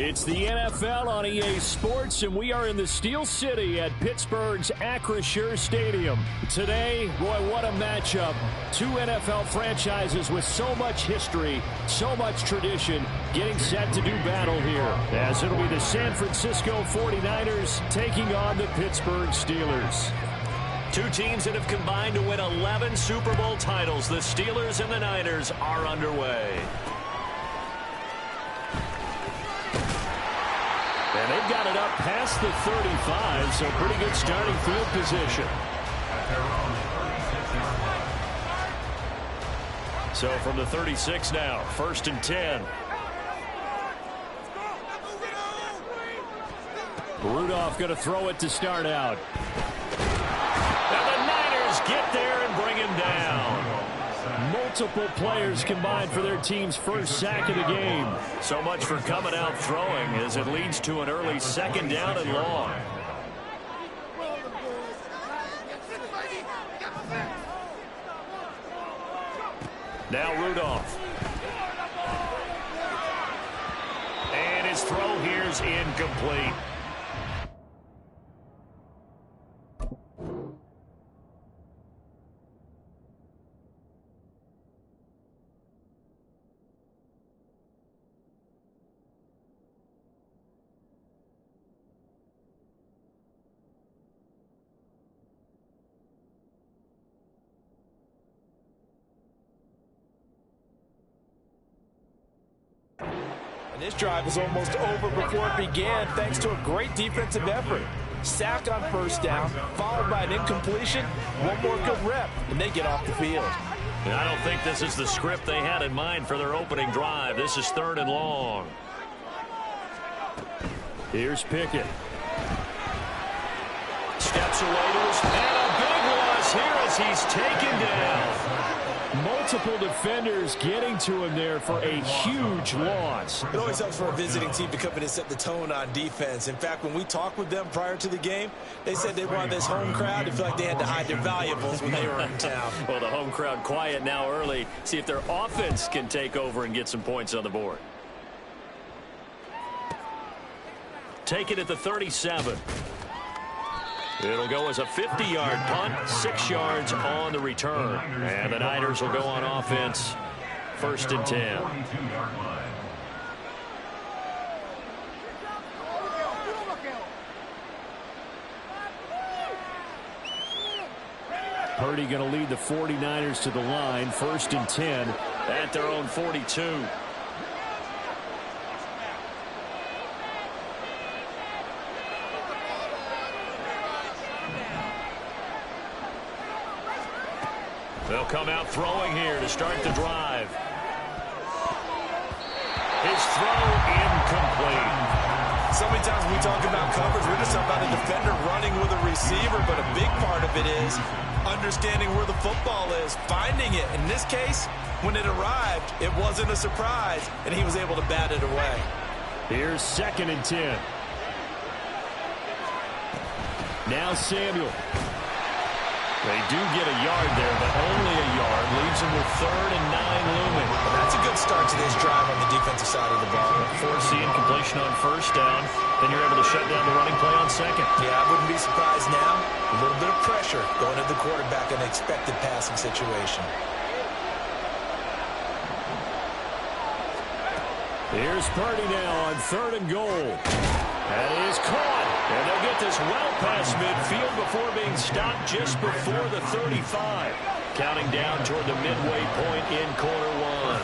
It's the NFL on EA Sports, and we are in the Steel City at Pittsburgh's Acrisure Stadium. Today, boy, what a matchup. Two NFL franchises with so much history, so much tradition, getting set to do battle here, as it'll be the San Francisco 49ers taking on the Pittsburgh Steelers. Two teams that have combined to win 11 Super Bowl titles. The Steelers and the Niners are underway. And they've got it up past the 35, so pretty good starting field position. So from the 36 now, 1st and 10. Rudolph going to throw it to start out. And the Niners get there and bring him down. Multiple players combined for their team's first sack of the game. So much for coming out throwing as it leads to an early 2nd down and long. Now Rudolph. And his throw here's incomplete. This drive was almost over before it began thanks to a great defensive effort. Sack on 1st down, followed by an incompletion, one more good rep, and they get off the field. And I don't think this is the script they had in mind for their opening drive. This is 3rd and long. Here's Pickett. Steps away to his man. A big loss here as he's taken down. Multiple defenders getting to him there for a huge loss. It always helps for a visiting team to come in and set the tone on defense. In fact, when we talked with them prior to the game, they said they wanted this home crowd to feel like they had to hide their valuables when they were in town. Well, the home crowd quiet now early. See if their offense can take over and get some points on the board. Take it at the 37. It'll go as a 50-yard punt, 6 yards on the return. And the Niners will go on offense, 1st and 10. Purdy going to lead the 49ers to the line, 1st and 10. At their own 42. They'll come out throwing here to start the drive. His throw incomplete. So many times when we talk about coverage, we're just talking about a defender running with a receiver, but a big part of it is understanding where the football is, finding it. In this case, when it arrived, it wasn't a surprise, and he was able to bat it away. Here's 2nd and 10. Now Samuel. They do get a yard there, but only a yard. Leaves them with 3rd and 9 looming. Well, that's a good start to this drive on the defensive side of the ball. Force the incompletion on 1st down. Then you're able to shut down the running play on 2nd. Yeah, I wouldn't be surprised now. A little bit of pressure going at the quarterback in an expected passing situation. Here's Purdy now on 3rd and goal. That is caught. And they'll get this well past midfield before being stopped just before the 35. Counting down toward the midway point in quarter 1.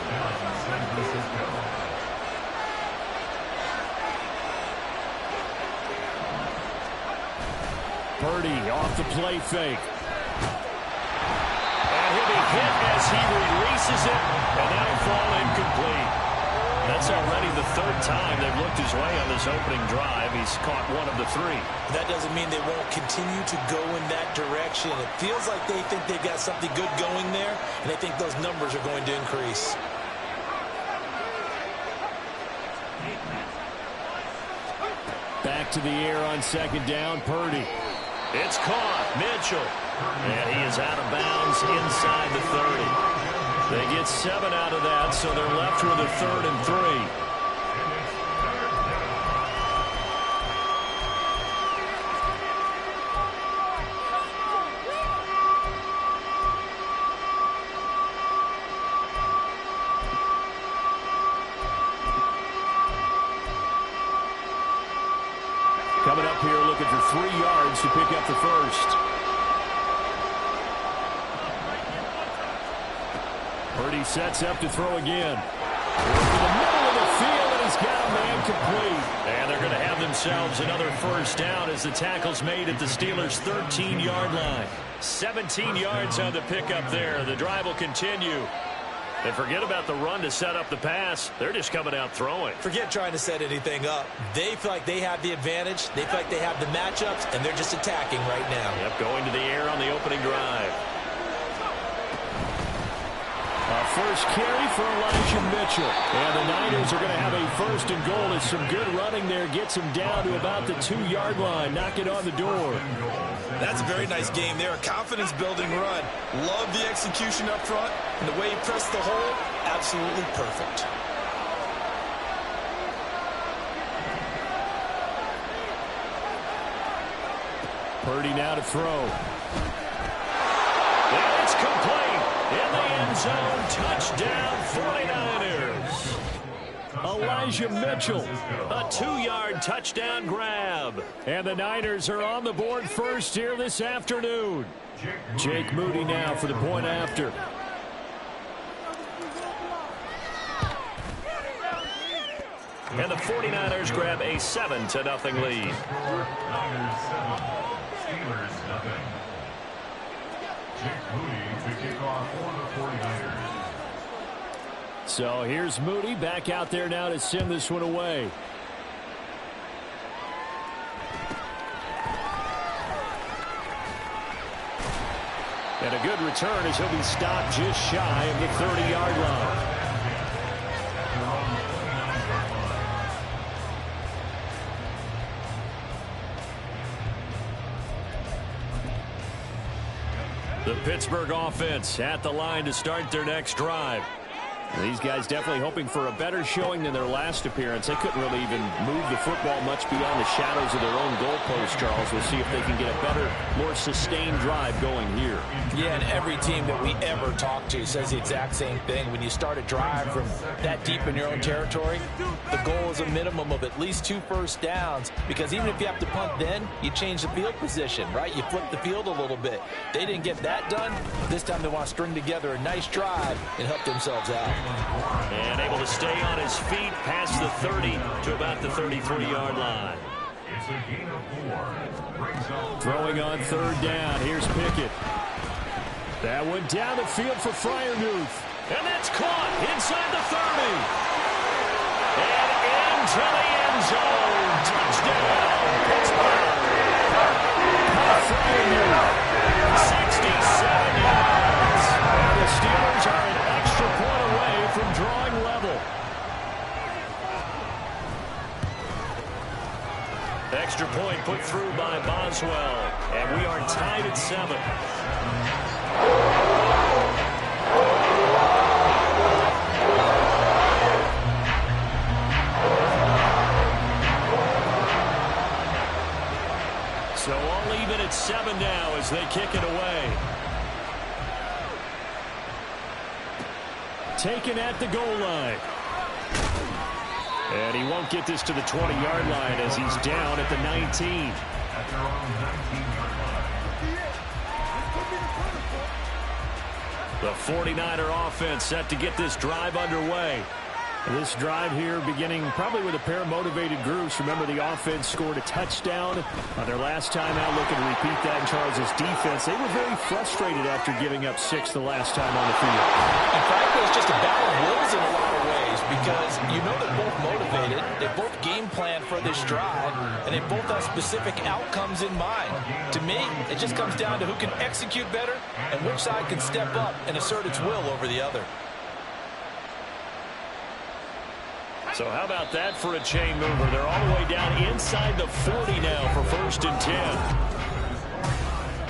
Purdy off the play fake. And he'll be hit as he releases it, and that'll fall incomplete. That's already the 3rd time they've looked his way on this opening drive. He's caught 1 of the 3. That doesn't mean they won't continue to go in that direction. It feels like they think they've got something good going there, and they think those numbers are going to increase. Back to the air on 2nd down, Purdy. It's caught. Mitchell. And he is out of bounds inside the 30. They get 7 out of that, so they're left with a 3rd and 3. Coming up here looking for 3 yards to pick up the first. Purdy sets up to throw again. To the middle of the field, and he's got a man complete. And they're going to have themselves another first down as the tackle's made at the Steelers' 13-yard line. 17 yards on the pickup there. The drive will continue. And forget about the run to set up the pass. They're just coming out throwing. Forget trying to set anything up. They feel like they have the advantage. They feel like they have the matchups, and they're just attacking right now. Yep, going to the air on the opening drive. First carry for Elijah Mitchell. And the Niners are going to have a first and goal as some good running there gets him down to about the 2-yard line. Knock it on the door. That's a very nice game there. A confidence-building run. Love the execution up front. And the way he pressed the hole, absolutely perfect. Purdy now to throw. And it's complete. In the end zone, touchdown 49ers. Elijah Mitchell. A 2-yard touchdown grab. And the Niners are on the board first here this afternoon. Jake Moody now for the point after. And the 49ers grab a 7-0 lead. Niners 7, Steelers nothing. Jake Moody to kick off for the 49ers. So here's Moody back out there now to send this one away. And a good return as he'll be stopped just shy of the 30-yard line. The Pittsburgh offense at the line to start their next drive. These guys definitely hoping for a better showing than their last appearance. They couldn't really even move the football much beyond the shadows of their own goalpost, Charles. We'll see if they can get a better, more sustained drive going here. Yeah, and every team that we ever talk to says the exact same thing. When you start a drive from that deep in your own territory, the goal is a minimum of at least 2 first downs, because even if you have to punt then, you change the field position, right? You flip the field a little bit. They didn't get that done. This time they want to string together a nice drive and help themselves out. And able to stay on his feet past the 30 to about the 33-yard line. It's a gain of 4. Throwing on 3rd down. Here's Pickett. That one down the field for Freiermuth. And that's caught inside the 30. And into the end zone. Touchdown, Pittsburgh. Freiermuth. 67 yards. And the Steelers are an extra point away from drawing level. Extra point put through by Boswell. And we are tied at 7. So all even at 7 now as they kick it away. Taken at the goal line. And he won't get this to the 20-yard line as he's down at the 19. At their own 19-yard line. The 49er offense set to get this drive underway. This drive here beginning probably with a pair of motivated groups. Remember, the offense scored a touchdown on their last time out. Looking to repeat that in Charles' defense. They were very frustrated after giving up 6 the last time on the field. And frankly, it's just a battle of wills in a lot of ways, because you know they're both motivated, they both game plan for this drive, and they both have specific outcomes in mind. To me, it just comes down to who can execute better and which side can step up and assert its will over the other. So how about that for a chain mover? They're all the way down inside the 40 now for 1st and 10.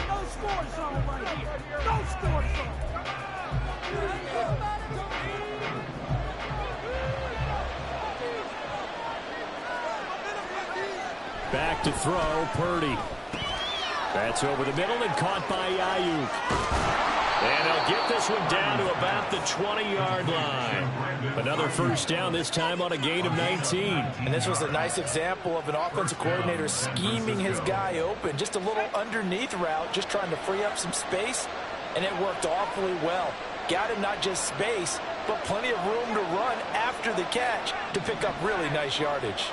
No score zone right here. No score zone. Back to throw, Purdy. That's over the middle and caught by Ayuk. And they'll get this one down to about the 20-yard line. Another first down, this time on a gain of 19. And this was a nice example of an offensive coordinator scheming his guy open. Just a little underneath route, just trying to free up some space, and it worked awfully well. Got him not just space, but plenty of room to run after the catch to pick up really nice yardage.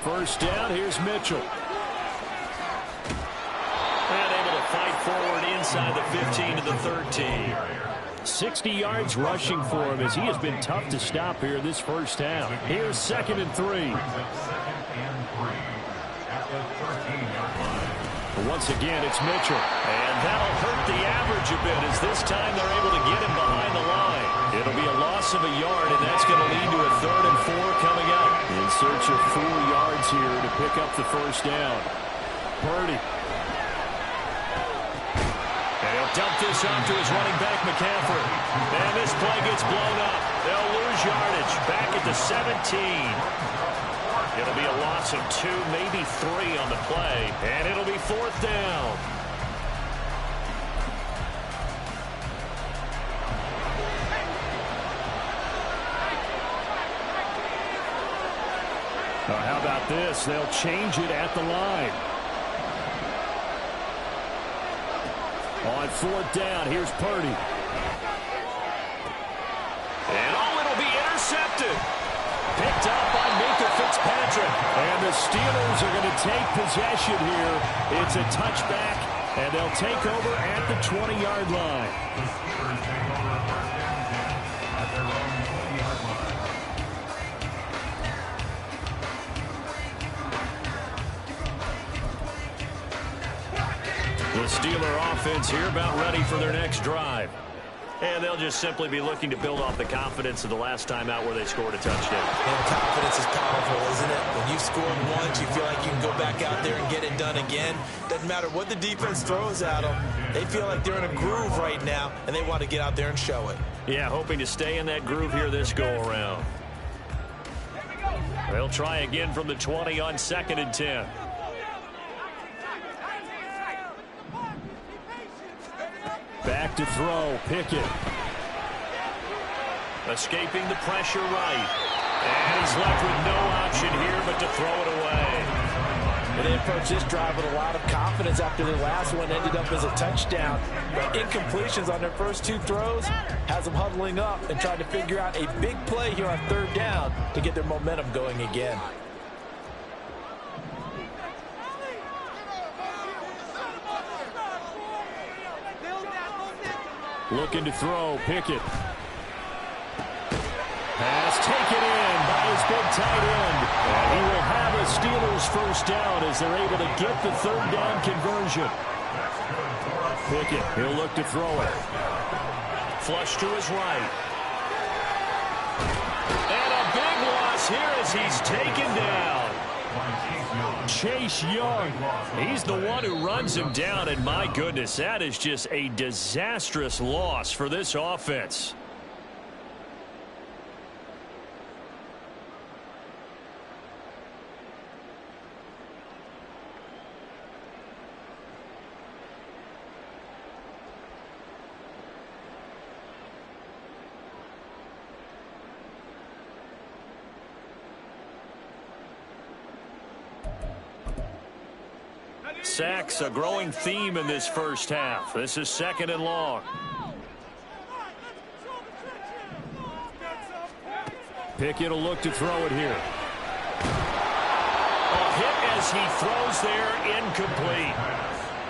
First down, here's Mitchell. And able to fight forward inside the 15 to the 13. 60 yards rushing for him as he has been tough to stop here this first half. Here's 2nd and 3. Once again, it's Mitchell. And that'll hurt the average a bit as this time they're able to get him behind the line. It'll be a loss of a yard, and that's going to lead to a 3rd and 4 coming up. In search of 4 yards here to pick up the first down. Purdy. And he'll dump this off to his running back, McCaffrey. And this play gets blown up. They'll lose yardage back at the 17. It'll be a loss of 2, maybe 3 on the play. And it'll be 4th down. How about this? They'll change it at the line. On 4th down, here's Purdy. And it'll be intercepted. Picked up by Minkah Fitzpatrick. And the Steelers are going to take possession here. It's a touchback, and they'll take over at the 20-yard line. The Steeler offense here about ready for their next drive. And they'll just simply be looking to build off the confidence of the last time out where they scored a touchdown. And confidence is powerful, isn't it? When you've scored once, you feel like you can go back out there and get it done again. Doesn't matter what the defense throws at them. They feel like they're in a groove right now, and they want to get out there and show it. Yeah, hoping to stay in that groove here this go-around. They'll try again from the 20 on 2nd and 10. Back to throw, Pickett. Escaping the pressure right. And he's left with no option here but to throw it away. And they approach this drive with a lot of confidence after their last one ended up as a touchdown. But incompletions on their first 2 throws has them huddling up and trying to figure out a big play here on 3rd down to get their momentum going again. Looking to throw, Pickett. Pass taken in by his big tight end. And he will have a Steelers first down as they're able to get the 3rd down conversion. Pickett, he'll look to throw it. Flush to his right. And a big loss here as he's taken down. Chase Young. He's the one who runs him down, and my goodness, that is just a disastrous loss for this offense. Sacks, a growing theme in this first half. This is 2nd and long. Pickett will look to throw it here. A hit as he throws there, incomplete.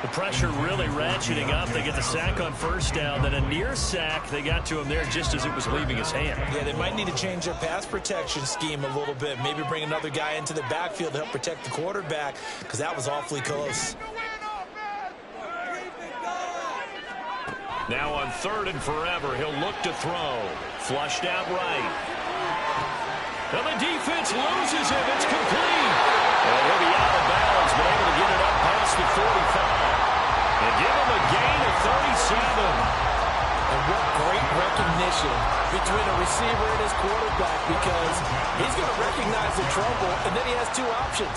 The pressure really ratcheting up. They get the sack on 1st down, then a near sack. They got to him there just as it was leaving his hand. Yeah, they might need to change their pass protection scheme a little bit. Maybe bring another guy into the backfield to help protect the quarterback, because that was awfully close. Now on 3rd and forever, he'll look to throw. Flushed out right. And the defense loses him. It's complete. And he'll be out of bounds, but able to get it up past the 45. And give him a gain of 37. And what great recognition between a receiver and his quarterback, because he's going to recognize the trouble, and then he has 2 options.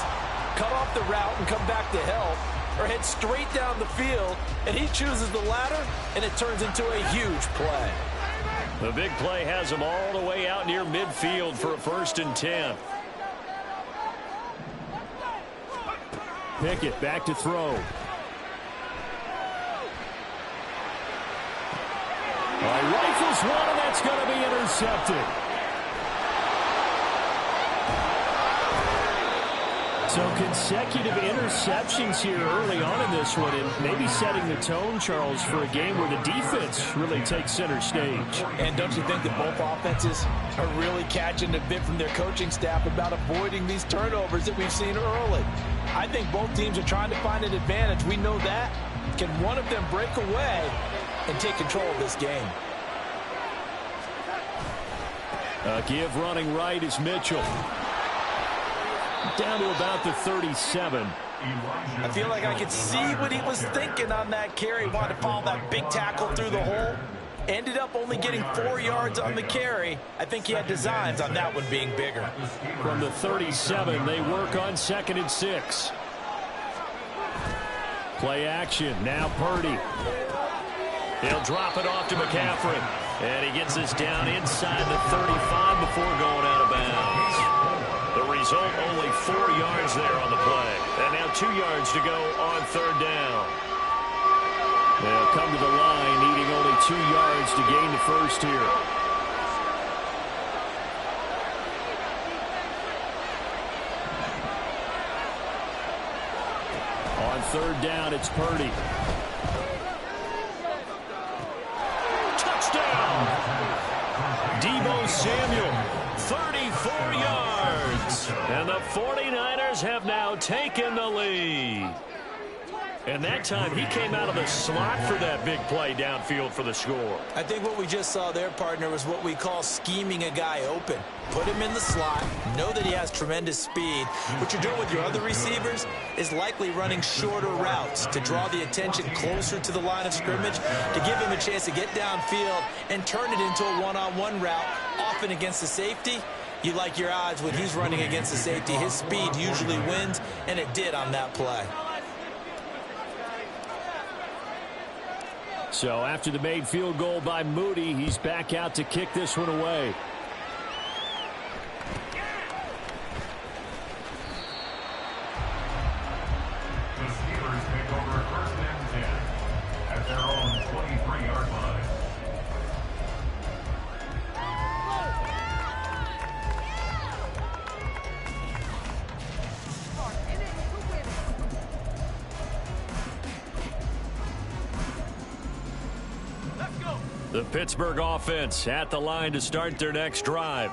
Cut off the route and come back to help, or head straight down the field, and he chooses the latter, and it turns into a huge play. The big play has him all the way out near midfield for a 1st and 10. Pickett back to throw. Rifles one, and that's going to be intercepted. So consecutive interceptions here early on in this one, and maybe setting the tone, Charles, for a game where the defense really takes center stage. And don't you think that both offenses are really catching a bit from their coaching staff about avoiding these turnovers that we've seen early? I think both teams are trying to find an advantage. We know that. Can one of them break away and take control of this game? Give running right is Mitchell. Down to about the 37. I feel like I could see what he was thinking on that carry. Wanted to follow that big tackle through the hole. Ended up only getting 4 yards on the carry. I think he had designs on that one being bigger. From the 37, they work on 2nd and 6. Play action. Now Purdy. He'll drop it off to McCaffrey. And he gets this down inside the 35 before going out of bounds. The result, only 4 yards there on the play. And now 2 yards to go on 3rd down. They'll come to the line, needing only 2 yards to gain the first here. On 3rd down, it's Purdy. Touchdown! Deebo Samuel, 34 yards. And the 49ers have now taken the lead. And that time, he came out of the slot for that big play downfield for the score. I think what we just saw there, partner, was what we call scheming a guy open. Put him in the slot, know that he has tremendous speed. What you're doing with your other receivers is likely running shorter routes to draw the attention closer to the line of scrimmage, to give him a chance to get downfield and turn it into a one-on-one route, often against the safety. You like your odds when he's running against the safety. His speed usually wins, and it did on that play. So after the made field goal by Moody, he's back out to kick this one away. The Steelers take over 1st and 10 at their own 23-yard line. The Pittsburgh offense at the line to start their next drive.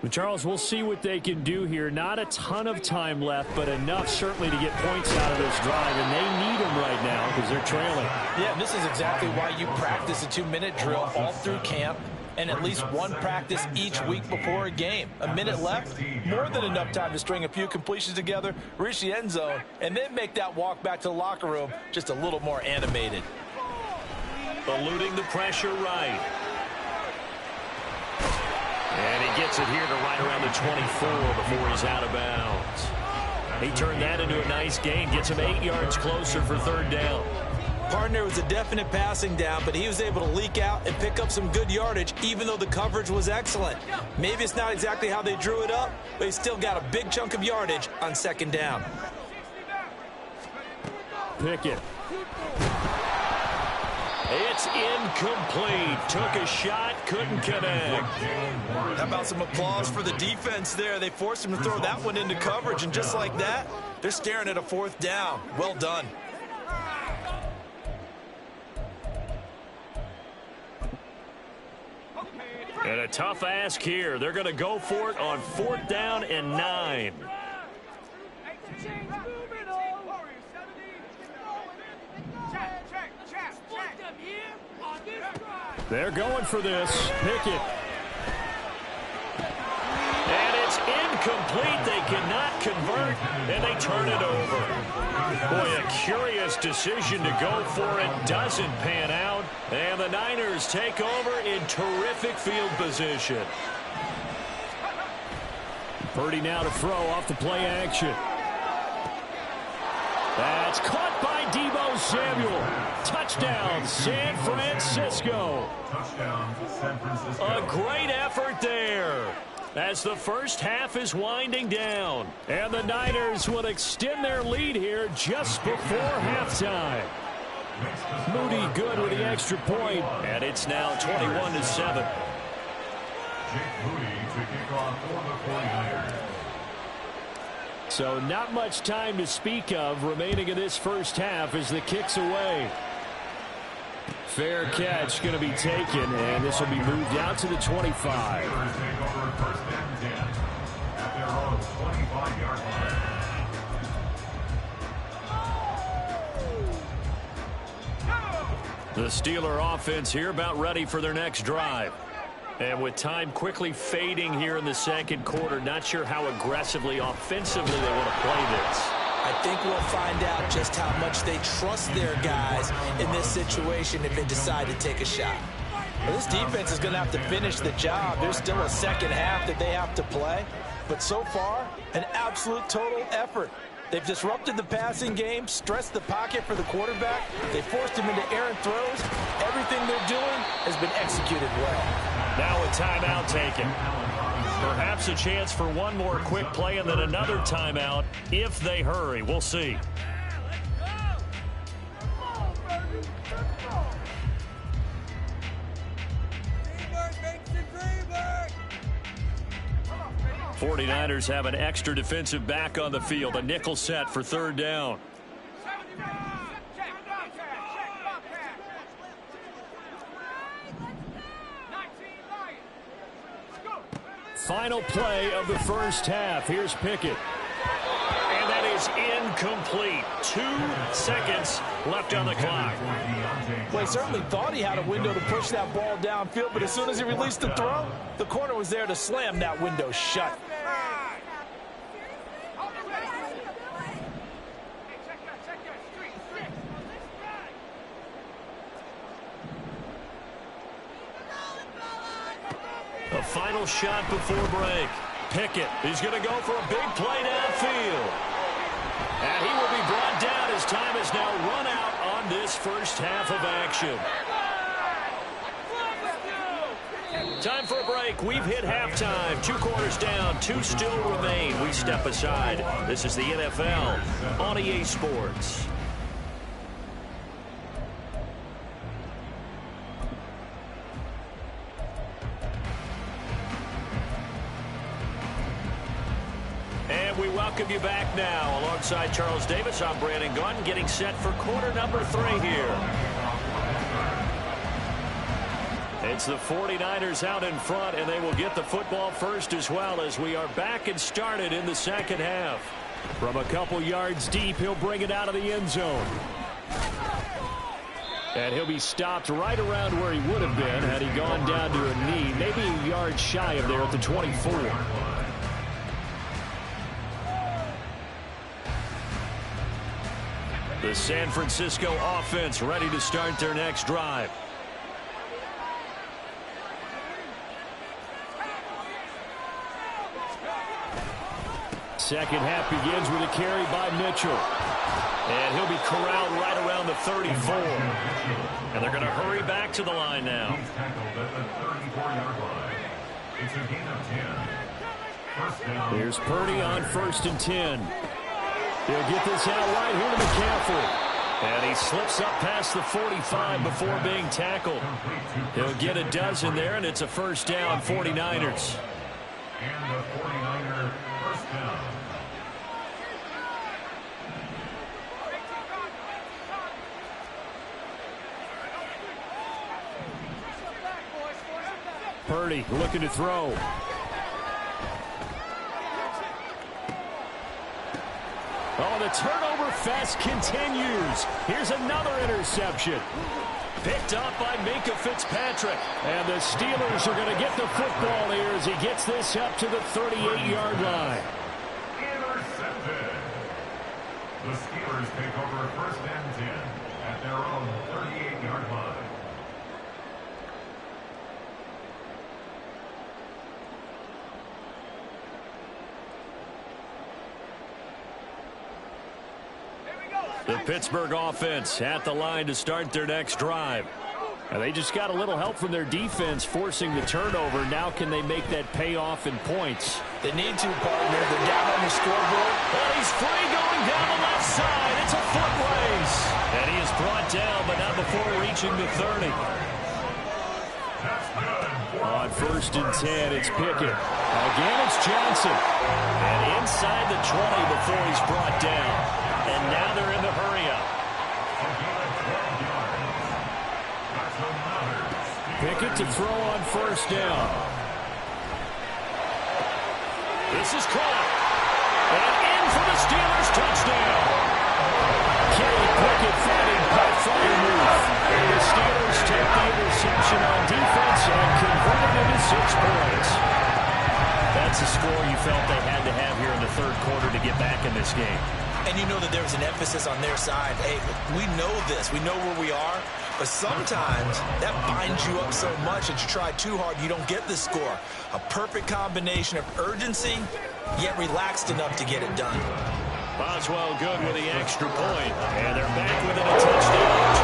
But Charles, we'll see what they can do here. Not a ton of time left, but enough certainly to get points out of this drive, and they need them right now because they're trailing. Yeah, and this is exactly why you practice a 2-minute drill all through camp and at least one practice each week before a game. A minute left, more than enough time to string a few completions together, reach the end zone, and then make that walk back to the locker room just a little more animated. Eluding the pressure right. And he gets it here to right around the 24 before he's out of bounds. He turned that into a nice gain. Gets him 8 yards closer for 3rd down. Partner was a definite passing down, but he was able to leak out and pick up some good yardage, even though the coverage was excellent. Maybe it's not exactly how they drew it up, but he still got a big chunk of yardage on 2nd down. Pickett. It's incomplete. Took a shot, couldn't connect. How about some applause for the defense there? They forced him to throw that one into coverage, and just like that, they're staring at a 4th down. Well done. And a tough ask here. They're going to go for it on 4th down and 9. They're going for this. Pickett. And it's incomplete. They cannot convert, and they turn it over. Boy, a curious decision to go for it. Doesn't pan out. And the Niners take over in terrific field position. Purdy now to throw off the play action. That's caught by Deebo Samuel. Touchdown, San Francisco. Touchdown, San Francisco. A great effort there as the first half is winding down. And the Niners will extend their lead here just before halftime. Moody good with the extra point. And it's now 21-7. Jake Moody to kick off for the 49ers. So not much time to speak of remaining in this first half as the kick's away. Fair catch going to be taken, and this will be moved out to the 25. Steelers take over first and 10 at their own 25-yard line. The Steeler offense here about ready for their next drive. And with time quickly fading here in the second quarter, not sure how aggressively, offensively they want to play this. I think we'll find out just how much they trust their guys in this situation if they decide to take a shot. Well, this defense is going to have to finish the job. There's still a second half that they have to play. But so far, an absolute total effort. They've disrupted the passing game, stressed the pocket for the quarterback. They forced him into errant throws. Everything they're doing has been executed well. Now a timeout taken. Perhaps a chance for one more quick play and then another timeout if they hurry. We'll see. 49ers have an extra defensive back on the field. A nickel set for third down. Final play of the first half. Here's Pickett. And that is incomplete. 2 seconds left on the clock. Well, he certainly thought he had a window to push that ball downfield, but as soon as he released the throw, the corner was there to slam that window shut. A final shot before break. Pickett, he's going to go for a big play downfield. And he will be brought down as time is now run out on this first half of action. Time for a break. We've hit halftime. 2 quarters down. 2 still remain. We step aside. This is the NFL on EA Sports. And we welcome you back now. Alongside Charles Davis, I'm Brandon Gaudin, getting set for quarter number 3 here. It's the 49ers out in front, and they will get the football first as well as we are back and started in the second half. From a couple yards deep, he'll bring it out of the end zone. And he'll be stopped right around where he would have been had he gone down to a knee, maybe a yard shy of there at the 24. The San Francisco offense ready to start their next drive. Second half begins with a carry by Mitchell. And he'll be corralled right around the 34. And they're going to hurry back to the line now. He's tackled at the 34-yard line. It's a gain of 10. First down. Here's Purdy on 1st and 10. He'll get this out right here to McCaffrey. And he slips up past the 45 before being tackled. He'll get a dozen there, and it's a first down, 49ers. And the 49er first down. Purdy looking to throw. Oh, the turnover fest continues. Here's another interception. Picked up by Minkah Fitzpatrick. And the Steelers are going to get the football here as he gets this up to the 38-yard line. Intercepted. The Steelers take over first and 10 at their own 38-yard line. The Pittsburgh offense at the line to start their next drive. And they just got a little help from their defense forcing the turnover. Now can they make that pay off in points? They need to, partner. They're down on the scoreboard. And he's free going down the left side. It's a foot race. And he is brought down, but not before reaching the 30. On 1st and 10, it's Pickett. Again, it's Johnson. And inside the 20 before he's brought down. And now they're in the hurry-up. Pickett to throw on 1st down. This is caught. And in for the Steelers touchdown. Kenny Pickett finding Pat Freiermuth. And the Steelers take the interception on defense and convert it into 6 points. That's a score you felt they had to have here in the 3rd quarter to get back in this game. And you know that there's an emphasis on their side. Hey, we know this. We know where we are. But sometimes that binds you up so much that you try too hard, you don't get the score. A perfect combination of urgency, yet relaxed enough to get it done. Boswell good with the extra point. And they're back within a touchdown,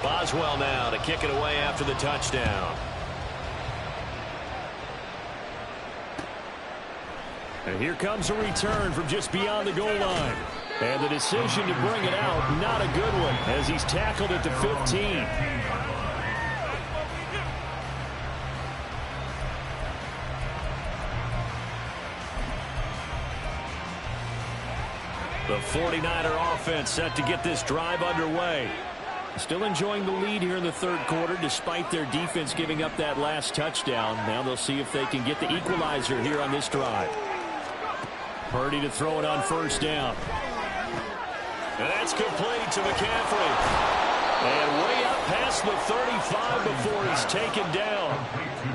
21-14. Boswell now to kick it away after the touchdown. And here comes a return from just beyond the goal line. And the decision to bring it out, not a good one, as he's tackled at the 15. The 49er offense set to get this drive underway. Still enjoying the lead here in the 3rd quarter despite their defense giving up that last touchdown. Now they'll see if they can get the equalizer here on this drive. Purdy to throw it on 1st down. And that's complete to McCaffrey. And way up past the 35 before he's taken down.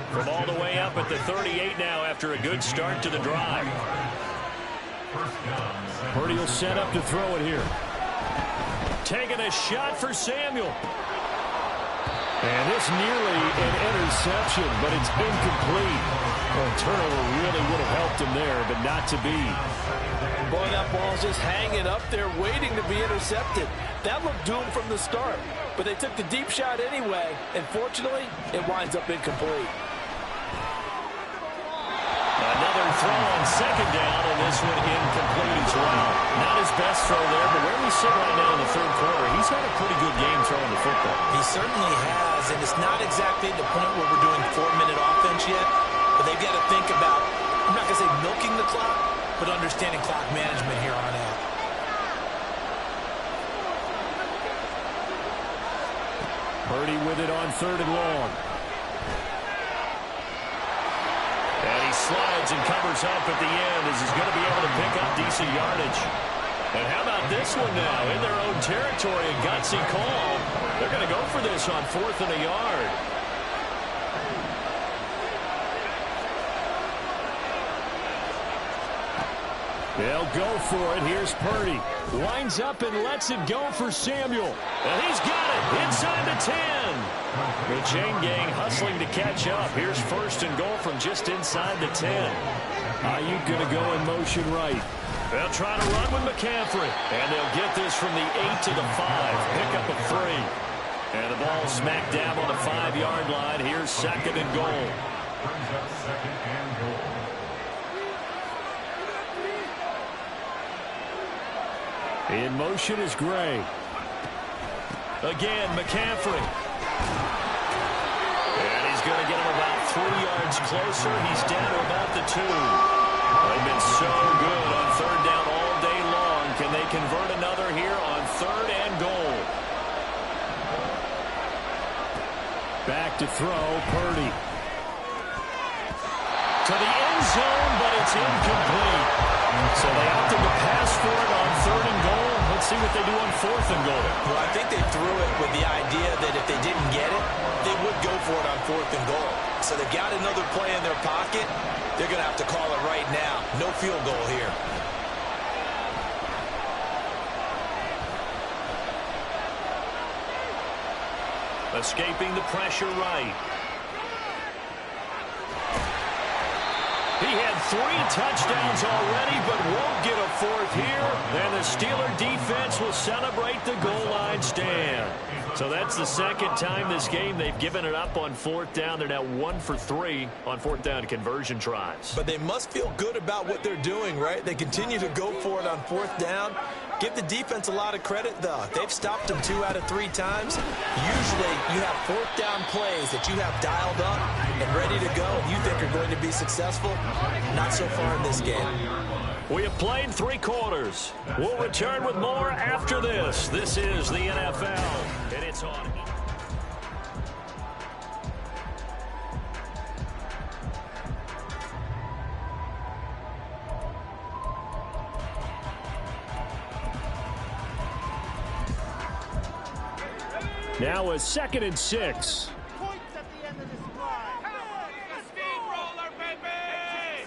From all the way up at the 38 now after a good start to the drive. Purdy will set up to throw it here. Taking a shot for Samuel. And it's nearly an interception, but it's incomplete. Well, a turnover really would have helped him there, but not to be. Boy, that ball's just hanging up there waiting to be intercepted. That looked doomed from the start, but they took the deep shot anyway, and fortunately, it winds up incomplete. Another throw on 2nd down, and this one incomplete as well. Not his best throw there, but where we sit right now in the 3rd quarter, he's had a pretty good game throwing the football. He certainly has, and it's not exactly the point where we're doing 4-minute offense yet, but they've got to think about, I'm not going to say milking the clock, but understanding clock management here on out. Purdy with it on 3rd and long. And he slides and covers up at the end as he's going to be able to pick up decent yardage. And how about this one now? In their own territory, a gutsy call. They're going to go for this on 4th and a yard. They'll go for it. Here's Purdy. Lines up and lets it go for Samuel. And he's got it inside the 10. The chain gang hustling to catch up. Here's 1st and goal from just inside the 10. Ayuk going to go in motion right. They'll try to run with McCaffrey. And they'll get this from the 8 to the 5. Pick up a 3. And the ball smacked down on the 5-yard line. Here's 2nd and goal. Brings up 2nd and goal. In motion is Gray. Again, McCaffrey. And he's going to get him about 3 yards closer. He's down to about the 2. They've been so good on 3rd down all day long. Can they convert another here on 3rd and goal? Back to throw, Purdy. To the end zone, but it's incomplete. So they opted to pass for it on 3rd and goal. Let's see what they do on 4th and goal. Well, I think they threw it with the idea that if they didn't get it, they would go for it on 4th and goal. So they've got another play in their pocket. They're going to have to call it right now. No field goal here. Escaping the pressure right. He had 3 touchdowns already, but won't get a 4th here. And the Steeler defense will celebrate the goal line stand. So that's the 2nd time this game they've given it up on 4th down. They're now 1 for 3 on 4th down conversion tries. But they must feel good about what they're doing, right? They continue to go for it on 4th down. Give the defense a lot of credit, though. They've stopped them 2 out of 3 times. Usually, you have 4th down plays that you have dialed up and ready to go, and you think are going to be successful. Not so far in this game. We have played 3 quarters. We'll return with more after this. This is the NFL, and it's on. Now a 2nd and 6. Points at the end of this drive. Steamroller, baby!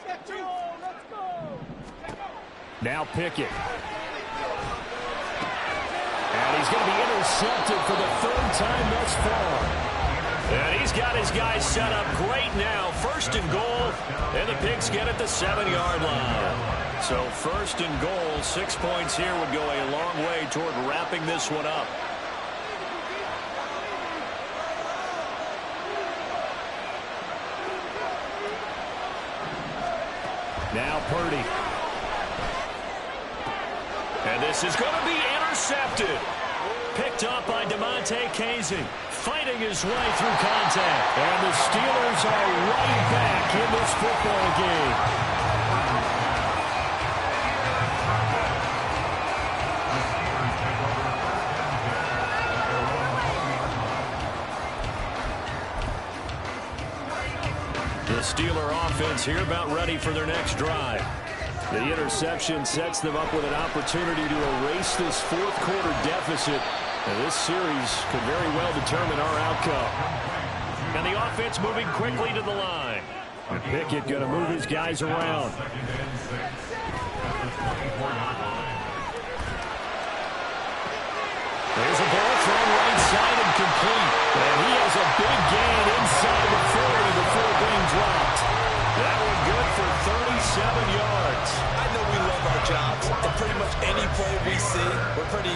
Let's go! Now Pickett. And he's going to be intercepted for the 3rd time thus far. And he's got his guys set up great now. 1st and goal, and the Pigs get at the 7-yard line. So 1st and goal, 6 points here would go a long way toward wrapping this one up. Now Purdy. And this is going to be intercepted. Picked up by DeMonte Casey. Fighting his way through contact. And the Steelers are right back in this football game. The Steeler offense here about ready for their next drive. The interception sets them up with an opportunity to erase this 4th quarter deficit. And this series could very well determine our outcome. And the offense moving quickly to the line. And Pickett going to move his guys around. There's a ball thrown right side and complete. And he has a big gain inside the 40 before being dropped. That one good for 37 yards. I know we love our jobs, and pretty much any play we see, we're pretty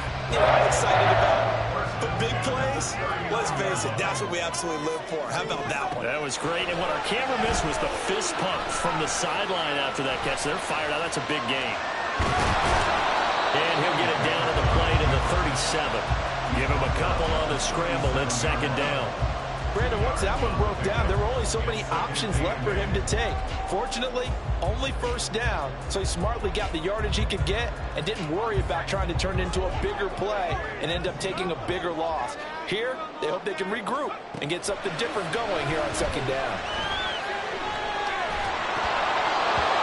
excited about. But big plays, let's face it, that's what we absolutely live for. How about that one? That was great. And what our camera missed was the fist pump from the sideline after that catch. They're fired out. That's a big gain. And he'll get it down to the play to the 37. Give him a couple on the scramble. Then 2nd down. Brandon, once that one broke down, there were only so many options left for him to take. Fortunately, only 1st down, so he smartly got the yardage he could get and didn't worry about trying to turn it into a bigger play and end up taking a bigger loss. Here, they hope they can regroup and get something different going here on 2nd down.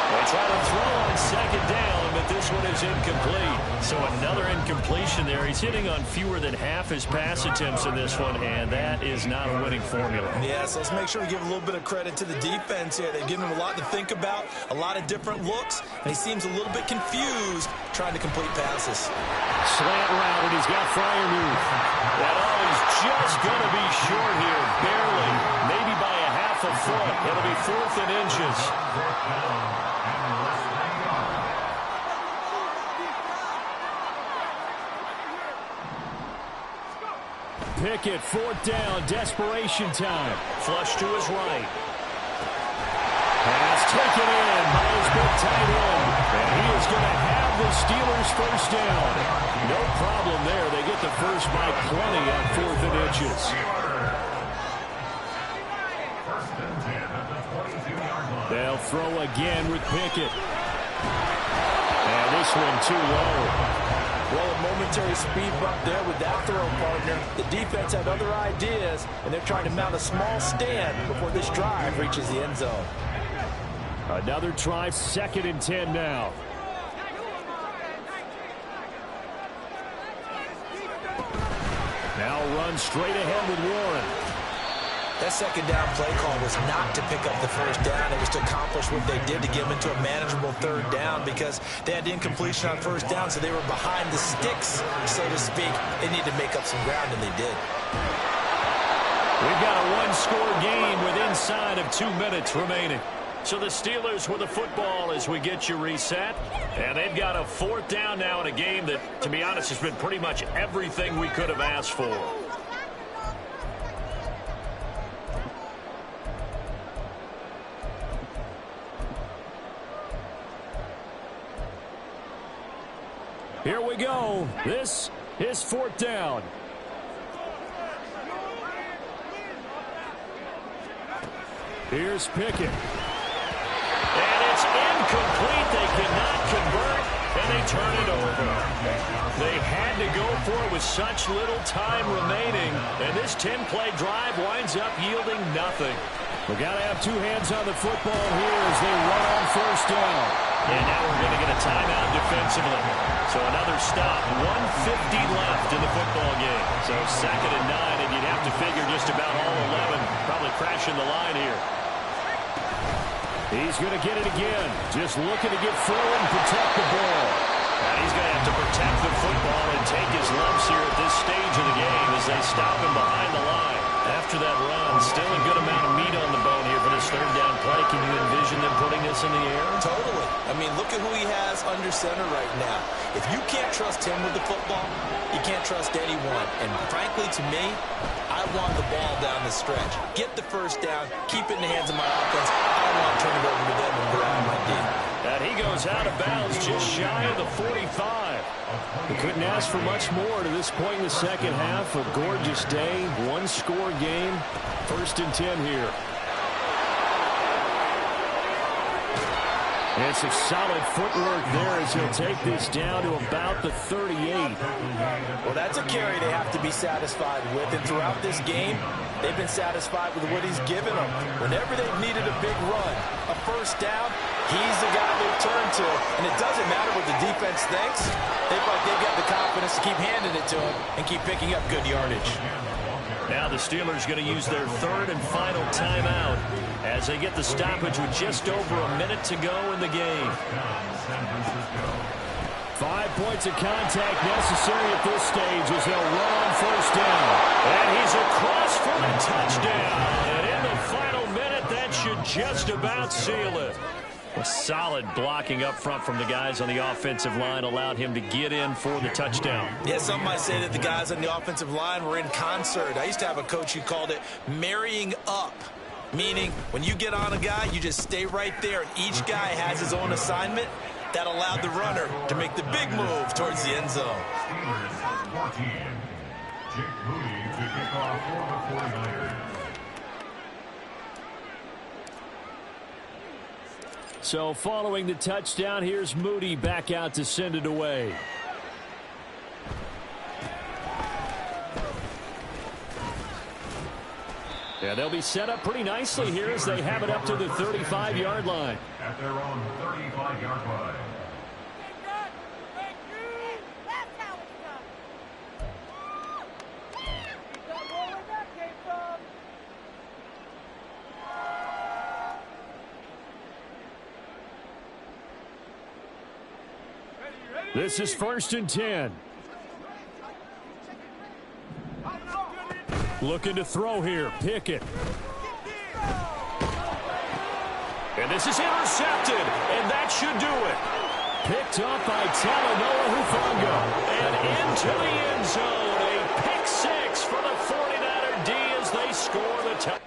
They try to throw on 2nd down, but this one is incomplete. So another incompletion there. He's hitting on fewer than half his pass attempts in this one, and that is not a winning formula. Yeah, so let's make sure we give a little bit of credit to the defense here. They've given him a lot to think about, a lot of different looks, and he seems a little bit confused trying to complete passes. Slant route, and he's got Freiermuth. That is just going to be short here, barely, maybe by a half a foot. It'll be 4th and inches. Pickett, 4th down, desperation time. Flush to his right. Pass taken in by his big tight end. And he is going to have the Steelers 1st down. No problem there. They get the first by plenty on 4th and inches. They'll throw again with Pickett. And this one too low. Well, a momentary speed bump there with that throw, partner. The defense had other ideas, and they're trying to mount a small stand before this drive reaches the end zone. Another try, 2nd and 10 now. Now run straight ahead with Warren. That 2nd down play call was not to pick up the 1st down. It was to accomplish what they did to get them into a manageable 3rd down because they had the incompletion on 1st down, so they were behind the sticks, so to speak. They needed to make up some ground, and they did. We've got a 1-score game with inside of 2 minutes remaining. So the Steelers with the football as we get you reset. And they've got a 4th down now in a game that, to be honest, has been pretty much everything we could have asked for. Here we go. This is 4th down. Here's Pickett. And it's incomplete. They cannot convert, and they turn it over. They had to go for it with such little time remaining, and this 10-play drive winds up yielding nothing. We've got to have 2 hands on the football here as they run on 1st down. And now we're going to get a timeout defensively. So another stop. 1:50 left in the football game. So 2nd and 9, and you'd have to figure just about all 11 probably crashing the line here. He's going to get it again. Just looking to get forward and protect the ball. And he's going to have to protect the football and take his lumps here at this stage of the game as they stop him behind the line. After that run, still a good amount of meat on the bone here for this 3rd down play. Can you envision them putting this in the air? Totally. I mean, look at who he has under center right now. If you can't trust him with the football, you can't trust anyone. And frankly, to me, I want the ball down the stretch. Get the 1st down, keep it in the hands of my offense. I don't want to turn it over to them and grab my D. And he goes out of bounds just shy of the 45. We couldn't ask for much more to this point in the 2nd half. A gorgeous day, 1-score game. 1st and 10 here. And some solid footwork there as he'll take this down to about the 38. Well, that's a carry they have to be satisfied with. And throughout this game, they've been satisfied with what he's given them. Whenever they've needed a big run, a 1st down, he's the guy they've turned to. And it doesn't matter what the defense thinks. They feel like they've got the confidence to keep handing it to him and keep picking up good yardage. Now the Steelers going to use their 3rd and final timeout as they get the stoppage with just over a minute to go in the game. 5 points of contact necessary at this stage as they'll run on 1st down. And he's across for the touchdown. And in the final minute, that should just about seal it. A solid blocking up front from the guys on the offensive line allowed him to get in for the touchdown. Yeah, some might say that the guys on the offensive line were in concert. I used to have a coach who called it marrying up, meaning when you get on a guy, you just stay right there, and each guy has his own assignment. That allowed the runner to make the big move towards the end zone. Steelers 14. Jake Moody to kick off for the 49ers. So following the touchdown, here's Moody back out to send it away. Yeah, they'll be set up pretty nicely here as they have it up to the 35-yard line. At their own 35-yard line. This is 1st and 10. Looking to throw here. Pickett. And this is intercepted, and that should do it. Picked up by Talanoa Hufanga. And into the end zone, a pick 6 for the 49er D as they score the touchdown.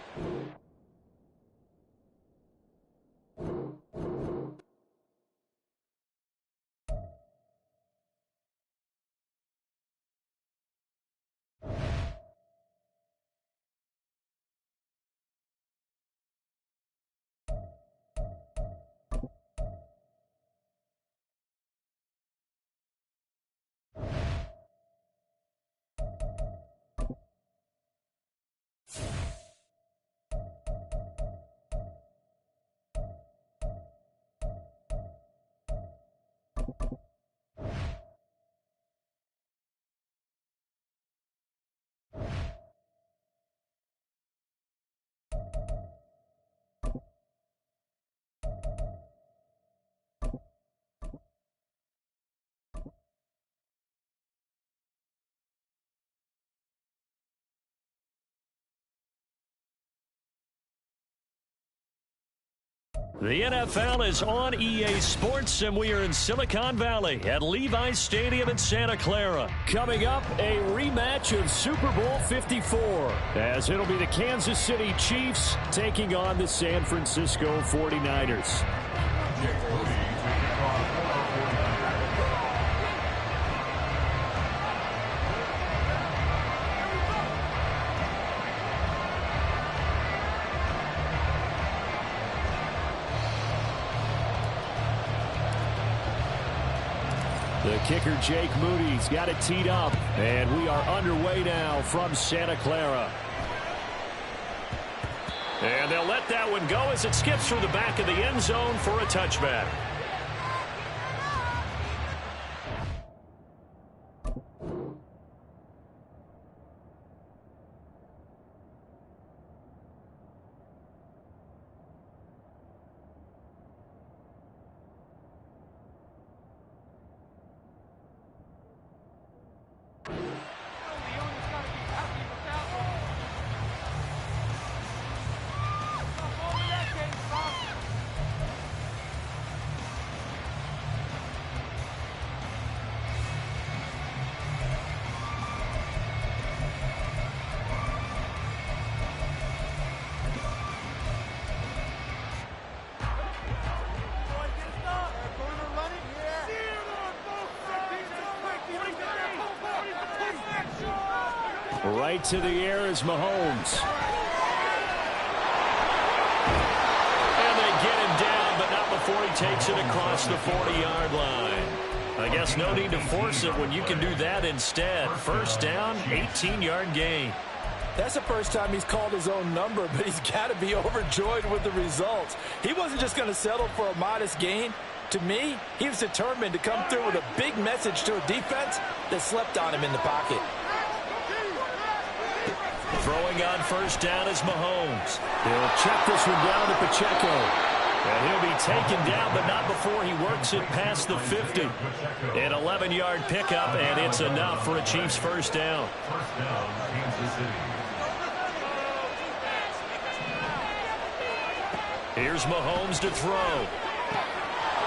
The NFL is on EA Sports, and we are in Silicon Valley at Levi's Stadium in Santa Clara. Coming up, a rematch of Super Bowl 54, as it'll be the Kansas City Chiefs taking on the San Francisco 49ers. The kicker, Jake Moody's got it teed up, and we are underway now from Santa Clara. And they'll let that one go as it skips through the back of the end zone for a touchback. Right to the air is Mahomes. And they get him down, but not before he takes it across the 40-yard line. I guess no need to force it when you can do that instead. First down, 18-yard gain. That's the first time he's called his own number, but he's got to be overjoyed with the results. He wasn't just going to settle for a modest gain. To me, he was determined to come through with a big message to a defense that slept on him in the pocket. Throwing on first down is Mahomes. He'll check this one down to Pacheco. And he'll be taken down, but not before he works it past the 50. An 11-yard pickup, and it's enough for a Chiefs first down. First down, Kansas City. Here's Mahomes to throw.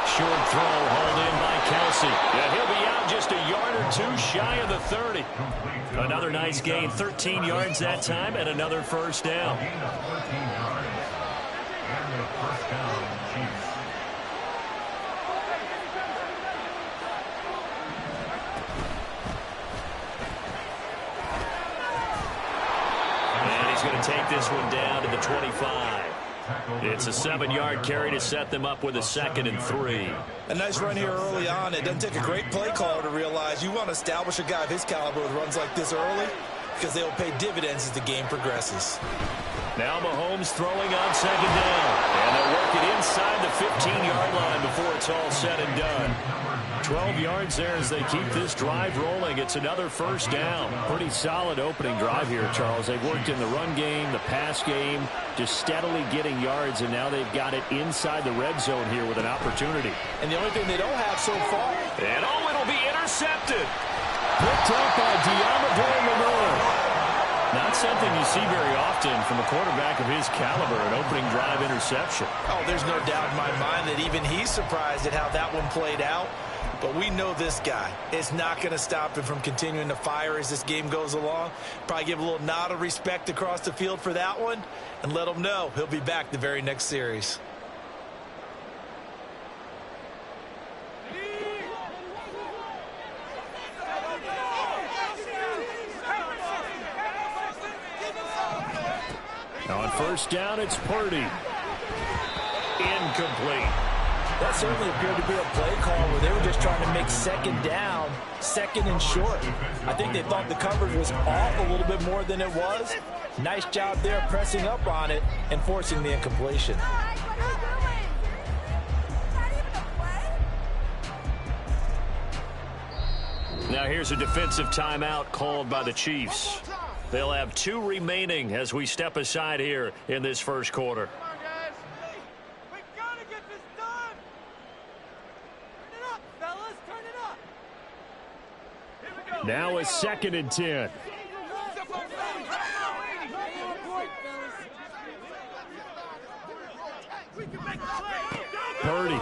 Short throw hauled in by Kelsey. Yeah, he'll be out just a yard or two shy of the 30. Another nice gain, 13 yards that time, and another first down. Gain of 13 yards. And the first down, Chiefs. And he's going to take this one down to the 25. It's a 7-yard carry to set them up with a 2nd and 3. A nice run here early on. It doesn't take a great play caller to realize you want to establish a guy of his caliber with runs like this early because they'll pay dividends as the game progresses. Now Mahomes throwing on 2nd down. And they'll work it inside the 15-yard line before it's all said and done. 12 yards there as they keep this drive rolling. It's another first down. Pretty solid opening drive here, Charles. They've worked in the run game, the pass game, just steadily getting yards, and now they've got it inside the red zone here with an opportunity. And the only thing they don't have so far. And oh, it'll be intercepted. Picked up by Deommodore Lenoir. Not something you see very often from a quarterback of his caliber, an opening drive interception. Oh, there's no doubt in my mind that even he's surprised at how that one played out. But we know this guy is not going to stop him from continuing to fire as this game goes along. Probably give a little nod of respect across the field for that one and let him know he'll be back the very next series. On first down, it's Purdy. Incomplete. That certainly appeared to be a play call where they were just trying to make 2nd down, 2nd and short. I think they thought the coverage was off a little bit more than it was. Nice job there pressing up on it and forcing the incompletion. Now here's a defensive timeout called by the Chiefs. They'll have 2 remaining as we step aside here in this first quarter. Come on, guys. We gotta get this done. Turn it up, fellas. Turn it up. Here we go. Now a 2nd and 10. Purdy.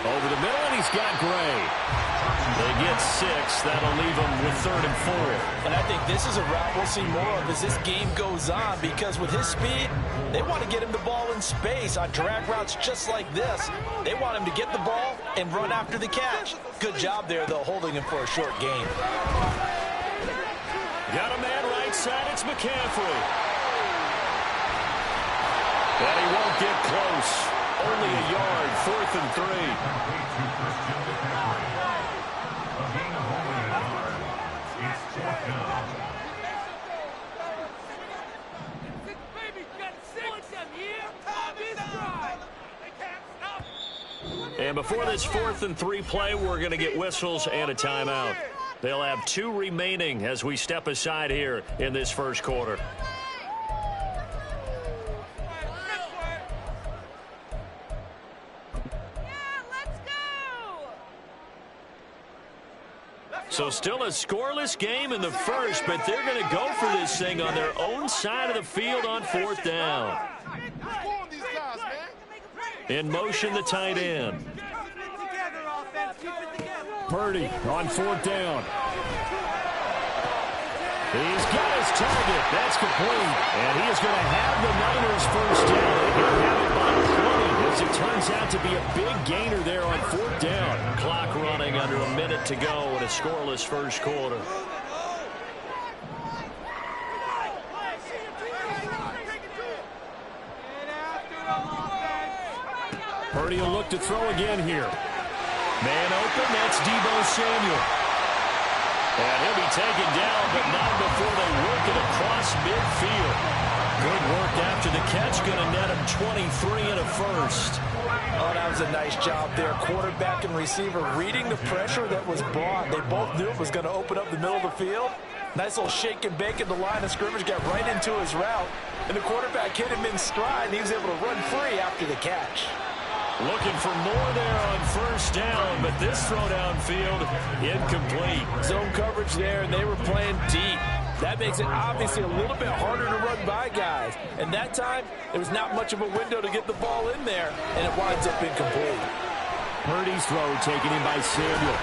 Over the middle, and he's got Gray. They get 6. That'll leave them with 3rd and 4. And I think this is a route we'll see more of as this game goes on, because with his speed, they want to get him the ball in space on drag routes just like this. They want him to get the ball and run after the catch. Good job there, though, holding him for a short gain. Got a man right side. It's McCaffrey. And he won't get close. Only a yard, 4th and 3. And before this 4th and 3 play, we're going to get whistles and a timeout. They'll have 2 remaining as we step aside here in this first quarter. So still a scoreless game in the first, but they're going to go for this thing on their own side of the field on 4th down. In motion, the tight end. Purdy on 4th down. He's got his target. That's complete. And he is going to have the Niners first down. He'll have it by 20 as it turns out to be a big gainer there on 4th down. Clock running under a minute to go in a scoreless first quarter. Purdy will look to throw again here. Man open, that's Deebo Samuel. And he'll be taken down, but not before they work it across midfield. Good work after the catch, going to net him 23 and a first. Oh, that was a nice job there. Quarterback and receiver reading the pressure that was brought. They both knew it was going to open up the middle of the field. Nice little shake and bake in the line of scrimmage, got right into his route. And the quarterback hit him in stride, and he was able to run free after the catch. Looking for more there on first down, but this throw downfield incomplete. Zone coverage there, and they were playing deep. That makes it obviously a little bit harder to run by guys. And that time, there was not much of a window to get the ball in there, and it winds up incomplete. Purdy's throw taken in by Samuel.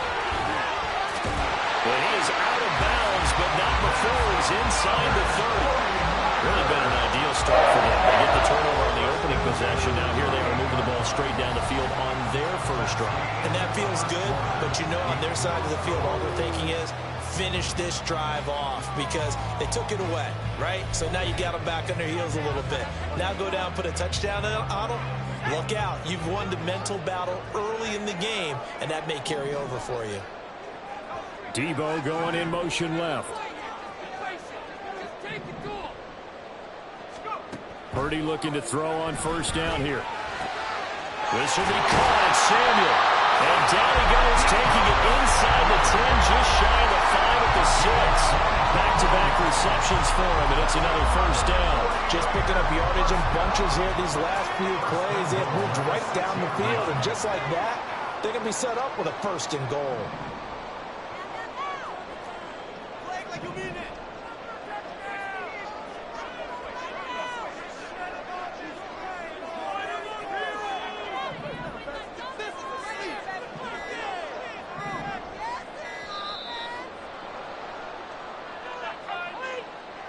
And he is out of bounds, but not before he's inside the 30. Really been an ideal start for them. They get the turnover on the opening possession. Now here they are moving the ball straight down the field on their first drive. And that feels good, but you know on their side of the field all they're thinking is finish this drive off because they took it away, right? So now you got them back on their heels a little bit. Now go down, put a touchdown on them. Look out. You've won the mental battle early in the game, and that may carry over for you. Deebo going in motion left. Purdy looking to throw on first down here. This will be caught at Samuel. And down he goes, taking it inside the 10, just shy of the 5 at the 6. Back-to-back receptions for him, and it's another first down. Just picking up yardage in bunches here these last few plays. They have moved right down the field, and just like that, they're going to be set up with a 1st and goal.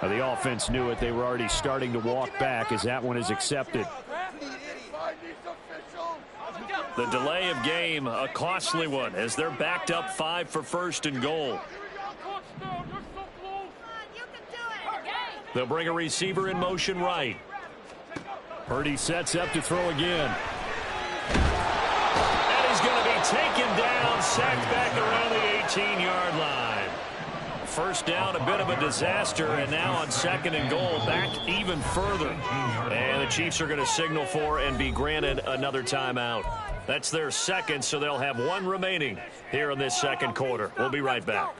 The offense knew it. They were already starting to walk back as that one is accepted. The delay of game, a costly one, as they're backed up 5 for 1st and goal. They'll bring a receiver in motion right. Purdy sets up to throw again. And he's going to be taken down, sacked back around the 18-yard line. First down, a bit of a disaster, and now on 2nd and goal, back even further. And the Chiefs are going to signal for and be granted another timeout. That's their 2nd, so they'll have 1 remaining here in this 2nd quarter. We'll be right back.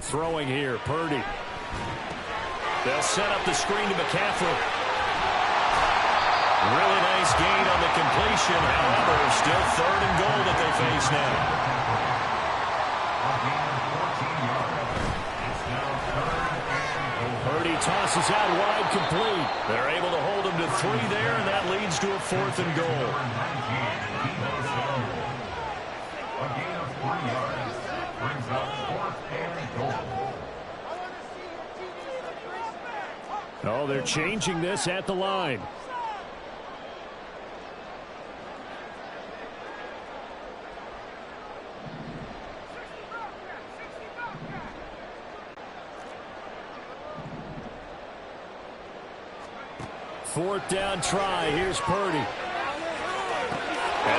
Throwing here, Purdy. They'll set up the screen to McCaffrey. Really nice gain on the completion. However, still 3rd and goal that they face now. tosses out wide, complete. They're able to hold him to 3 there, and that leads to a 4th and goal. A gain of 3 yards brings up 4th and goal. Oh, they're changing this at the line. Fourth down try. Here's Purdy. And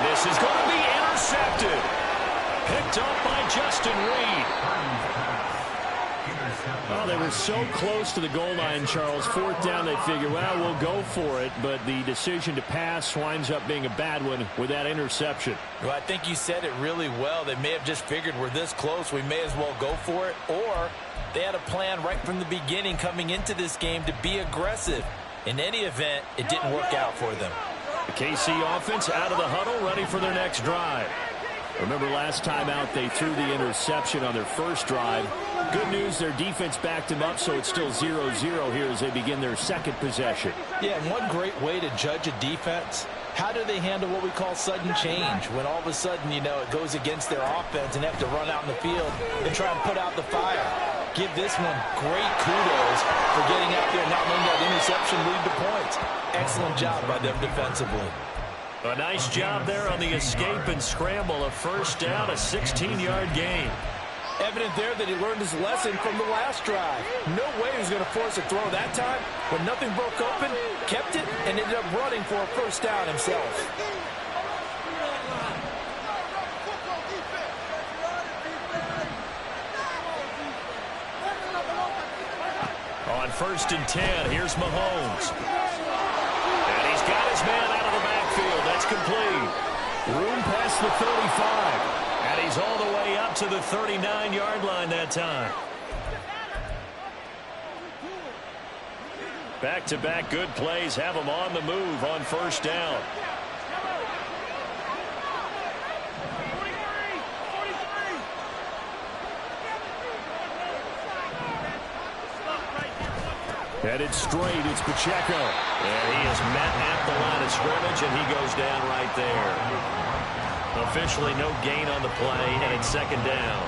this is going to be intercepted. Picked up by Justin Reed. Oh, they were so close to the goal line, Charles. Fourth down, they figure, well, we'll go for it. But the decision to pass winds up being a bad one with that interception. Well, I think you said it really well. They may have just figured we're this close, we may as well go for it. Or they had a plan right from the beginning coming into this game to be aggressive. In any event, it didn't work out for them. The KC offense out of the huddle, ready for their next drive. Remember last time out, they threw the interception on their first drive. Good news, their defense backed them up, so it's still 0-0 here as they begin their second possession. Yeah, and one great way to judge a defense, how do they handle what we call sudden change? When all of a sudden, you know, it goes against their offense and they have to run out in the field and try and put out the fire. Give this one great kudos for getting out there and not letting that interception lead to points. Excellent job by them defensively. A nice job there on the escape and scramble. A first down, a 16-yard gain. Evident there that he learned his lesson from the last drive. No way he was going to force a throw that time. When nothing broke open, kept it, and ended up running for a first down himself. On 1st and 10, here's Mahomes. And he's got his man out of the backfield. That's complete. Room past the 35. And he's all the way up to the 39-yard line that time. Back-to-back good plays have him on the move on first down. Headed straight, it's Pacheco. And he is met at the line of scrimmage, and he goes down right there. Officially no gain on the play, and it's 2nd down.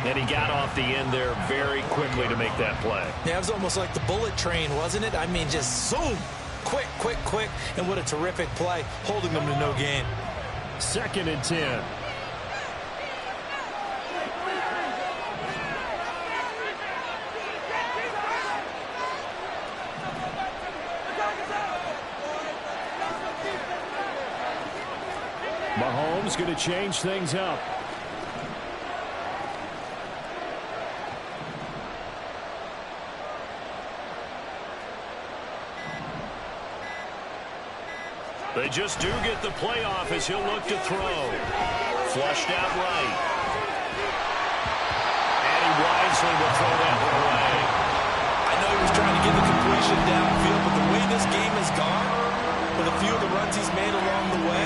And he got off the end there very quickly to make that play. Yeah, it was almost like the bullet train, wasn't it? I mean, just zoom. Quick, quick, quick. And what a terrific play, holding them to no gain. 2nd and 10. Mahomes going to change things up. They just do get the playoff as he'll look to throw. Flushed out right. And he wisely will throw that one away. I know he was trying to get the completion downfield, but the way this game has gone, with a few of the runs he's made along the way,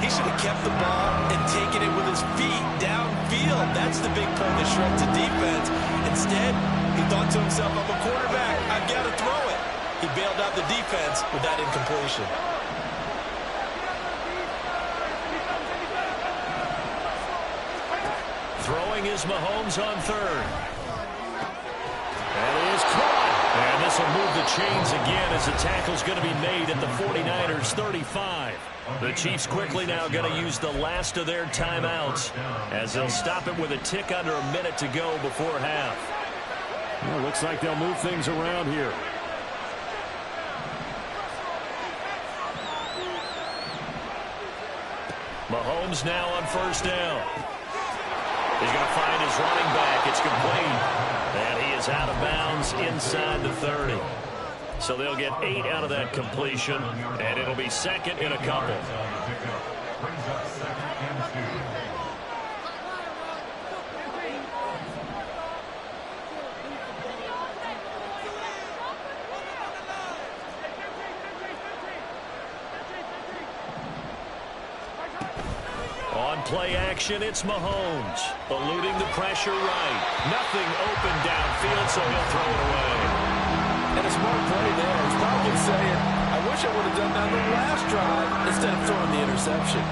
he should have kept the ball and taken it with his feet downfield. That's the big point that shreds the defense. Instead, he thought to himself, I'm a quarterback, I've got to throw it. He bailed out the defense with that incompletion. Throwing is Mahomes on 3rd. That is caught. And this will move the chains again as the tackle's going to be made at the 49ers 35. The Chiefs quickly now going to use the last of their timeouts as they'll stop it with a tick under a minute to go before half. Well, looks like they'll move things around here. Mahomes now on 1st down. He's going to find his running back. It's complete. And he is out of bounds inside the 30. So they'll get 8 out of that completion, and it'll be 2nd and a couple. Brings up 2nd and 2. On play action, it's Mahomes. Eluding the pressure right. Nothing open downfield, so he'll throw it away. And a smart play there. He's probably saying, I wish I would have done that on the last drive instead of throwing the interception.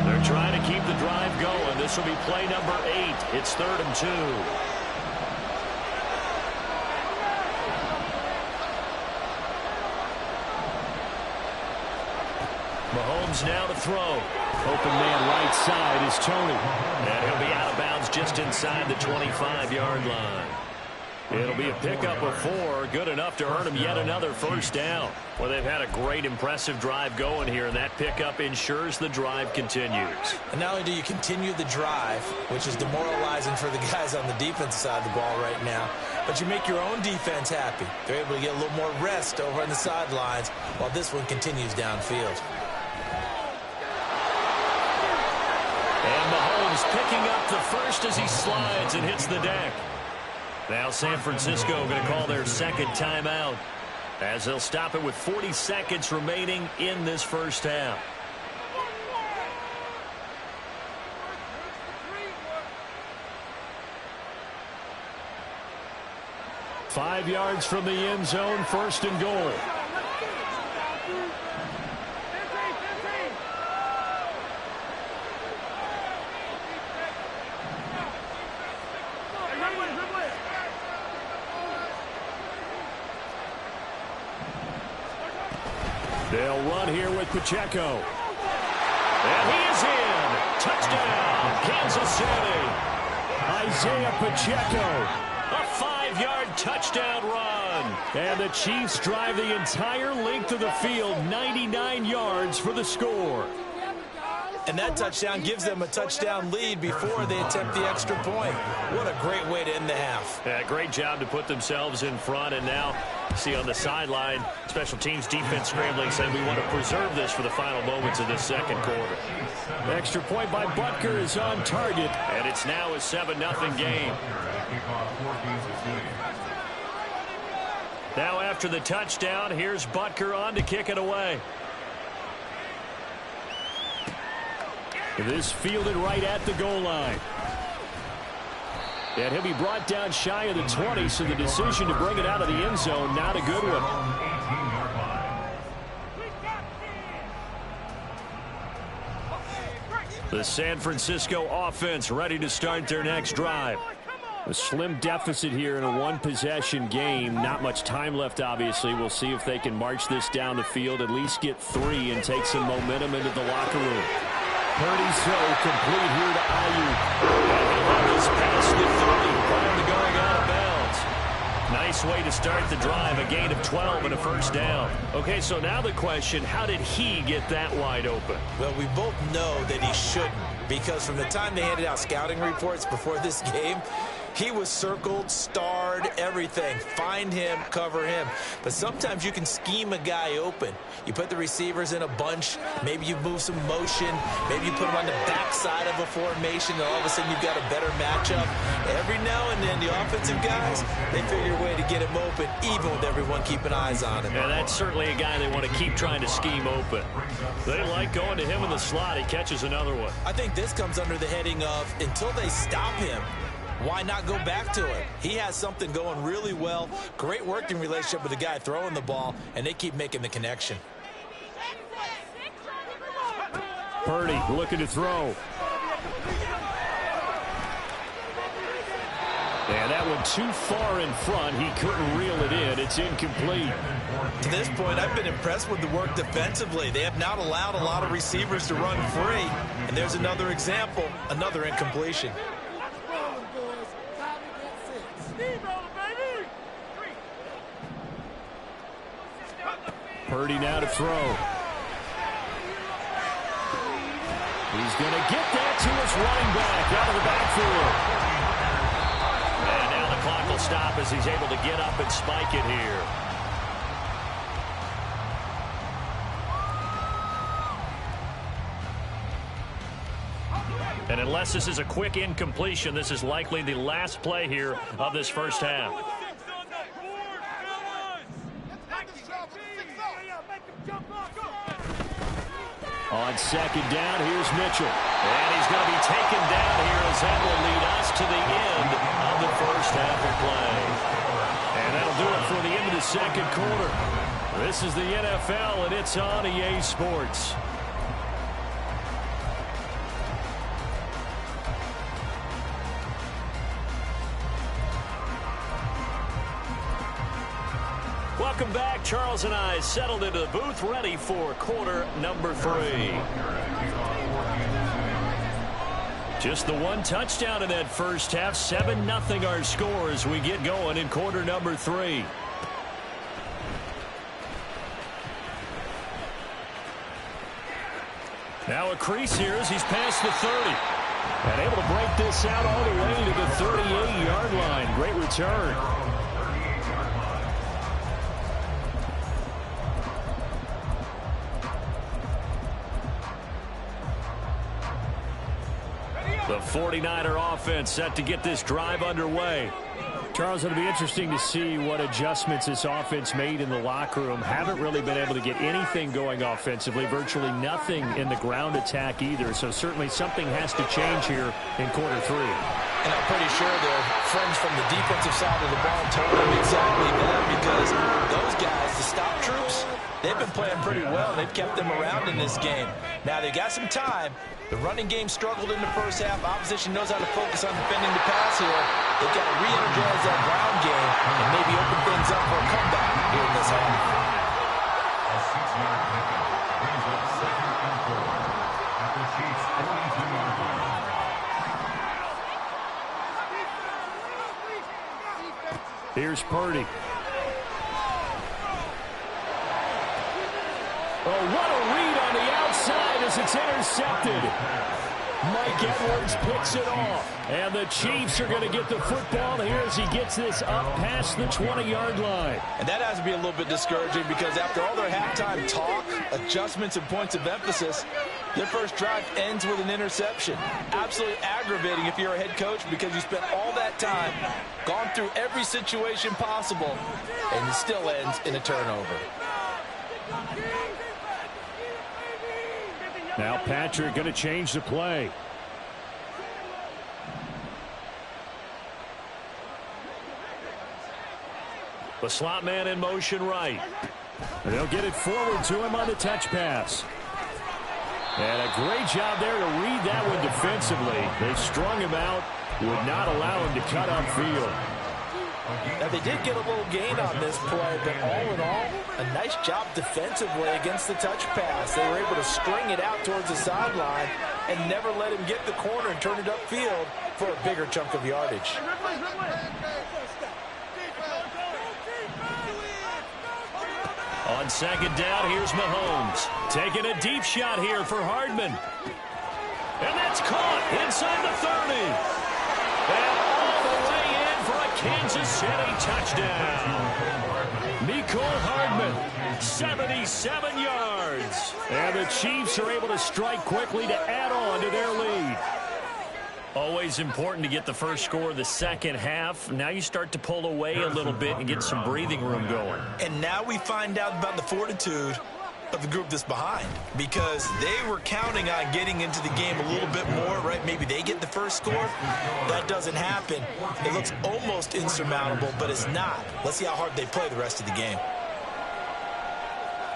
They're trying to keep the drive going. This will be play number 8. It's 3rd and 2. Mahomes now to throw. Open man right side is Tony. And he'll be out of bounds just inside the 25-yard line. It'll be a pickup of 4, good enough to earn him yet another first down. Well, they've had a great, impressive drive going here, and that pickup ensures the drive continues. And not only do you continue the drive, which is demoralizing for the guys on the defensive side of the ball right now, but you make your own defense happy. They're able to get a little more rest over on the sidelines while this one continues downfield. And Mahomes picking up the first as he slides and hits the deck. Now San Francisco going to call their second timeout as they'll stop it with 40 seconds remaining in this first half. Five yards from the end zone, 1st and goal. They'll run here with Pacheco. And he is in. Touchdown, Kansas City. Isaiah Pacheco. A 5-yard touchdown run. And the Chiefs drive the entire length of the field, 99 yards for the score. And that touchdown gives them a touchdown lead before they attempt the extra point. What a great way to end the half. Yeah, great job to put themselves in front. And now, see on the sideline, special teams defense scrambling, saying we want to preserve this for the final moments of this second quarter. Extra point by Butker is on target. And it's now a 7-0 game. Now after the touchdown, here's Butker on to kick it away. This fielded right at the goal line. And he'll be brought down shy of the 20, so the decision to bring it out of the end zone, not a good one. The San Francisco offense ready to start their next drive. A slim deficit here in a one-possession game. Not much time left, obviously. We'll see if they can march this down the field, at least get 3, and take some momentum into the locker room. Purdy's throw complete here to Ayuk. He's past the 30 prior to going out of bounds. Nice way to start the drive, a gain of 12 and a first down. Okay, so now the question, how did he get that wide open? Well, we both know that he shouldn't, because from the time they handed out scouting reports before this game, he was circled, starred, everything. Find him, cover him. But sometimes you can scheme a guy open. You put the receivers in a bunch. Maybe you move some motion. Maybe you put them on the backside of a formation, and all of a sudden you've got a better matchup. Every now and then, the offensive guys, they figure a way to get him open, even with everyone keeping eyes on him. Yeah, that's certainly a guy they want to keep trying to scheme open. They like going to him in the slot. He catches another one. I think this comes under the heading of, until they stop him, why not go back to it? He has something going really well. Great working relationship with the guy throwing the ball, and they keep making the connection. Purdy looking to throw. And that one too far in front. He couldn't reel it in. It's incomplete. To this point, I've been impressed with the work defensively. They have not allowed a lot of receivers to run free. And there's another example, another incompletion. Purdy now to throw. He's going to get that to his running back out of the backfield. And now the clock will stop as he's able to get up and spike it here. And unless this is a quick incompletion, this is likely the last play here of this first half. On second down, here's Mitchell. And he's going to be taken down here as that will lead us to the end of the first half of play. And that'll do it for the end of the second quarter. This is the NFL, and it's on EA Sports. Welcome back. Charles and I settled into the booth, ready for quarter number 3. Just the one touchdown in that first half. 7-0 our score as we get going in quarter number 3. Now a crease here as he's past the 30. And able to break this out all the way to the 38-yard line. Great return. The 49er offense set to get this drive underway. Charles, it'll be interesting to see what adjustments this offense made in the locker room. Haven't really been able to get anything going offensively. Virtually nothing in the ground attack either. So certainly something has to change here in quarter 3. And I'm pretty sure their friends from the defensive side of the ball told them exactly that, because those guys, the stop troops, they've been playing pretty well. They've kept them around in this game. Now they got some time. The running game struggled in the first half. Opposition knows how to focus on defending the pass here. They've got to re-energize that ground game and maybe open things up for a comeback here in this half. A 6-yard pickup brings up 2nd and 4 at the Chiefs' 42-yard line. Here's Purdy. Oh, what a read on the outside as it's intercepted. Mike Edwards picks it off. And the Chiefs are going to get the football here as he gets this up past the 20-yard line. And that has to be a little bit discouraging, because after all their halftime talk, adjustments, and points of emphasis, their first drive ends with an interception. Absolutely aggravating if you're a head coach, because you spent all that time, gone through every situation possible, and it still ends in a turnover. Now Patrick going to change the play. The slot man in motion right. And they'll get it forward to him on the touch pass. And a great job there to read that one defensively. They strung him out, would not allow him to cut upfield. Now, they did get a little gain on this play, but all in all, a nice job defensively against the touch pass. They were able to string it out towards the sideline and never let him get the corner and turn it upfield for a bigger chunk of yardage. On second down, here's Mahomes. Taking a deep shot here for Hardman. And that's caught inside the 30. And all the way in for a Kansas City touchdown. Mecole Hardman, 77 yards. And the Chiefs are able to strike quickly to add on to their lead. Always important to get the first score of the second half. Now you start to pull away a little bit and get some breathing room going. And now we find out about the fortitude of the group that's behind, because they were counting on getting into the game a little bit more, right? Maybe they get the first score. That doesn't happen. It looks almost insurmountable, but it's not. Let's see how hard they play the rest of the game.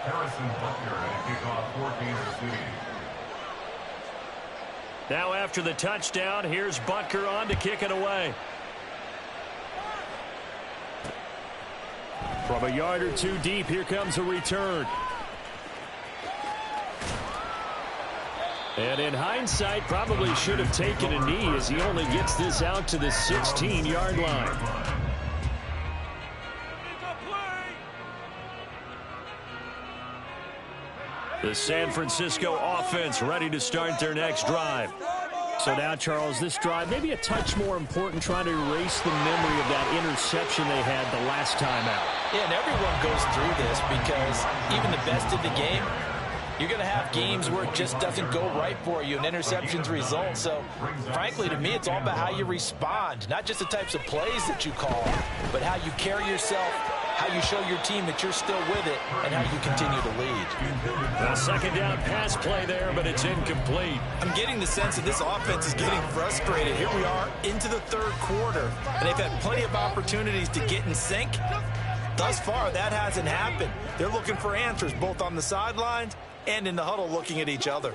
Harrison Butker at kickoff for Kansas City. Now after the touchdown, here's Butker on to kick it away. From a yard or two deep, here comes a return. And in hindsight, probably should have taken a knee as he only gets this out to the 16-yard line. The San Francisco offense ready to start their next drive. So now, Charles, this drive maybe a touch more important, trying to erase the memory of that interception they had the last time out. Yeah, and everyone goes through this, because even the best of the game, you're going to have games where it just doesn't go right for you and interceptions result. So, frankly, to me, it's all about how you respond, not just the types of plays that you call, but how you carry yourself, how you show your team that you're still with it and how you continue to lead. A second down pass play there, but it's incomplete. I'm getting the sense that this offense is getting frustrated. Here we are into the third quarter, and they've had plenty of opportunities to get in sync. Thus far, that hasn't happened. They're looking for answers both on the sidelines and in the huddle looking at each other.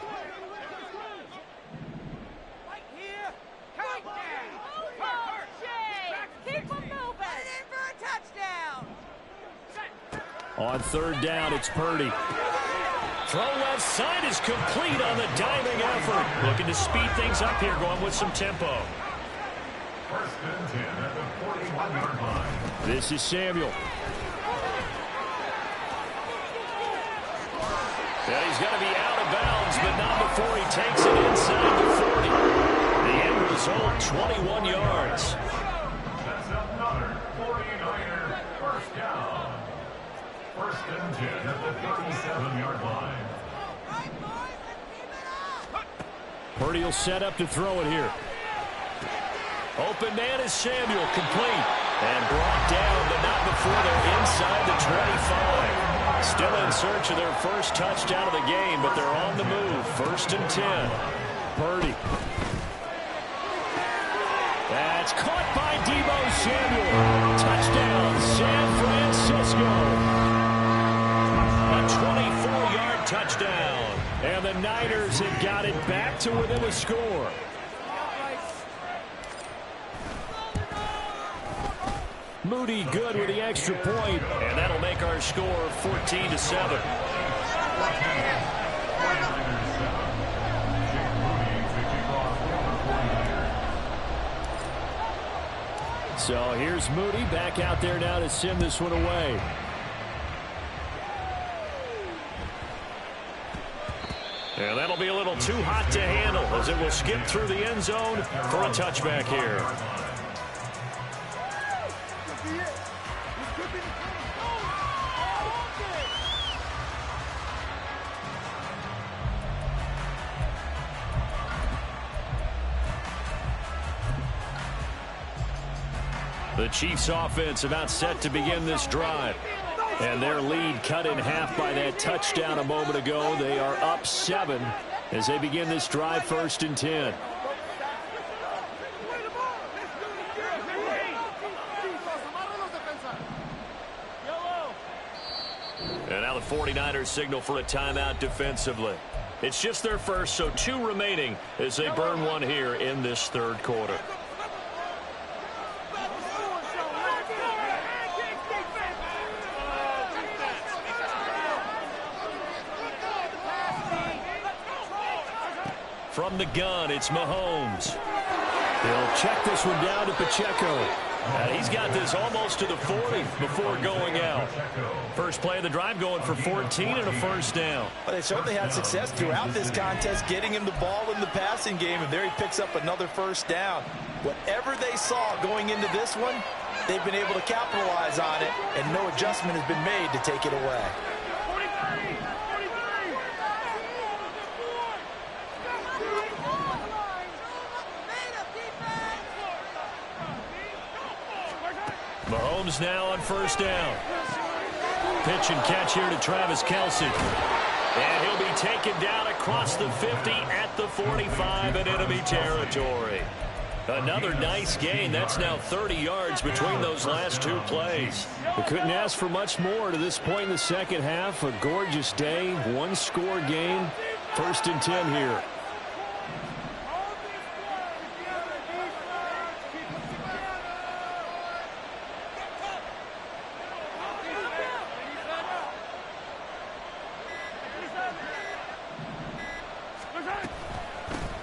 On third down, it's Purdy. Throw left side is complete on the diving effort. Looking to speed things up here, going with some tempo. First and 10 at the 41-yard line. This is Samuel. Yeah, he's going to be out of bounds, but not before he takes it inside the 40. The end result, 21 yards. That's another 49er first down. First and 10 at the 37-yard line. Purdy will set up to throw it here. Open man is Samuel, complete. And brought down, but not before they're inside the 25. Still in search of their first touchdown of the game, but they're on the move. First and 10. Purdy. That's caught by Deebo Samuel. Touchdown, San Francisco. A 24-yard touchdown. And the Niners have got it back to within a score. Moody good with the extra point. And that'll make our score 14-7. So here's Moody back out there now to send this one away. And that'll be a little too hot to handle as it will skip through the end zone for a touchback here. The Chiefs offense about set to begin this drive. And their lead cut in half by that touchdown a moment ago. They are up 7 as they begin this drive, first and 10. And now the 49ers signal for a timeout defensively. It's just their first, so 2 remaining as they burn one here in this third quarter. From the gun, it's Mahomes. He'll check this one down to Pacheco. He's got this almost to the 40 before going out. First play of the drive going for 14 and a first down. Well, they certainly had success throughout this contest getting him the ball in the passing game, and there he picks up another first down. Whatever they saw going into this one, they've been able to capitalize on it, and no adjustment has been made to take it away. Mahomes now on first down. Pitch and catch here to Travis Kelce. And he'll be taken down across the 50 at the 45 in enemy territory. Another nice gain. That's now 30 yards between those last 2 plays. We couldn't ask for much more to this point in the second half. A gorgeous day, 1-score game. First and 10 here.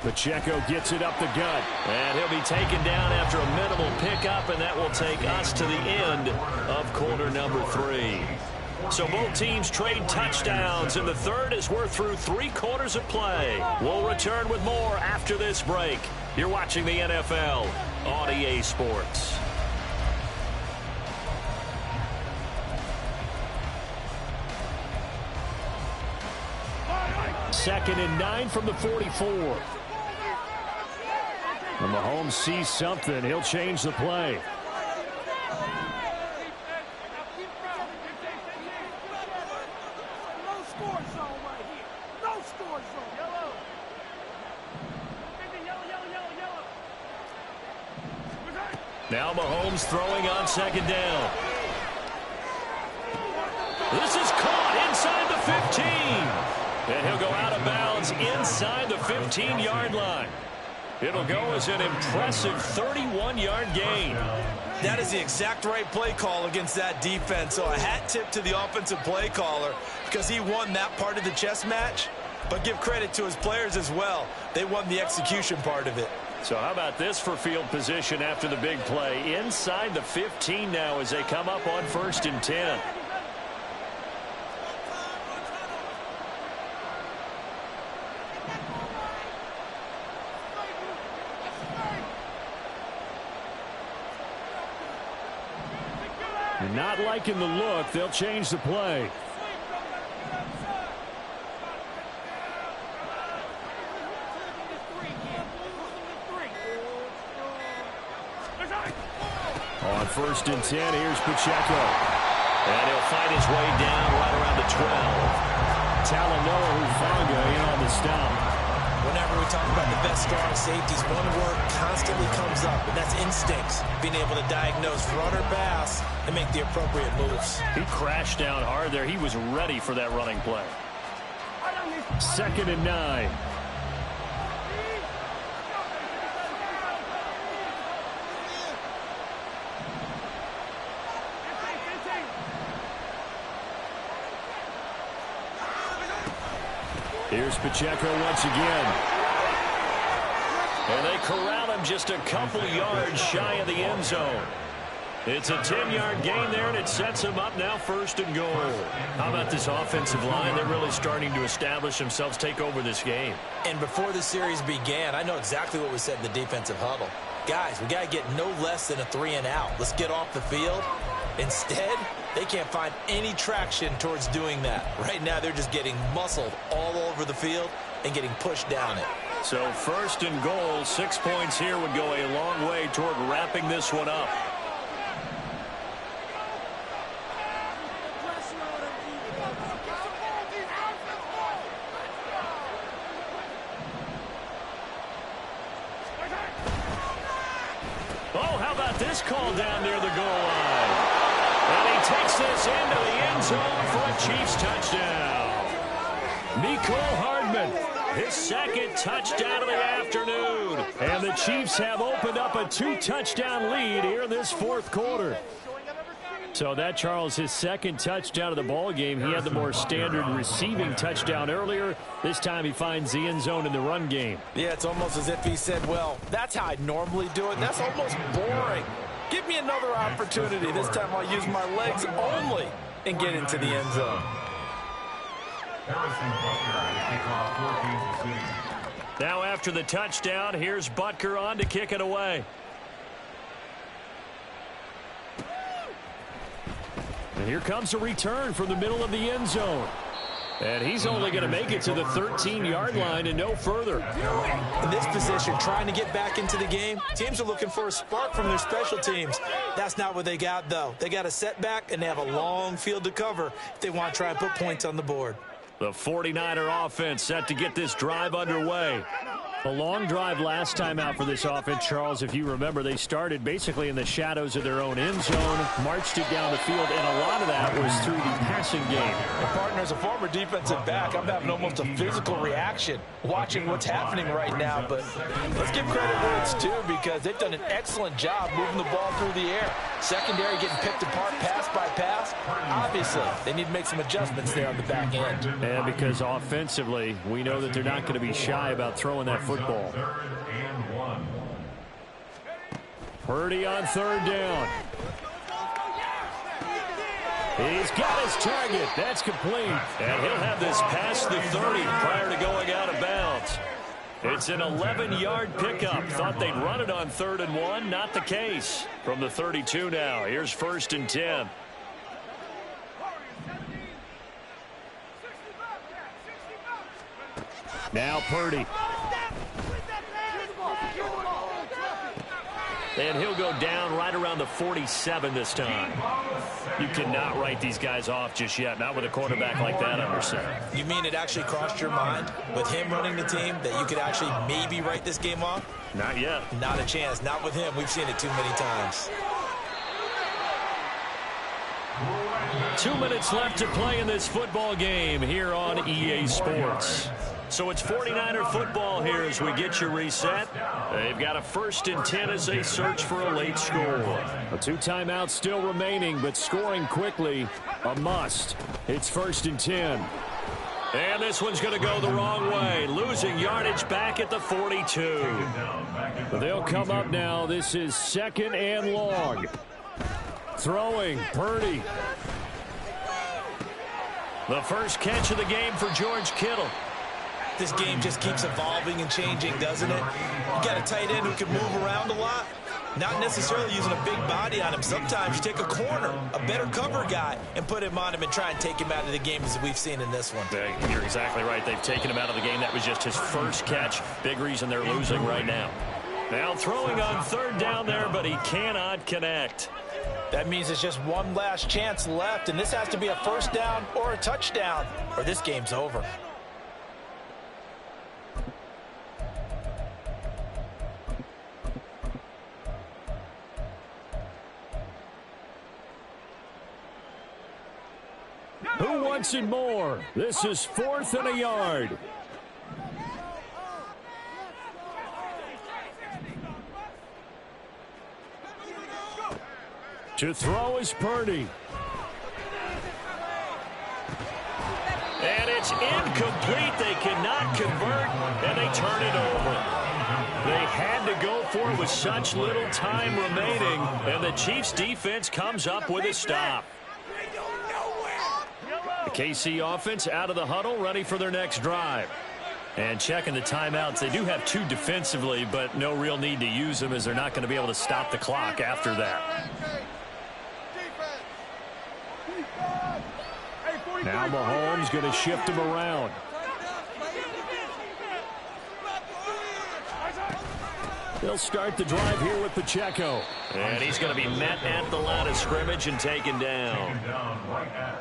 Pacheco gets it up the gut. And he'll be taken down after a minimal pickup, and that will take us to the end of quarter number 3. So both teams trade touchdowns, and the third as we're through 3 quarters of play. We'll return with more after this break. You're watching the NFL on EA Sports. Second and 9 from the 44. And Mahomes sees something. He'll change the play. Now Mahomes throwing on second down. This is caught inside the 15. And he'll go out of bounds inside the 15-yard line. It'll go as an impressive 31-yard gain. That is the exact right play call against that defense. So a hat tip to the offensive play caller because he won that part of the chess match. But give credit to his players as well. They won the execution part of it. So how about this for field position after the big play? Inside the 15 now as they come up on 1st and 10. Not liking the look. They'll change the play. On 1st and 10, here's Pacheco. And he'll fight his way down right around the 12. Talanoa Hufanga in on the stop. Whenever we talk about the best strong safeties, one word constantly comes up, and that's instincts. Being able to diagnose run or pass and make the appropriate moves. He crashed down hard there. He was ready for that running play. 2nd and 9. Here's Pacheco once again. And they corral him just a couple yards shy of the end zone. It's a 10-yard gain there, and it sets him up now 1st and goal. How about this offensive line? They're really starting to establish themselves, take over this game. And before the series began, I know exactly what we said in the defensive huddle. Guys, we got to get no less than a 3-and-out. Let's get off the field. Instead, they can't find any traction towards doing that. Right now, they're just getting muscled all over the field and getting pushed down it. So 1st and goal, 6 points here would go a long way toward wrapping this one up. Oh, how about this call down near the goal line? And he takes this into the end zone for a Chiefs touchdown. Mecole Hardman. His 2nd touchdown of the afternoon. And the Chiefs have opened up a 2-touchdown lead here in this 4th quarter. So that, Charles, his 2nd touchdown of the ball game. He had the more standard receiving touchdown earlier. This time he finds the end zone in the run game. Yeah, it's almost as if he said, well, that's how I normally do it. That's almost boring. Give me another opportunity. This time I'll use my legs only and get into the end zone. Now after the touchdown, here's Butker on to kick it away. And here comes a return from the middle of the end zone. And he's only going to make it to the 13-yard line and no further. In this position, trying to get back into the game, teams are looking for a spark from their special teams. That's not what they got, though. They got a setback, and they have a long field to cover if they want to try and put points on the board. The 49er offense set to get this drive underway. A long drive last time out for this offense, Charles. If you remember, they started basically in the shadows of their own end zone, marched it down the field, and a lot of that was through the passing game. And partner, as a former defensive back, I'm having almost a physical reaction watching what's happening right now. But let's give credit where it's due because they've done an excellent job moving the ball through the air. Secondary getting picked apart pass by pass. Obviously, they need to make some adjustments there on the back end. And because offensively, we know that they're not going to be shy about throwing that football. Purdy on 3rd down. He's got his target. That's complete. And he'll have this past the 30 prior to going out of bounds. It's an 11-yard pickup. Thought they'd run it on 3rd and 1. Not the case. From the 32 now. Here's 1st and 10. Now Purdy. And he'll go down right around the 47 this time. You cannot write these guys off just yet, not with a quarterback like that under center. You mean it actually crossed your mind with him running the team that you could actually maybe write this game off? Not yet. Not a chance. Not with him. We've seen it too many times. 2 minutes left to play in this football game here on EA Sports. So it's 49er football here as we get you reset. They've got a 1st and 10 as they search for a late score. 2 timeouts still remaining, but scoring quickly, a must. It's 1st and 10. And this one's going to go the wrong way. Losing yardage back at the 42. They'll come up now. This is 2nd and long. Throwing, Purdy. The first catch of the game for George Kittle. This game just keeps evolving and changing, doesn't it? You got a tight end who can move around a lot. Not necessarily using a big body on him. Sometimes you take a corner, a better cover guy, and put him on him and try and take him out of the game as we've seen in this one. You're exactly right. They've taken him out of the game. That was just his first catch. Big reason they're losing right now. Now throwing on 3rd down there, but he cannot connect. That means it's just one last chance left, and this has to be a 1st down or a touchdown, or this game's over. Who wants it more? This is 4th and a yard. To throw is Purdy. And it's incomplete. They cannot convert, and they turn it over. They had to go for it with such little time remaining, and the Chiefs' defense comes up with a stop. The KC offense out of the huddle, ready for their next drive. And checking the timeouts, they do have 2 defensively, but no real need to use them as they're not going to be able to stop the clock after that. Now Mahomes going to shift him around. They'll start the drive here with Pacheco. And he's going to be met at the line of scrimmage and taken down.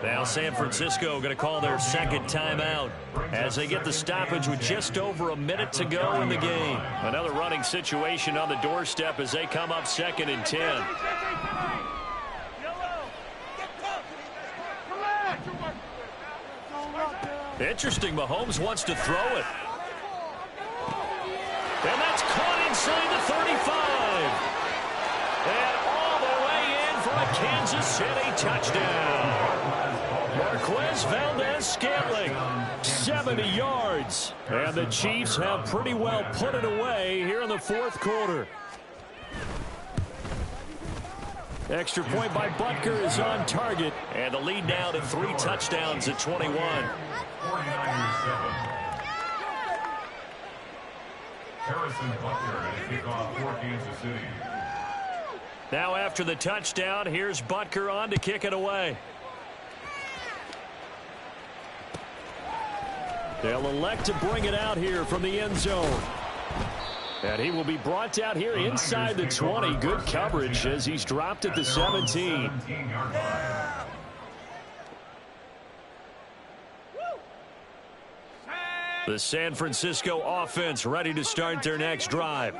Now San Francisco going to call their 2nd timeout as they get the stoppage with just over a minute to go in the game. Another running situation on the doorstep as they come up 2nd and 10. Interesting, Mahomes wants to throw it. And that's caught inside the 35. And all the way in for a Kansas City touchdown. Marquez Valdez-Scantling, 70 yards. And the Chiefs have pretty well put it away here in the 4th quarter. Extra point by Butker is on target. And the lead now to 3 touchdowns at 21. 49ers 7. Harrison Butker at kickoff for Kansas City. Now after the touchdown, here's Butker on to kick it away. They'll elect to bring it out here from the end zone. And he will be brought out here inside the 20. Good coverage as he's dropped at the 17. The San Francisco offense ready to start their next drive.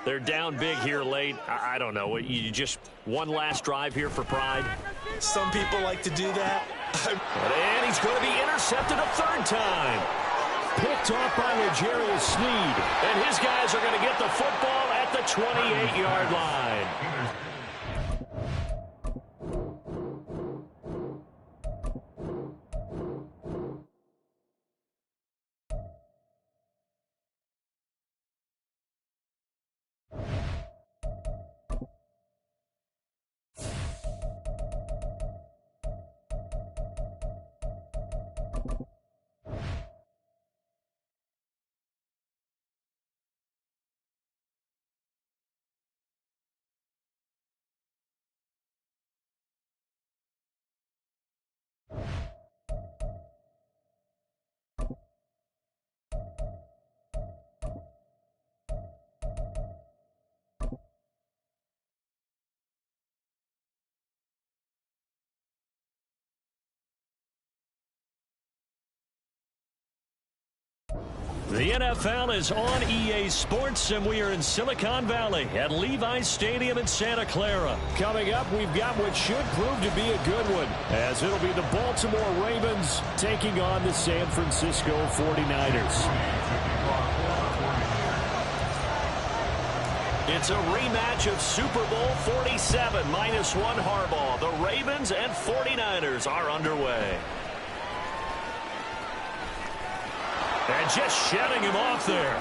They're down big here late. I don't know. You just one last drive here for pride? Some people like to do that. And he's going to be intercepted a 3rd time. Picked off by L'Jarius Sneed. And his guys are going to get the football at the 28-yard line. The NFL is on EA Sports, and we are in Silicon Valley at Levi's Stadium in Santa Clara. Coming up, we've got what should prove to be a good one, as it'll be the Baltimore Ravens taking on the San Francisco 49ers. It's a rematch of Super Bowl 47 -1 Harbaugh. The Ravens and 49ers are underway. And just shedding him off there.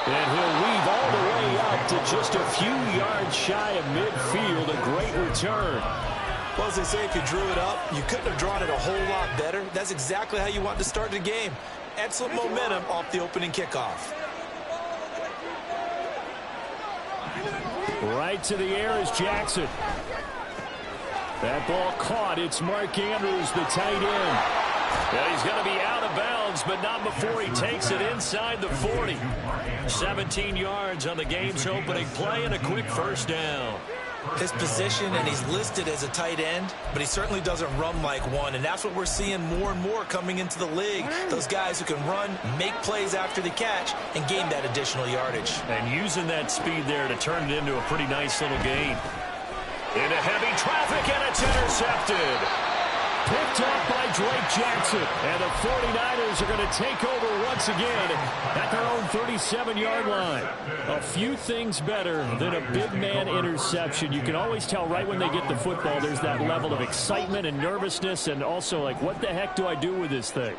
And he'll weave all the way up to just a few yards shy of midfield. A great return. Well, as they say, if you drew it up, you couldn't have drawn it a whole lot better. That's exactly how you want to start the game. Excellent momentum off the opening kickoff. Right to the air is Jackson. That ball caught. It's Mark Andrews, the tight end. Yeah, he's going to be out of bounds, but not before he takes it inside the 40. 17 yards on the game's opening play and a quick first down. His position, and he's listed as a tight end, but he certainly doesn't run like one, and that's what we're seeing more and more coming into the league. Those guys who can run, make plays after the catch, and gain that additional yardage. And using that speed there to turn it into a pretty nice little gain. Into heavy traffic, and it's intercepted. Picked up by Drake Jackson. And the 49ers are going to take over once again at their own 37-yard line. A few things better than a big man interception. You can always tell right when they get the football, there's that level of excitement and nervousness, and also like, what the heck do I do with this thing?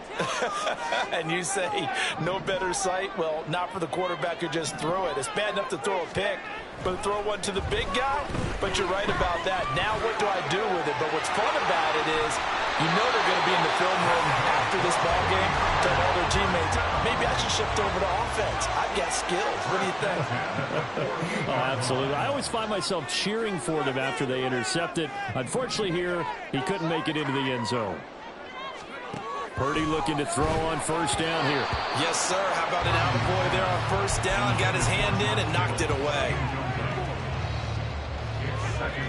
And you say no better sight? Well, not for the quarterback who just threw it. It's bad enough to throw a pick, but throw one to the big guy? But you're right about that. Now what do I do with it? But what's fun about it is you know they're going to be in the film room after this ball game, tell all their teammates, maybe I should shift over to offense. I've got skills. What do you think? Oh, absolutely. I always find myself cheering for them after they intercept it. Unfortunately here, he couldn't make it into the end zone. Purdy looking to throw on first down here. Yes, sir. How about an attaboy there on first down? Got his hand in and knocked it away.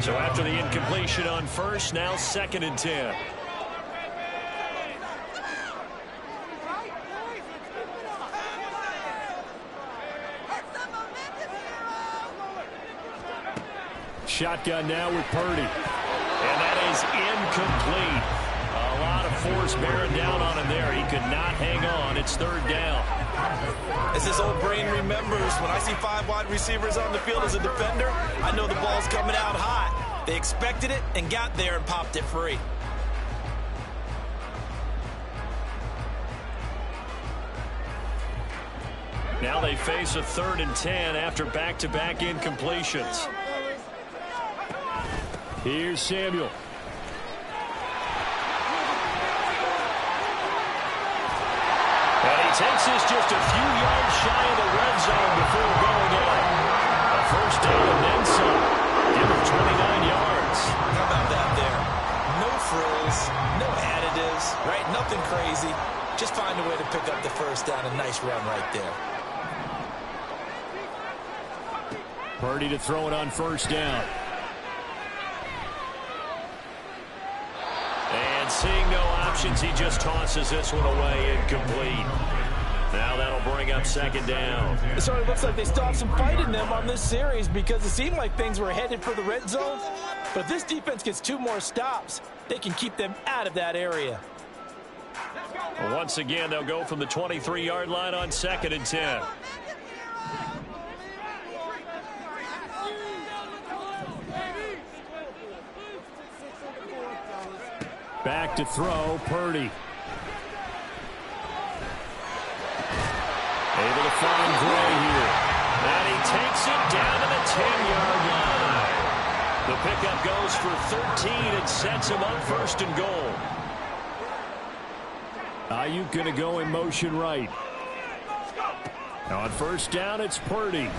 So after the incompletion on first, now 2nd and 10. Shotgun now with Purdy. And that is incomplete. A lot of force bearing down on him there. He could not hang on. It's 3rd down. As his old brain remembers, when I see 5 wide receivers on the field as a defender, I know the ball's coming out hot. They expected it and got there and popped it free. Now they face a 3rd and 10 after back-to-back incompletions. Here's Samuel. And he takes this just a few yards shy of the red zone before going in. A first down and then some. Give him 29 yards. How about that there? No frills, no additives, right? Nothing crazy. Just find a way to pick up the first down. A nice run right there. Purdy to throw it on first down. And seeing no options, he just tosses this one away, incomplete. Now that'll bring up 2nd down. It certainly looks like they still have some fight in them on this series because it seemed like things were headed for the red zone. But if this defense gets 2 more stops, they can keep them out of that area. Once again, they'll go from the 23-yard line on 2nd and 10. Back to throw, Purdy. Able to find Gray here. And he takes it down to the 10-yard line. The pickup goes for 13 and sets him up 1st and goal. Ayuk going to go in motion right. On first down, it's Purdy.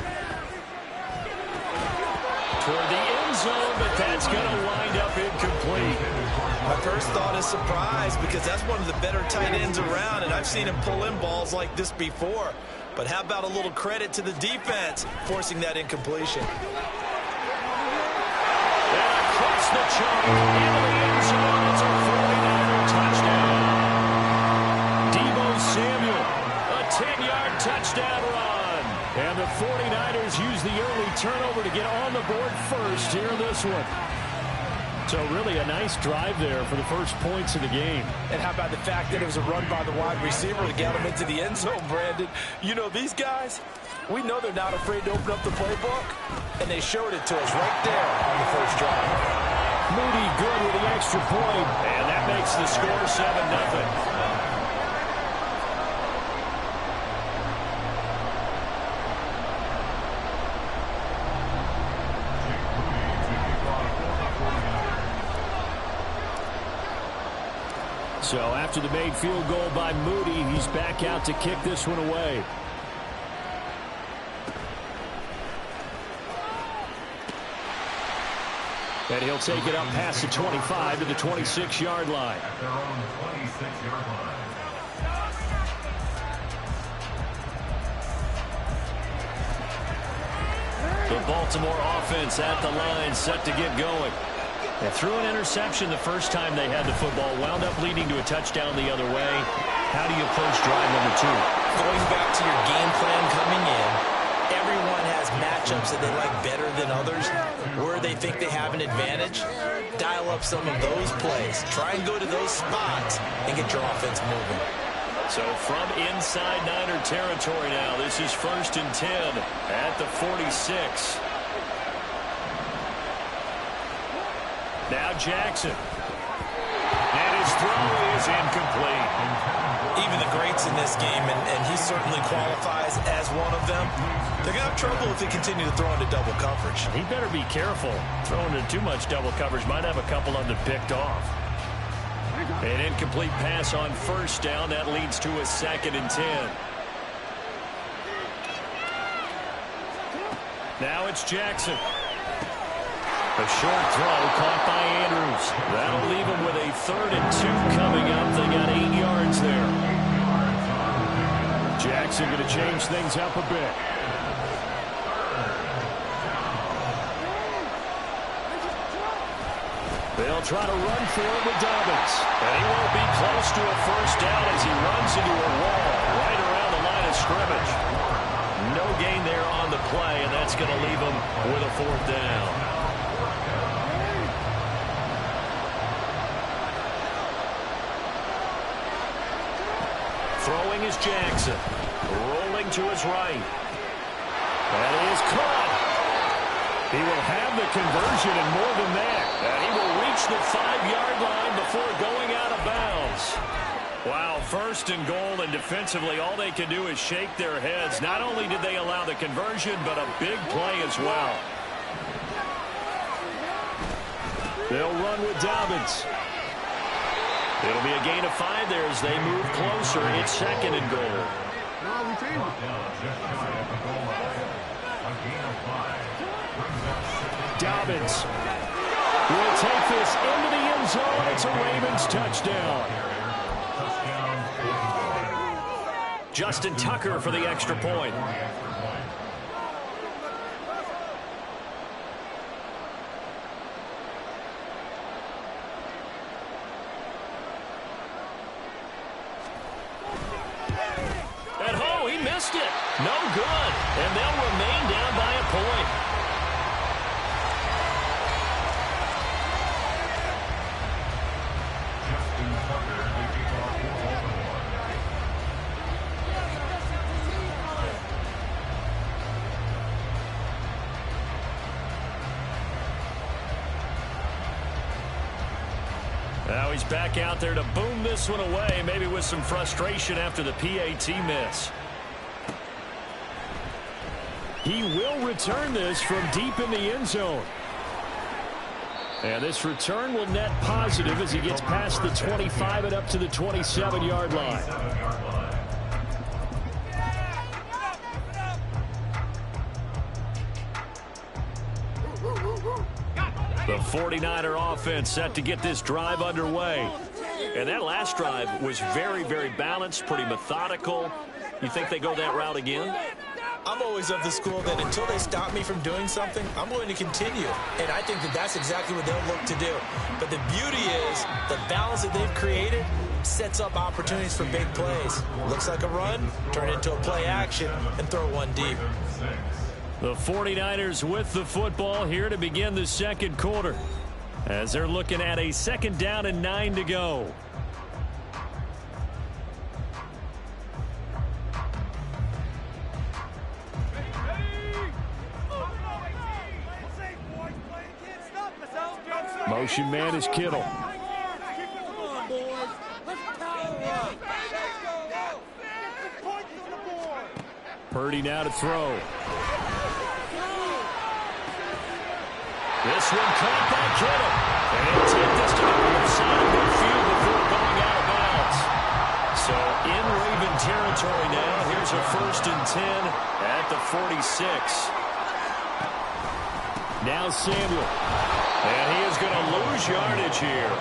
Toward the end zone, but that's going to wind up incomplete. My first thought is surprise because that's one of the better tight ends around, and I've seen him pull in balls like this before. But how about a little credit to the defense forcing that incompletion? And across the chalk into the end zone. It's a 49er touchdown. Deebo Samuel, a Niners use the early turnover to get on the board first here in this one. So really a nice drive there for the first points of the game. And how about the fact that it was a run by the wide receiver to get him into the end zone, Brandon? You know, these guys, we know they're not afraid to open up the playbook, and they showed it to us right there on the first drive. Moody good with the extra point. And that makes the score 7-0. So after the made field goal by Moody, he's back out to kick this one away. And he'll take it up past the 25 to the 26-yard line. At their own 26-yard line. The Baltimore offense at the line, set to get going. They threw an interception the first time they had the football, wound up leading to a touchdown the other way. How do you approach drive number 2? Going back to your game plan coming in, everyone has matchups that they like better than others. Where they think they have an advantage, dial up some of those plays. Try and go to those spots and get your offense moving. So from inside Niner territory now, this is 1st and 10 at the 46. Now Jackson. And his throw is incomplete. Even the greats in this game, and he certainly qualifies as one of them, they're going to have trouble if they continue to throw into double coverage. He better be careful. Throwing into too much double coverage might have a couple of them picked off. An incomplete pass on 1st down. That leads to a 2nd and 10. Now it's Jackson. A short throw caught by Andrews. That'll leave him with a 3rd and 2 coming up. They got 8 yards there. Jackson going to change things up a bit. They'll try to run for it with Dobbins. And he won't be close to a 1st down as he runs into a wall right around the line of scrimmage. No gain there on the play, and that's going to leave him with a 4th down. Throwing is Jackson. Rolling to his right. That is caught. He will have the conversion and more than that. And he will reach the 5-yard line before going out of bounds. Wow, 1st and goal, and defensively all they can do is shake their heads. Not only did they allow the conversion, but a big play as well. They'll run with Dobbins. It'll be a gain of 5 there as they move closer. It's 2nd and goal. Dobbins will take this into the end zone. It's a Ravens touchdown. Justin Tucker for the extra point. And oh, he missed it. No good. And they'll remain down by a point. Now he's back out there to boom this one away, maybe with some frustration after the PAT miss. He will return this from deep in the end zone. And this return will net positive as he gets past the 25 and up to the 27-yard line. The 49er offense set to get this drive underway. And that last drive was very, very balanced, pretty methodical. You think they go that route again? I'm always of the school that until they stop me from doing something, I'm going to continue. And I think that that's exactly what they'll look to do. But the beauty is the balance that they've created sets up opportunities for big plays. Looks like a run, turn it into a play action, and throw one deep. The 49ers with the football here to begin the second quarter, as they're looking at a 2nd down and 9 to go. Motion man is Kittle. Purdy now to throw. This one caught by Kittle. And he'll take this to the other side of midfield before going out of bounds. So in Raven territory now. Here's a 1st and 10 at the 46. Now Samuel. And he is going to lose yardage here.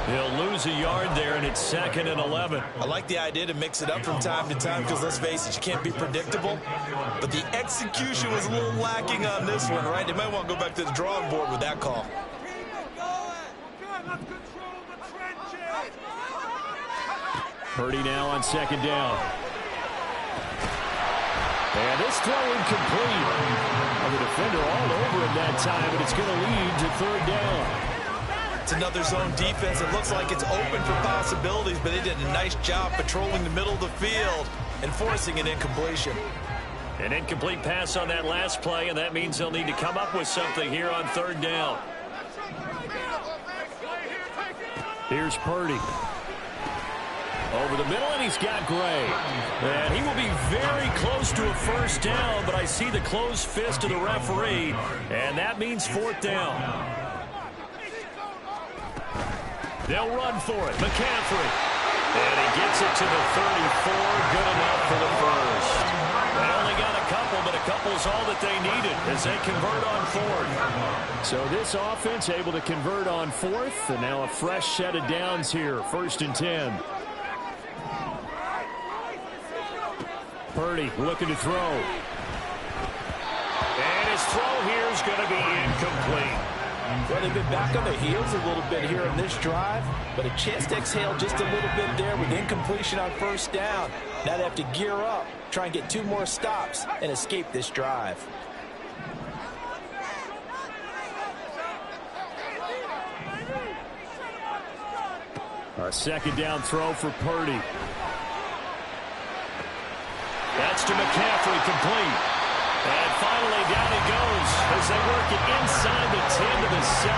He'll lose a yard there, and it's 2nd and 11. I like the idea to mix it up from time to time because, let's face it, you can't be predictable. But the execution was a little lacking on this one, right? They might want to go back to the drawing board with that call. Purdy now on 2nd down. And this throw incomplete. The defender all over him that time, but it's going to lead to 3rd down. It's another zone defense. It looks like it's open for possibilities, but they did a nice job patrolling the middle of the field and forcing an incompletion. An incomplete pass on that last play, and that means they'll need to come up with something here on 3rd down. Here's Purdy. Over the middle, and he's got Gray. And he will be very close to a 1st down, but I see the closed fist of the referee, and that means 4th down. They'll run for it. McCaffrey. And he gets it to the 34. Good enough for the first. They only got a couple, but a couple's all that they needed as they convert on 4th. So this offense able to convert on 4th, and now a fresh set of downs here. 1st and 10. Purdy looking to throw. And his throw here is going to be incomplete. Well, they've been back on their heels a little bit here in this drive, but a chance to exhale just a little bit there with incompletion on 1st down. Now they have to gear up, try and get 2 more stops, and escape this drive. A 2nd down throw for Purdy. That's to McCaffrey, complete. And finally down he goes as they work it inside the 10 to the 7.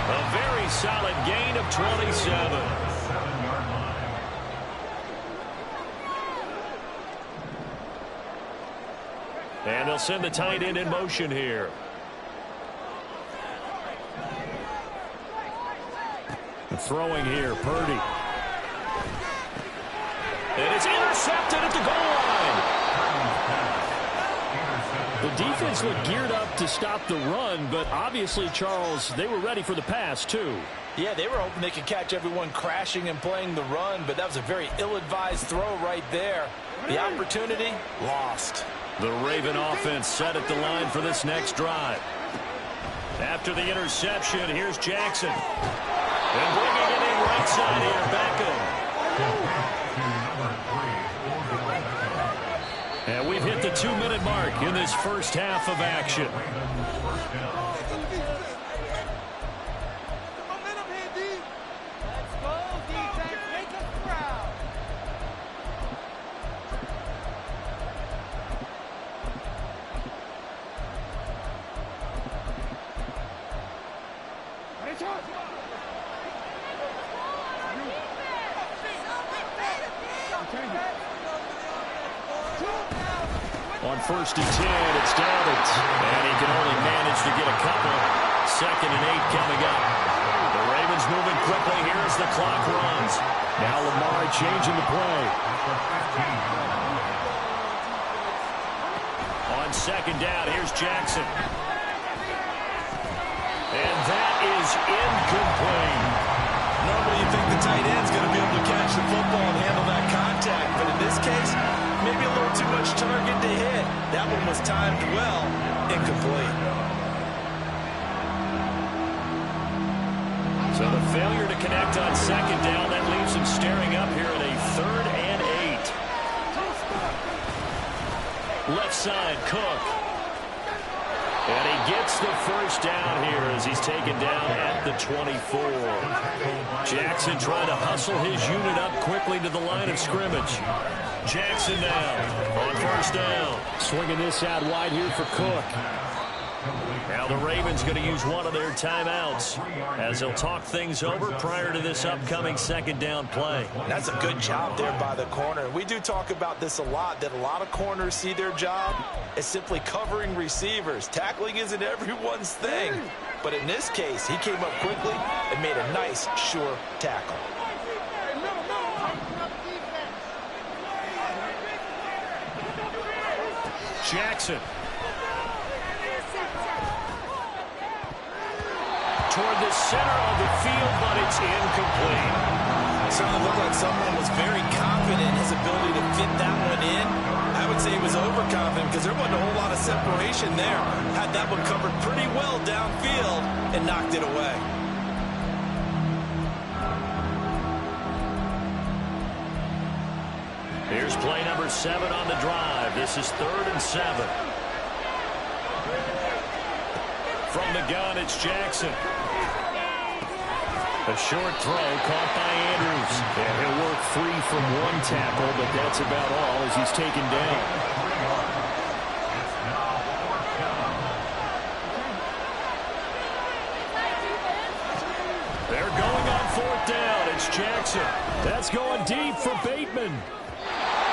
A very solid gain of 27. And they'll send the tight end in motion here. Throwing here, Purdy. And it's intercepted at the goal line. The defense looked geared up to stop the run, but obviously, Charles, they were ready for the pass, too. Yeah, they were hoping they could catch everyone crashing and playing the run, but that was a very ill-advised throw right there. The opportunity, lost. The Raven offense set at the line for this next drive. After the interception, here's Jackson. And bringing it in right side here, Beckham. And we've hit the 2-minute mark in this first half of action. On 1st and 10, it's Dalvin. And he can only manage to get a couple. 2nd and 8 coming up. The Ravens moving quickly here as the clock runs. Now Lamar changing the play. On 2nd down, here's Jackson. And that is incomplete. Normally you think the tight end's going to be able to catch the football and handle that contact, but in this case, maybe a little too much target to hit. That one was timed well, incomplete. So the failure to connect on 2nd down, that leaves him staring up here at a 3rd and 8. Left side, Cook. And he gets the first down here as he's taken down at the 24. Jackson trying to hustle his unit up quickly to the line of scrimmage. Jackson down on first down. Swinging this out wide here for Cook. Now the Ravens going to use one of their timeouts as they'll talk things over prior to this upcoming second down play. That's a good job there by the corner. We do talk about this a lot, that a lot of corners see their job as simply covering receivers. Tackling isn't everyone's thing. But in this case, he came up quickly and made a nice, sure tackle. Jackson. Toward the center of the field, but it's incomplete. It certainly looked like someone was very confident in his ability to fit that one in. I would say he was overconfident because there wasn't a whole lot of separation there. Had that one covered pretty well downfield and knocked it away. Here's play number 7 on the drive. This is 3rd and 7. From the gun, it's Jackson. A short throw caught by Andrews. And he'll work free from one tackle, but that's about all as he's taken down. They're going on 4th down. It's Jackson. That's going deep for Bateman.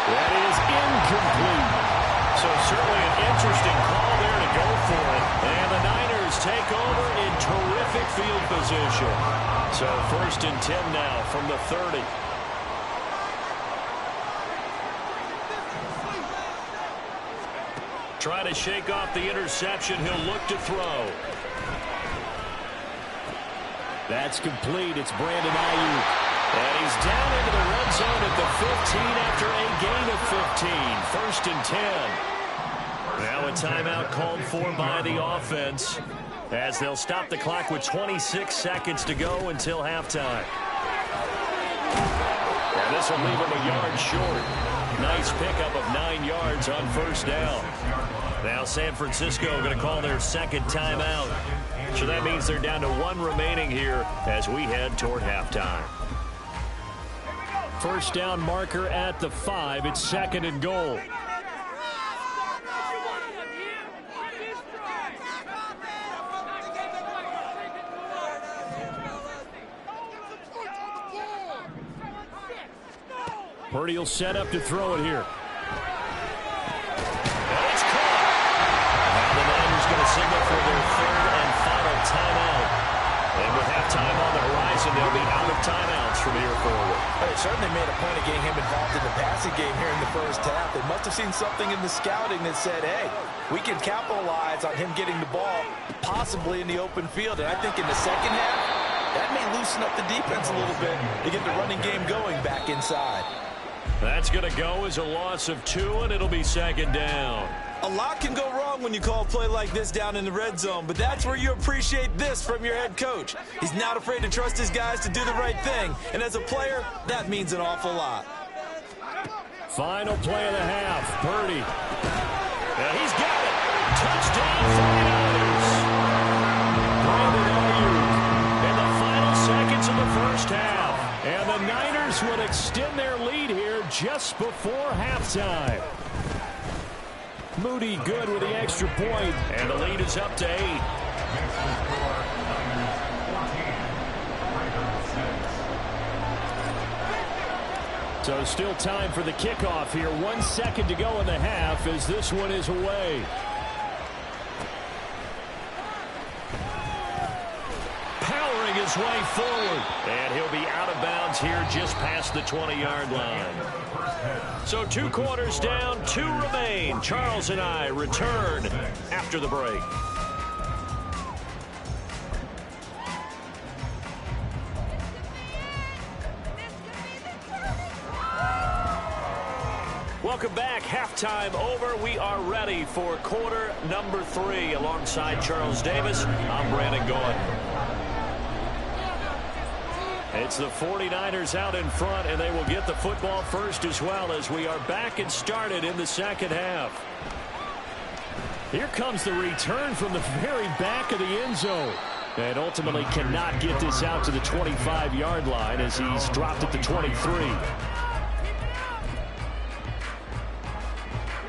That is incomplete. So certainly an interesting call there to go for it. And the Niners take over in terrific field position. So 1st and 10 now from the 30. Trying to shake off the interception. He'll look to throw. That's complete. It's Brandon Ayuk. And he's down into the red zone at the 15 after a gain of 15. 1st and 10. Now a timeout called for by the offense as they'll stop the clock with 26 seconds to go until halftime. And this will leave him a yard short. Nice pickup of 9 yards on 1st down. Now San Francisco going to call their second timeout. So that means they're down to 1 remaining here as we head toward halftime. First down marker at the 5. It's 2nd and goal. Purdy will set up to throw it here. And it's caught. Now the Niners going to signal for their 3rd and final timeout. And with halftime on the horizon, they'll be out of timeouts from here forward. They certainly made a point of getting him involved in the passing game here in the first half. They must have seen something in the scouting that said, hey, we can capitalize on him getting the ball possibly in the open field. And I think in the second half, that may loosen up the defense a little bit to get the running game going back inside. That's going to go as a loss of 2, and it'll be 2nd down. A lot can go wrong when you call a play like this down in the red zone, but that's where you appreciate this from your head coach. He's not afraid to trust his guys to do the right thing, and as a player, that means an awful lot. Final play of the half. Purdy. And he's got it. Touchdown for the Niners. Brandon Ayuk. In the final seconds of the first half. And the Niners would extend their lead here just before halftime. Moody good with the extra point. And the lead is up to 8. So still time for the kickoff here. 1 second to go in the half as this one is away. Powering his way forward. And he'll be out of bounds here just past the 20-yard line. So 2 quarters down, 2 remain. Charles and I return after the break. Welcome back. Halftime over. We are ready for quarter number 3 alongside Charles Davis. I'm Brandon Gaudin. It's the 49ers out in front, and they will get the football first as well as we are back and started in the second half. Here comes the return from the very back of the end zone. And ultimately cannot get this out to the 25-yard line as he's dropped at the 23.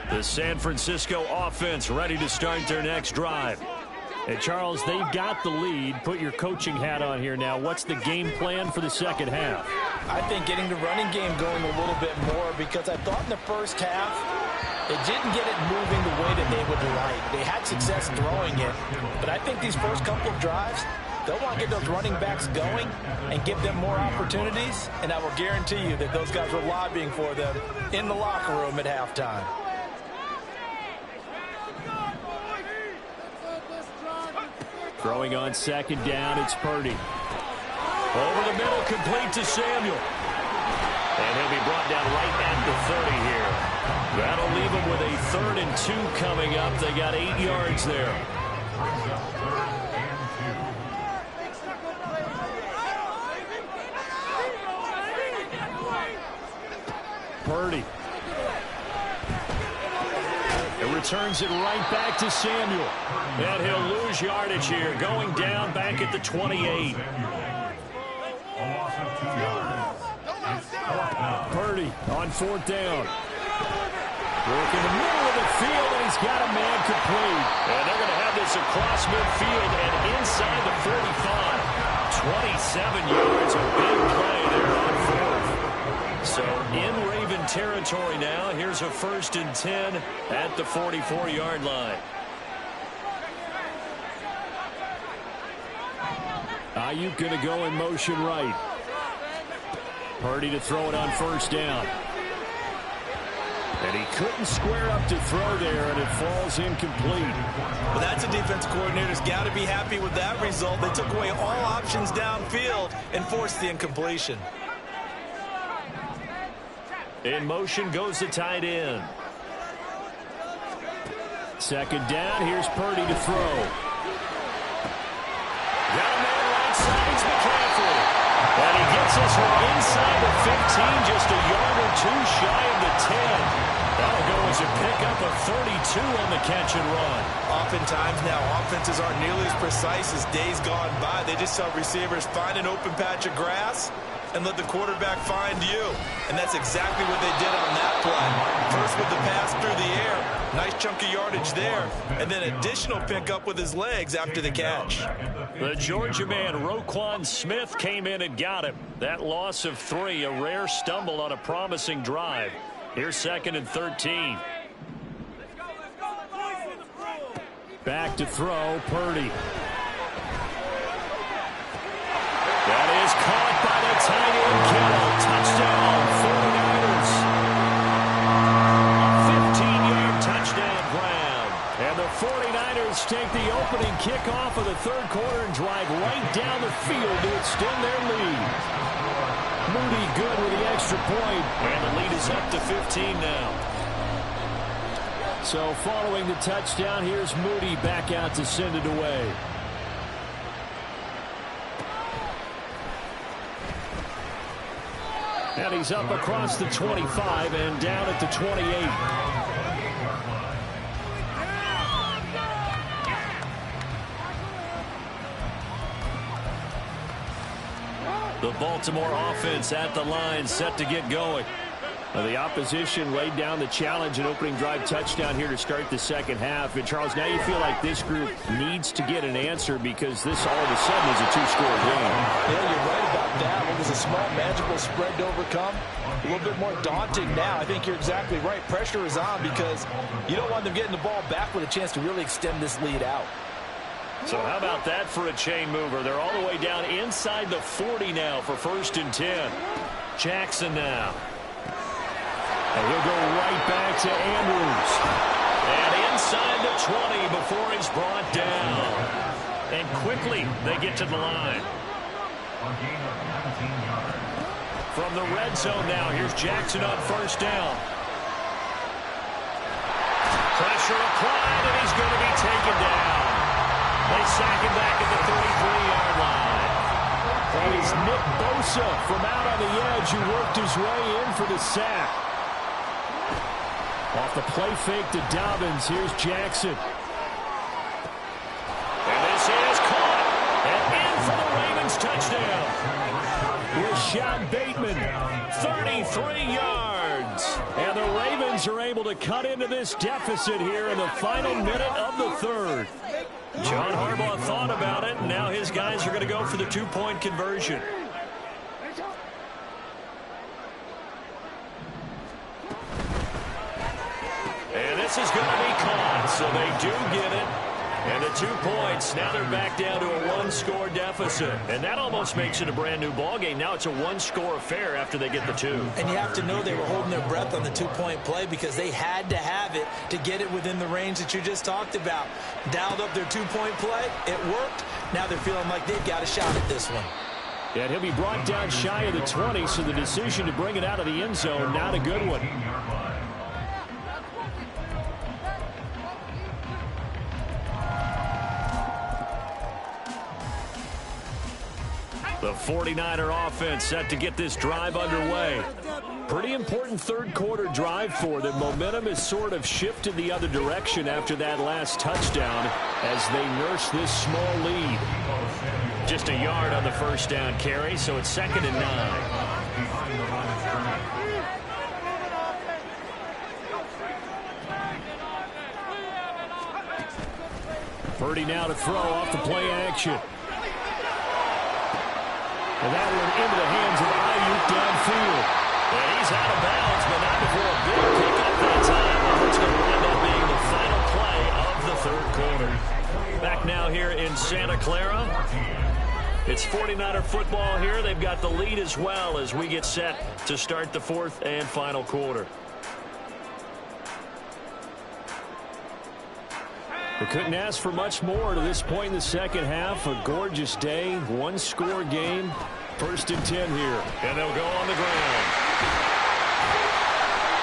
The San Francisco offense ready to start their next drive. And Charles, they've got the lead. Put your coaching hat on here now. What's the game plan for the second half? I think getting the running game going a little bit more, because I thought in the first half they didn't get it moving the way that they would like. They had success throwing it, but I think these first couple of drives, they'll want to get those running backs going and give them more opportunities, and I will guarantee you that those guys were lobbying for them in the locker room at halftime. Throwing on second down, it's Purdy. Over the middle, complete to Samuel. And he'll be brought down right at the 30 here. That'll leave him with a 3rd and 2 coming up. They got 8 yards there. Purdy. It returns it right back to Samuel. And he'll lose yardage here, going down back at the 28. Purdy on 4th down. Work in the middle of the field, and he's got a man complete. And they're going to have this across midfield and inside the 45. 27 yards, a big play there on 4th. So in Raven territory now. Here's a 1st and 10 at the 44-yard line. Ayuk going to go in motion right. Purdy to throw it on 1st down. And he couldn't square up to throw there, and it falls incomplete. Well, that's a defense coordinator's got to be happy with that result. They took away all options downfield and forced the incompletion. In motion goes the tight end. 2nd down, here's Purdy to throw. Got a man right side, it's McCaffrey. And he gets us from inside the 15, just a yard or 2 shy of the 10. That'll go as a pickup of 32 on the catch and run. Oftentimes now, offenses aren't nearly as precise as days gone by. They just tell receivers, find an open patch of grass and let the quarterback find you. And that's exactly what they did on that play. First with the pass through the air, nice chunk of yardage there, and then additional pickup with his legs after the catch. The Georgia man, Roquan Smith, came in and got him. That loss of 3, a rare stumble on a promising drive. Here's 2nd and 13. Back to throw, Purdy. That is caught by the tight end, Kittle. Touchdown, 49ers. A 15-yard touchdown ground. And the 49ers take the opening kickoff of the 3rd quarter and drive right down the field to extend their lead. Moody good with the extra point. And the lead is up to 15 now. So following the touchdown, here's Moody back out to send it away. And he's up across the 25 and down at the 28. The Baltimore offense at the line, set to get going. The opposition laid down the challenge and opening drive touchdown here to start the second half. And, Charles, now you feel like this group needs to get an answer because this all of a sudden is a 2-score game. Yeah, you're right about that. It was a small, manageable spread to overcome. A little bit more daunting now. I think you're exactly right. Pressure is on because you don't want them getting the ball back with a chance to really extend this lead out. So how about that for a chain mover? They're all the way down inside the 40 now for 1st and 10. Jackson now. And he'll go right back to Andrews. And inside the 20 before he's brought down. And quickly they get to the line. From the red zone now, here's Jackson on 1st down. Pressure applied, and he's going to be taken down. They sack him back at the 33-yard line. That is Nick Bosa from out on the edge who worked his way in for the sack. Off the play fake to Dobbins, here's Jackson. Rashad Bateman, 33 yards. And the Ravens are able to cut into this deficit here in the final minute of the third. John Harbaugh thought about it, and now his guys are going to go for the two-point conversion. And this is going to be caught, so they do get it. And the 2 points, now they're back down to a one-score deficit. And that almost makes it a brand-new ballgame. Now it's a one-score affair after they get the two. And you have to know they were holding their breath on the two-point play because they had to have it to get it within the range that you just talked about. Dialed up their two-point play. It worked. Now they're feeling like they've got a shot at this one. And he'll be brought down shy of the 20, so the decision to bring it out of the end zone, not a good one. The 49er offense set to get this drive underway. Pretty important third quarter drive for them. Momentum has sort of shifted the other direction after that last touchdown as they nurse this small lead. Just a yard on the first down carry, so it's 2nd and 9. Purdy now to throw off the play action. And that one into the hands of Ayuk downfield. And he's out of bounds, but not before a big pickup that time. And it's going to wind up being the final play of the third quarter. Back now here in Santa Clara. It's 49er football here. They've got the lead as well as we get set to start the fourth and final quarter. We couldn't ask for much more to this point in the second half. A gorgeous day, one-score game. 1st and 10 here. And they'll go on the ground.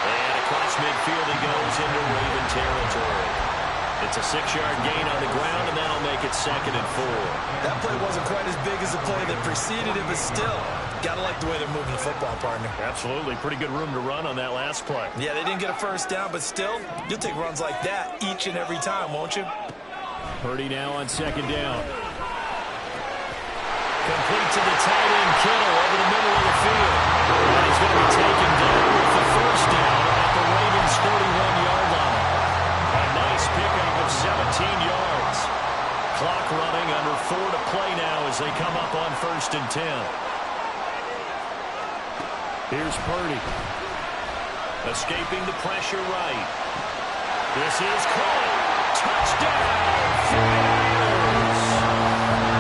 And across midfield he goes into Raven territory. It's a 6-yard gain on the ground, and that'll make it 2nd and 4. That play wasn't quite as big as the play that preceded it, but still, gotta like the way they're moving the football, partner. Absolutely. Pretty good room to run on that last play. Yeah, they didn't get a first down, but still, you'll take runs like that each and every time, won't you? Purdy now on 2nd down. Complete to the tight end, Kittle, over the middle of the field. And he's going to be taken down with the first down at the Ravens' 41-yard line. A nice pickup of 17 yards. Clock running, under 4 to play now as they come up on 1st and 10. Here's Purdy. Escaping the pressure right. This is caught. Touchdown! 49ers!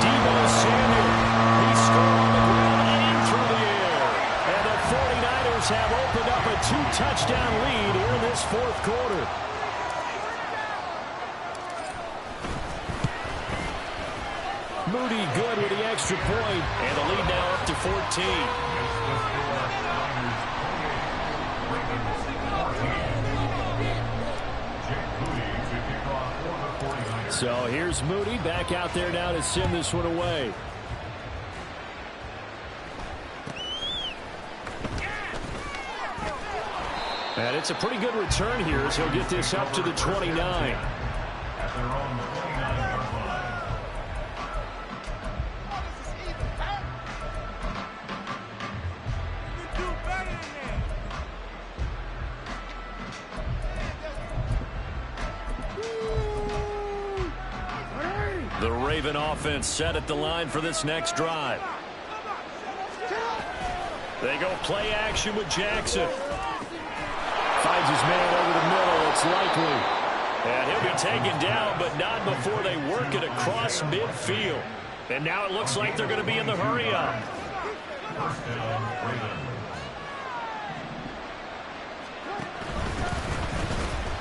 Deebo Samuel. He scored on the ground and through the air. And the 49ers have opened up a 2-touchdown lead here in this fourth quarter. Moody good with the extra point. And the lead now up to 14. So here's Moody back out there now to send this one away. And it's a pretty good return here as he'll get this up to the 29. At their own 29-yard line. You do better than that. The Raven offense set at the line for this next drive. They go play action with Jackson. Finds his man over the middle. It's likely. And he'll be taken down, but not before they work it across midfield. And now it looks like they're going to be in the hurry-up. First down, Ravens.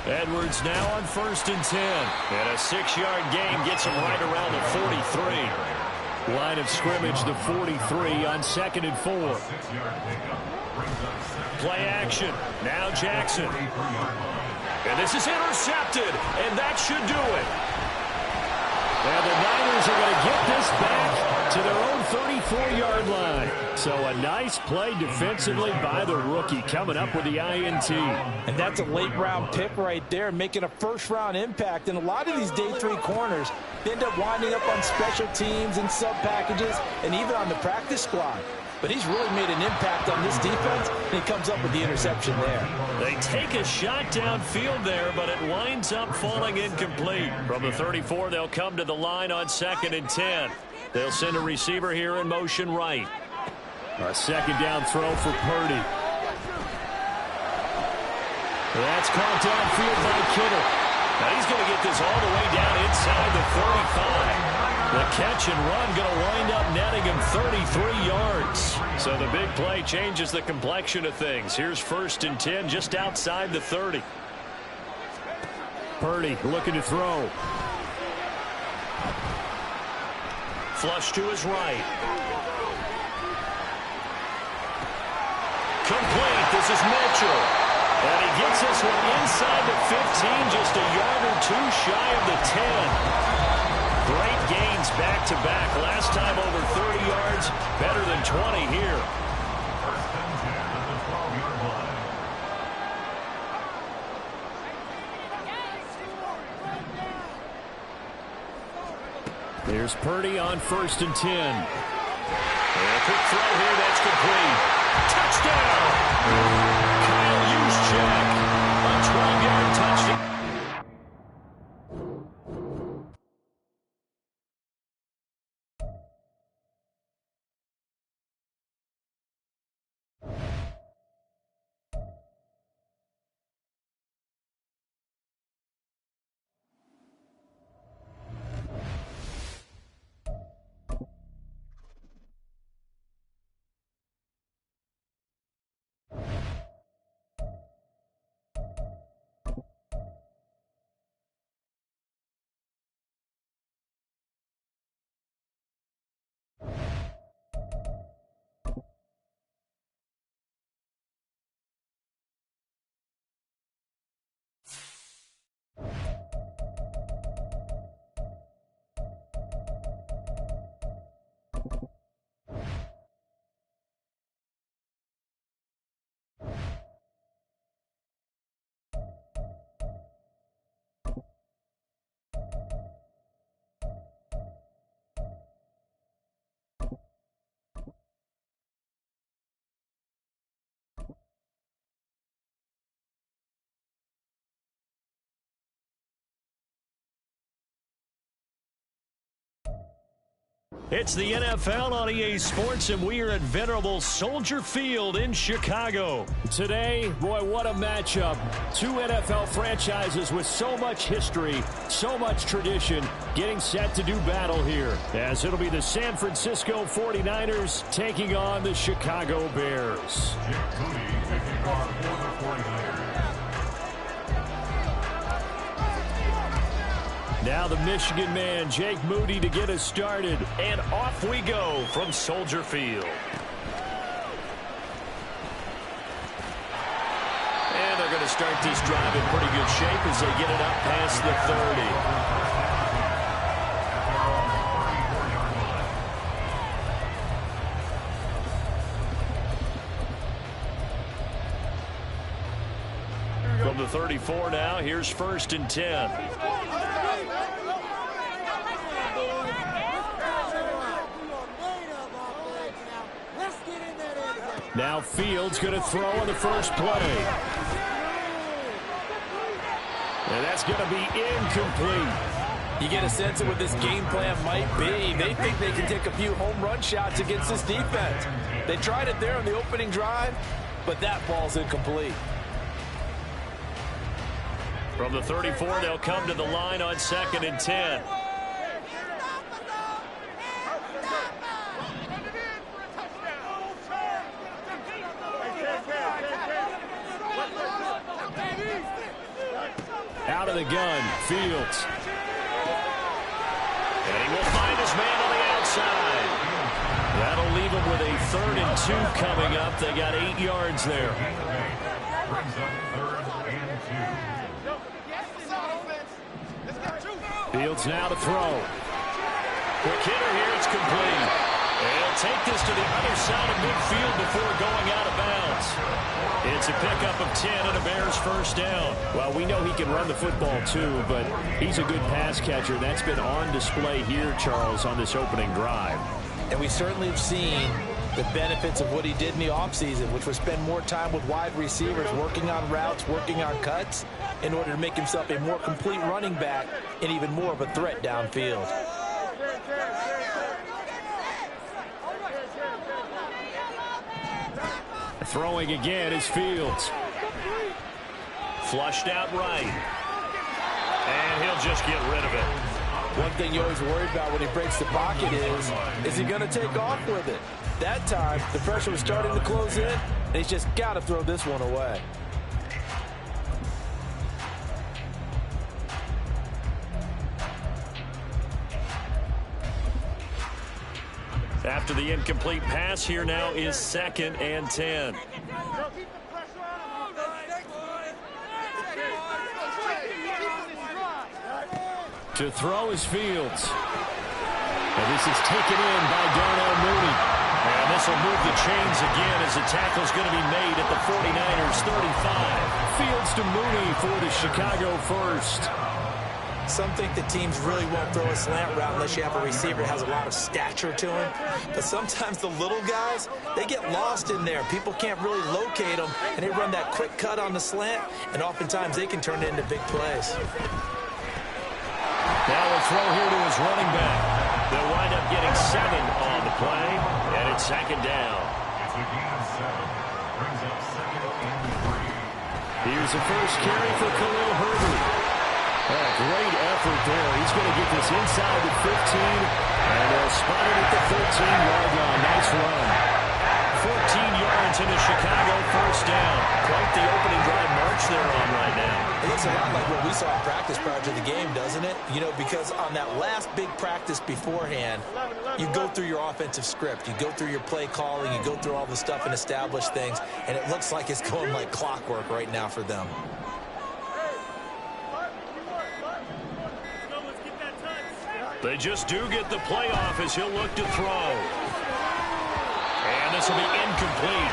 Edwards now on 1st and 10. And a 6-yard gain gets him right around the 43. Line of scrimmage, the 43 on 2nd and 4. 6-yard pickup brings up 2nd. Play action. Now Jackson. 43-yard line. And this is intercepted. And that should do it. And the Niners are going to get this back to their own 34-yard line. So a nice play defensively by the rookie coming up with the INT. And that's a late-round pick right there, making a first-round impact. And a lot of these day 3 corners end up winding up on special teams and sub-packages and even on the practice squad. but he's really made an impact on this defense, and he comes up with the interception there. They take a shot downfield there, but it winds up falling incomplete. From the 34, they'll come to the line on 2nd and 10. They'll send a receiver here in motion right. A second down throw for Purdy. That's caught downfield by Kittle. Now he's going to get this all the way down inside the 35. The catch and run going to wind up netting him 33 yards. So the big play changes the complexion of things. Here's 1st and 10 just outside the 30. Purdy looking to throw. Flush to his right. Complete. This is Mitchell. And he gets this one inside the 15, just a yard or two shy of the 10. Great gains back-to-back. Last time over 30 yards, better than 20 here. 1st and 10 at the 12-yard line. There's Purdy on 1st and 10. And a quick throw here, that's complete. Touchdown! Kyle Juszczyk, a 12-yard touchdown. It's the NFL on EA Sports, and we are at venerable Soldier Field in Chicago. Today, boy, what a matchup. Two NFL franchises with so much history, so much tradition, getting set to do battle here, as it'll be the San Francisco 49ers taking on the Chicago Bears. Jake Moody taking off for the 49ers. Now the Michigan man, Jake Moody, to get us started. And off we go from Soldier Field. And they're going to start this drive in pretty good shape as they get it up past the 30. From the 34 now, here's 1st and 10. Now Fields going to throw on the first play. And that's going to be incomplete. You get a sense of what this game plan might be. They think they can take a few home run shots against this defense. They tried it there on the opening drive, but that ball's incomplete. From the 34, they'll come to the line on 2nd and 10. Out of the gun, Fields. And he will find his man on the outside. That'll leave him with a 3rd and 2 coming up. They got 8 yards there. Brings up 3rd and 2. Fields now to throw. Quick hitter here, it's complete. And he'll take this to the other side of midfield before going out of bounds. It's a pickup of 10 and a Bears first down. Well, we know he can run the football too, but he's a good pass catcher. That's been on display here, Charles, on this opening drive. And we certainly have seen the benefits of what he did in the offseason, which was spend more time with wide receivers, working on routes, working on cuts, in order to make himself a more complete running back and even more of a threat downfield. Throwing again is Fields. Flushed out right. And he'll just get rid of it. One thing you always worry about when he breaks the pocket is he going to take off with it? That time, the pressure was starting to close in, and he's just got to throw this one away. After the incomplete pass, here now is 2nd and 10. To throw is Fields. And this is taken in by Darnell Mooney. And this will move the chains again as the tackle's going to be made at the 49ers 35. Fields to Mooney for the Chicago first. Some think that teams really won't throw a slant route unless you have a receiver that has a lot of stature to him. But sometimes the little guys, they get lost in there. People can't really locate them, and they run that quick cut on the slant, and oftentimes they can turn it into big plays. Now a throw here to his running back. They'll wind up getting 7 on the play, and it's 2nd down. It's a gain of 7. Brings up 2nd and 3. Here's the first carry for Khalil Herbert. Great effort there. He's going to get this inside the 15, and they'll spot it at the 13-yard line. Nice run. 14 yards in the Chicago first down. Quite the opening drive march they're on right now. It looks a lot like what we saw in practice prior to the game, doesn't it? You know, because on that last big practice beforehand, you go through your offensive script. You go through your play calling. You go through all the stuff and establish things, and it looks like it's going like clockwork right now for them. They just do get the playoff as he'll look to throw. And this will be incomplete.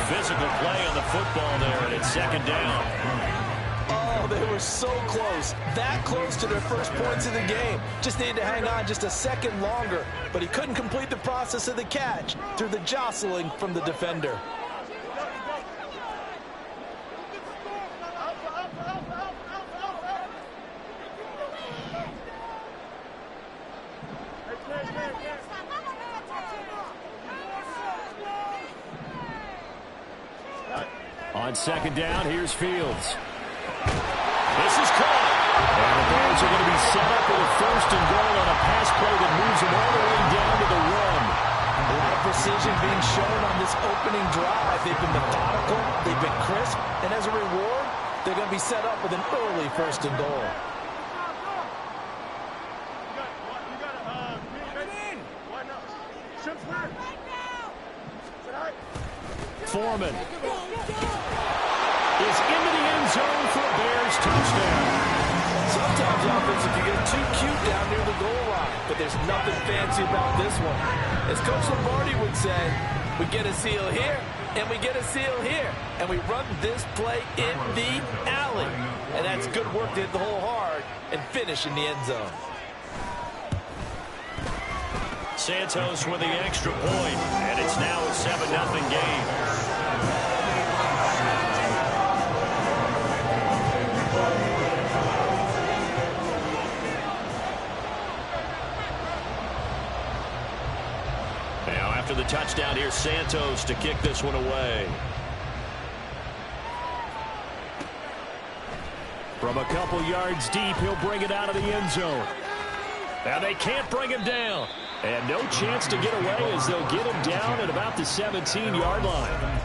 Physical play on the football there, and it's 2nd down. Oh, they were so close. That close to their first points of the game. Just needed to hang on just a second longer, but he couldn't complete the process of the catch through the jostling from the defender. On 2nd down, here's Fields. This is caught. And the Bears are going to be set up with a 1st and goal on a pass play that moves them all the way down to the run. A lot of precision being shown on this opening drive. They've been methodical, they've been crisp, and as a reward, they're going to be set up with an early 1st and goal. Foreman is into the end zone for a Bears touchdown. Sometimes offenses can get too cute down near the goal line, but there's nothing fancy about this one. As Coach Lombardi would say, we get a seal here, and we get a seal here, and we run this play in the alley. And that's good work to hit the hole hard and finish in the end zone. Santos with the extra point, and it's now a 7-0 game. Now after the touchdown, here's Santos to kick this one away. From a couple yards deep, he'll bring it out of the end zone. Now they can't bring him down. And no chance to get away as they'll get him down at about the 17-yard line.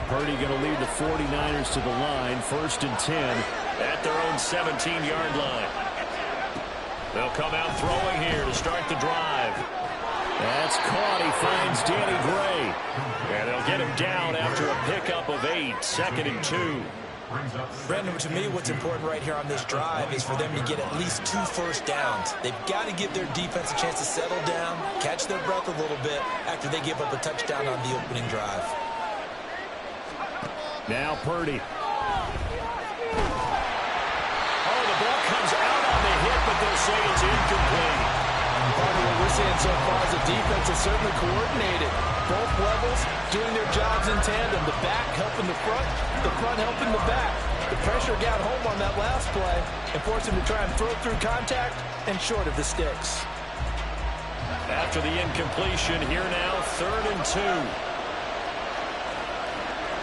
Purdy going to lead the 49ers to the line, 1st and 10. At their own 17-yard line. They'll come out throwing here to start the drive. That's caught. He finds Danny Gray. And they'll get him down after a pickup of 8, 2nd and 2. brings up Brandon, to me, what's important right here on this drive is for them to get at least 2 first downs. They've got to give their defense a chance to settle down, catch their breath a little bit after they give up a touchdown on the opening drive. Now Purdy. Oh, the ball comes out on the hit, but they'll say it's incomplete. Part of what we're seeing so far is the defense is certainly coordinated. Both levels doing their jobs in tandem. The back helping the front helping the back. The pressure got home on that last play and forced him to try and throw through contact and short of the sticks. After the incompletion, here now, 3rd and 2.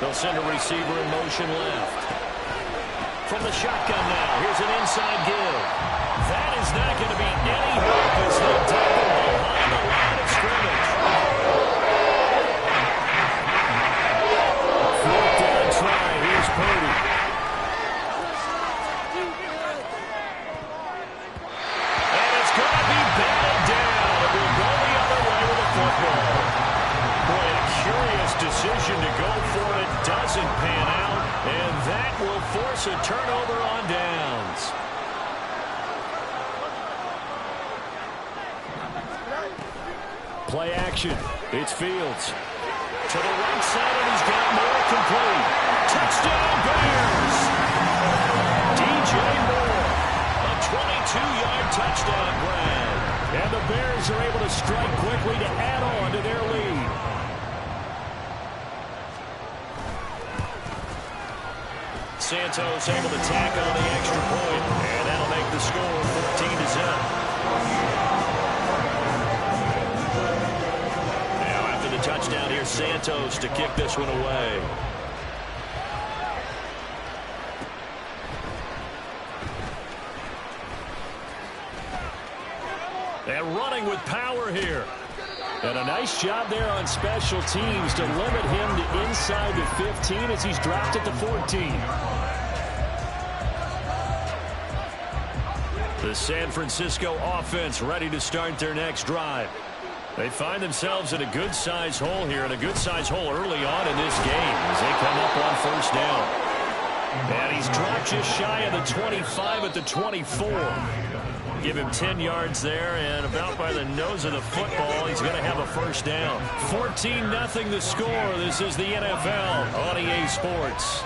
They'll send a receiver in motion left. From the shotgun now, here's an inside give. That is not going to be any help as they tackle behind the line of scrimmage. 4th down try. Here's Purdy. And it's going to be batted down. It will go the other way with the football. Boy, a curious decision to go for it. Doesn't pan out. And that will force a turnover on downs. Play action. It's Fields. To the right side, and he's got more complete. Touchdown, Bears! DJ Moore, a 22-yard touchdown grab. And the Bears are able to strike quickly to add on to their lead. Santos able to tack on the extra point, and that'll make the score 14-0. Touchdown here, Santos, to kick this one away. And running with power here. And a nice job there on special teams to limit him to inside the 15 as he's dropped at the 14. The San Francisco offense ready to start their next drive. They find themselves in a good-sized hole here, and a good-sized hole early on in this game as they come up on 1st down. And he's dropped just shy of the 25 at the 24. Give him 10 yards there, and about by the nose of the football, he's going to have a 1st down. 14-0 the score. This is the NFL on EA Sports.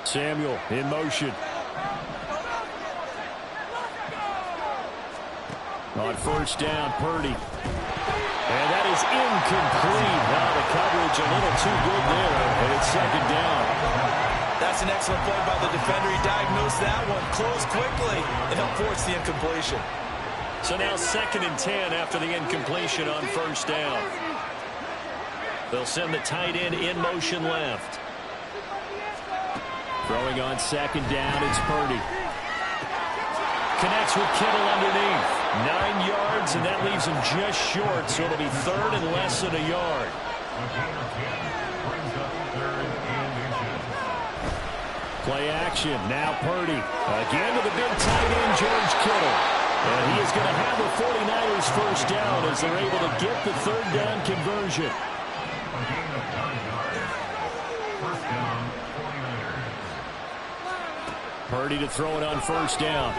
Samuel in motion. On 1st down, Purdy. And that is incomplete. Now the coverage a little too good there, and it's 2nd down. That's an excellent play by the defender. He diagnosed that one, closed quickly, and helped force the incompletion. So now 2nd and 10 after the incompletion on 1st down. They'll send the tight end in motion left. Throwing on 2nd down, it's Purdy. Connects with Kittle underneath. 9 yards, and that leaves him just short, so it'll be 3rd and less than a yard. Play action, now Purdy. Again to the big tight end, George Kittle. And he is going to have the 49ers 1st down as they're able to get the 3rd down conversion. Purdy to throw it on 1st down.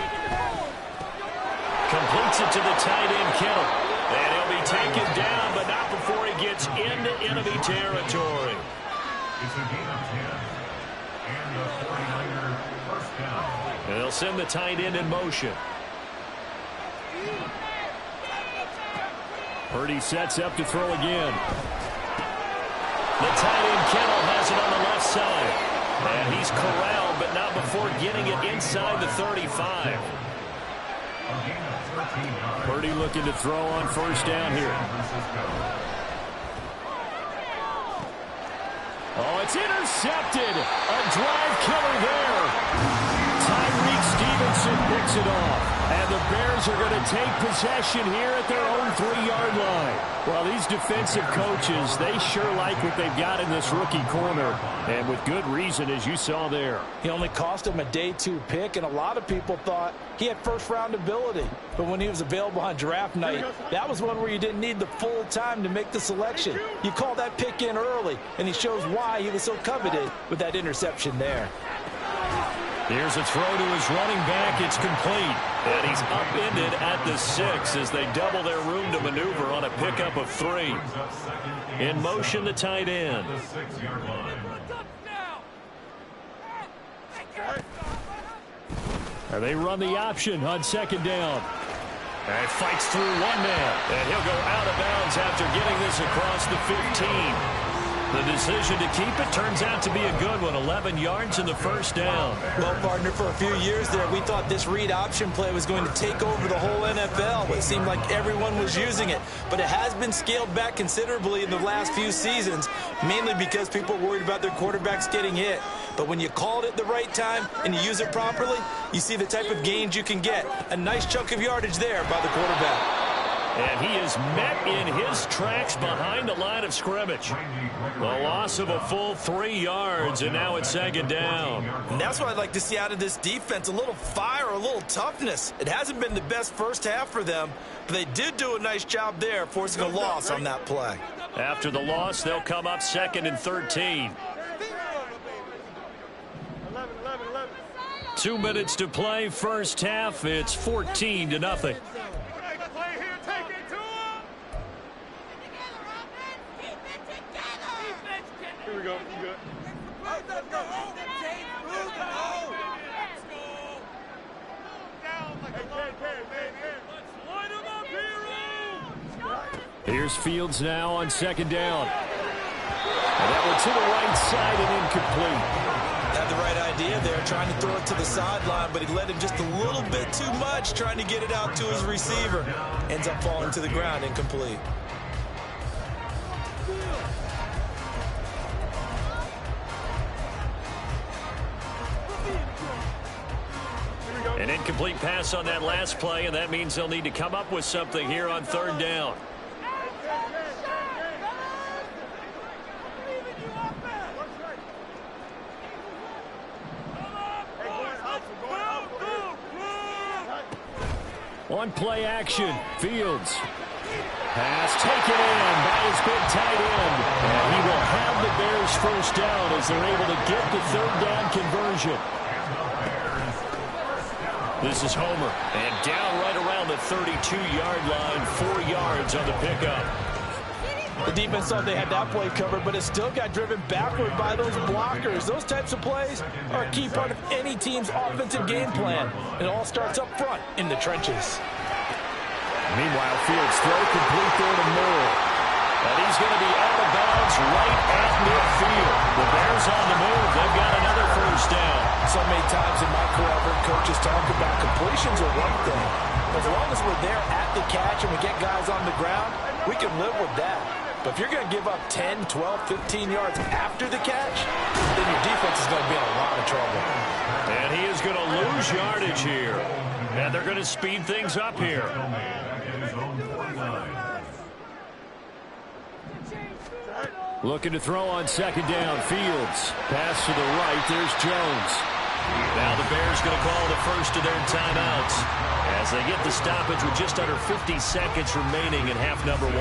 Completes it to the tight end, Kittle. And he'll be taken down, but not before he gets into enemy territory. It's a gain of 10. And the 49er 1st down. And they'll send the tight end in motion. Purdy sets up to throw again. The tight end, Kittle, has it on the left side. And he's corralled, but not before getting it inside the 35. Purdy looking to throw on 1st down here. Oh, it's intercepted. A drive killer there. Tight Tyrique Stevenson picks it off. And the Bears are going to take possession here at their own 3-yard line. Well, these defensive coaches, they sure like what they've got in this rookie corner. And with good reason, as you saw there. He only cost him a day 2 pick, and a lot of people thought he had first-round ability. But when he was available on draft night, that was one where you didn't need the full time to make the selection. You call that pick in early, and he shows why he was so coveted with that interception there. Here's a throw to his running back. It's complete. And he's upended at the 6 as they double their room to maneuver on a pickup of 3. In motion, the tight end. And they run the option on 2nd down. And fights through one man. And he'll go out of bounds after getting this across the 15. The decision to keep it turns out to be a good one. 11 yards in the first down. Well, partner, for a few years there, we thought this read option play was going to take over the whole NFL. It seemed like everyone was using it. But it has been scaled back considerably in the last few seasons, mainly because people are worried about their quarterbacks getting hit. But when you call it at the right time and you use it properly, you see the type of gains you can get. A nice chunk of yardage there by the quarterback. And he is met in his tracks behind the line of scrimmage. The loss of a full 3 yards, and now it's 2nd down. And that's what I'd like to see out of this defense, a little fire, a little toughness. It hasn't been the best first half for them, but they did do a nice job there, forcing a loss on that play. After the loss, they'll come up 2nd and 13. 2 minutes to play, first half. It's 14-0. Here we go. You good? Let's go. Here's Fields now on 2nd down. And that one to the right side and incomplete. Had the right idea there, trying to throw it to the sideline, but he let him just a little bit too much, trying to get it out to his receiver. Ends up falling to the ground, incomplete. An incomplete pass on that last play, and that means they'll need to come up with something here on 3rd down. On play action, Fields. Pass taken in by his big tight end. And he will have the Bears first down as they're able to get the 3rd down conversion. This is Homer, and down right around the 32-yard line, 4 yards on the pickup. The defense thought they had that play covered, but it still got driven backward by those blockers. Those types of plays are a key part of any team's offensive game plan. It all starts up front in the trenches. Meanwhile, Fields throw complete there to Moore. And he's going to be out of bounds right at midfield. The Bears on the move. They've got another first down. So many times in my career, I've heard coaches talk about completions are one thing. As long as we're there at the catch and we get guys on the ground, we can live with that. But if you're going to give up 10, 12, 15 yards after the catch, then your defense is going to be in a lot of trouble. And he is going to lose yardage here. And they're going to speed things up here. Looking to throw on 2nd down, Fields. Pass to the right, there's Jones. Now the Bears going to call the first of their timeouts as they get the stoppage with just under 50 seconds remaining in half number 1.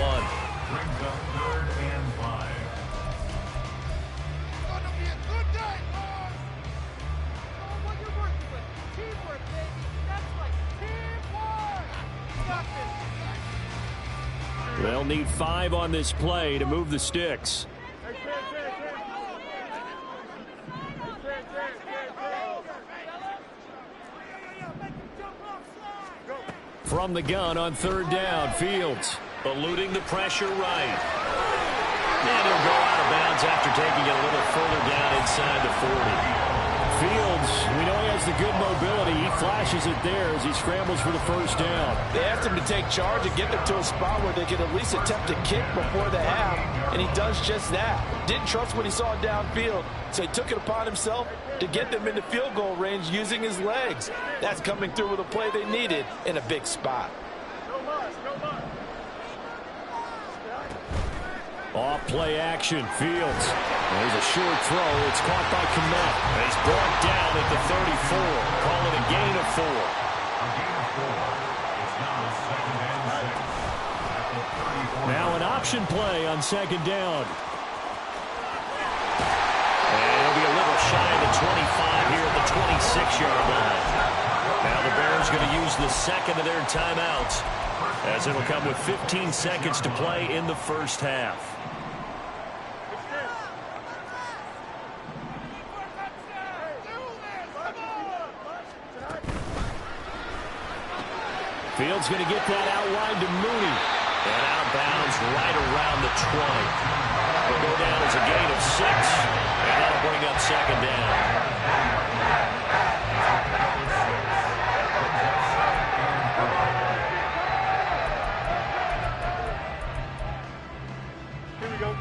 Brings up 3rd and 5. Gonna be a good day, boys. Oh, what you're working with. Teamwork, baby. That's like teamwork. Got this. They'll need 5 on this play to move the sticks. From the gun on 3rd down, Fields. Eluding the pressure right. And he'll go out of bounds after taking it a little further down inside the 40. Fields, we know he has the good mobility. He flashes it there as he scrambles for the first down. They asked him to take charge and get them to a spot where they could at least attempt to kick before the half, and he does just that. Didn't trust what he saw downfield, so he took it upon himself to get them into field goal range using his legs. That's coming through with a play they needed in a big spot. Off play action, Fields. There's a short throw. It's caught by Kmet. He's brought down at the 34. Call it a gain of 4. A gain of 4. It's now 2nd and 6 at the 34. Now an option play on 2nd down. And it'll be a little shy of the 25 here at the 26-yard line. Now the Bears going to use the second of their timeouts, as it'll come with 15 seconds to play in the first half. Fields going to get that out wide to Mooney. And out of bounds right around the 20. It'll go down as a gain of 6. And that'll bring up 2nd down. Here we go.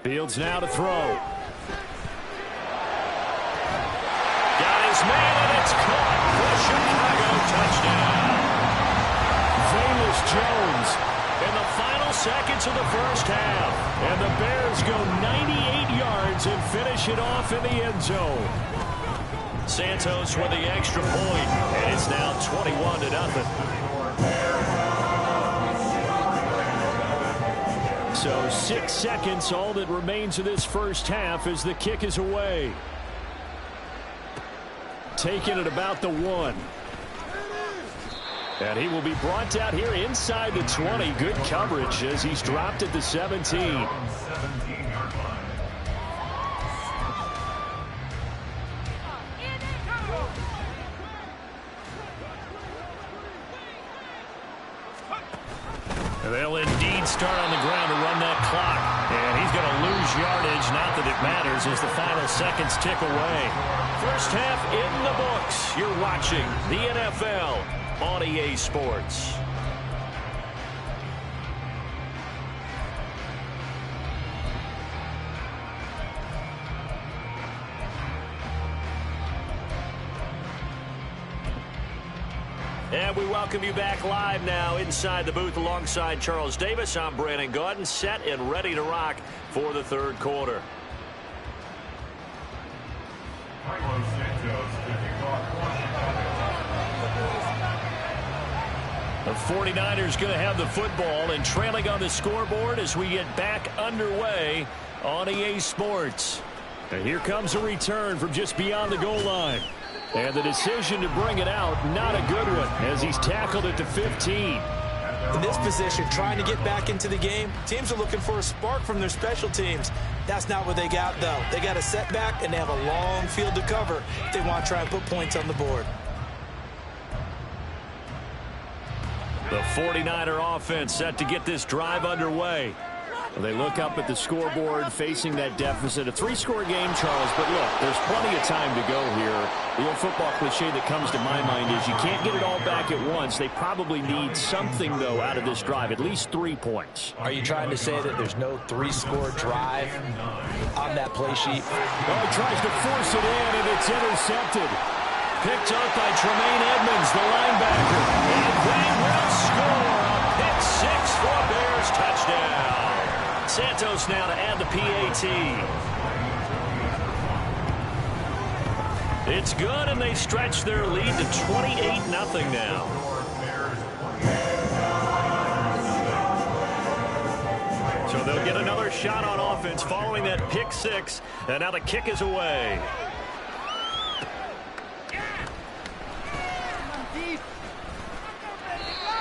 Fields now to throw. Got his man, and it's caught for Chicago. Touchdown. Velus Jones in the final seconds of the first half. And the Bears go 98 yards and finish it off in the end zone. Santos with the extra point, and it's now 21-0. So 6 seconds, all that remains of this first half as the kick is away. Taken at about the 1. And he will be brought out here inside the 20. Good coverage as he's dropped at the 17. 17-yard line. They'll indeed start on the ground to run that clock. And he's going to lose yardage. Not that it matters as the final seconds tick away. First half in the books. You're watching the NFL on EA Sports. And we welcome you back live now inside the booth alongside Charles Davis. I'm Brandon Gaudin, set and ready to rock for the third quarter. Carlos Santos, the kickoff for Chicago. The 49ers going to have the football and trailing on the scoreboard as we get back underway on EA Sports. And here comes a return from just beyond the goal line. And the decision to bring it out, not a good one, as he's tackled at the 15. In this position, trying to get back into the game, teams are looking for a spark from their special teams. That's not what they got, though. They got a setback, and they have a long field to cover if they want to try and put points on the board. The 49er offense set to get this drive underway. They look up at the scoreboard facing that deficit. A 3-score game, Charles, but look, there's plenty of time to go here. The old football cliche that comes to my mind is you can't get it all back at once. They probably need something, though, out of this drive, at least 3 points. Are you trying to say that there's no 3-score drive on that play sheet? Oh, he tries to force it in, and it's intercepted. Picked up by Tremaine Edmonds, the linebacker. And they will score a pick 6 for a Bears touchdown. Santos now to add the PAT. It's good, and they stretch their lead to 28-0 now. So they'll get another shot on offense following that pick 6, and now the kick is away.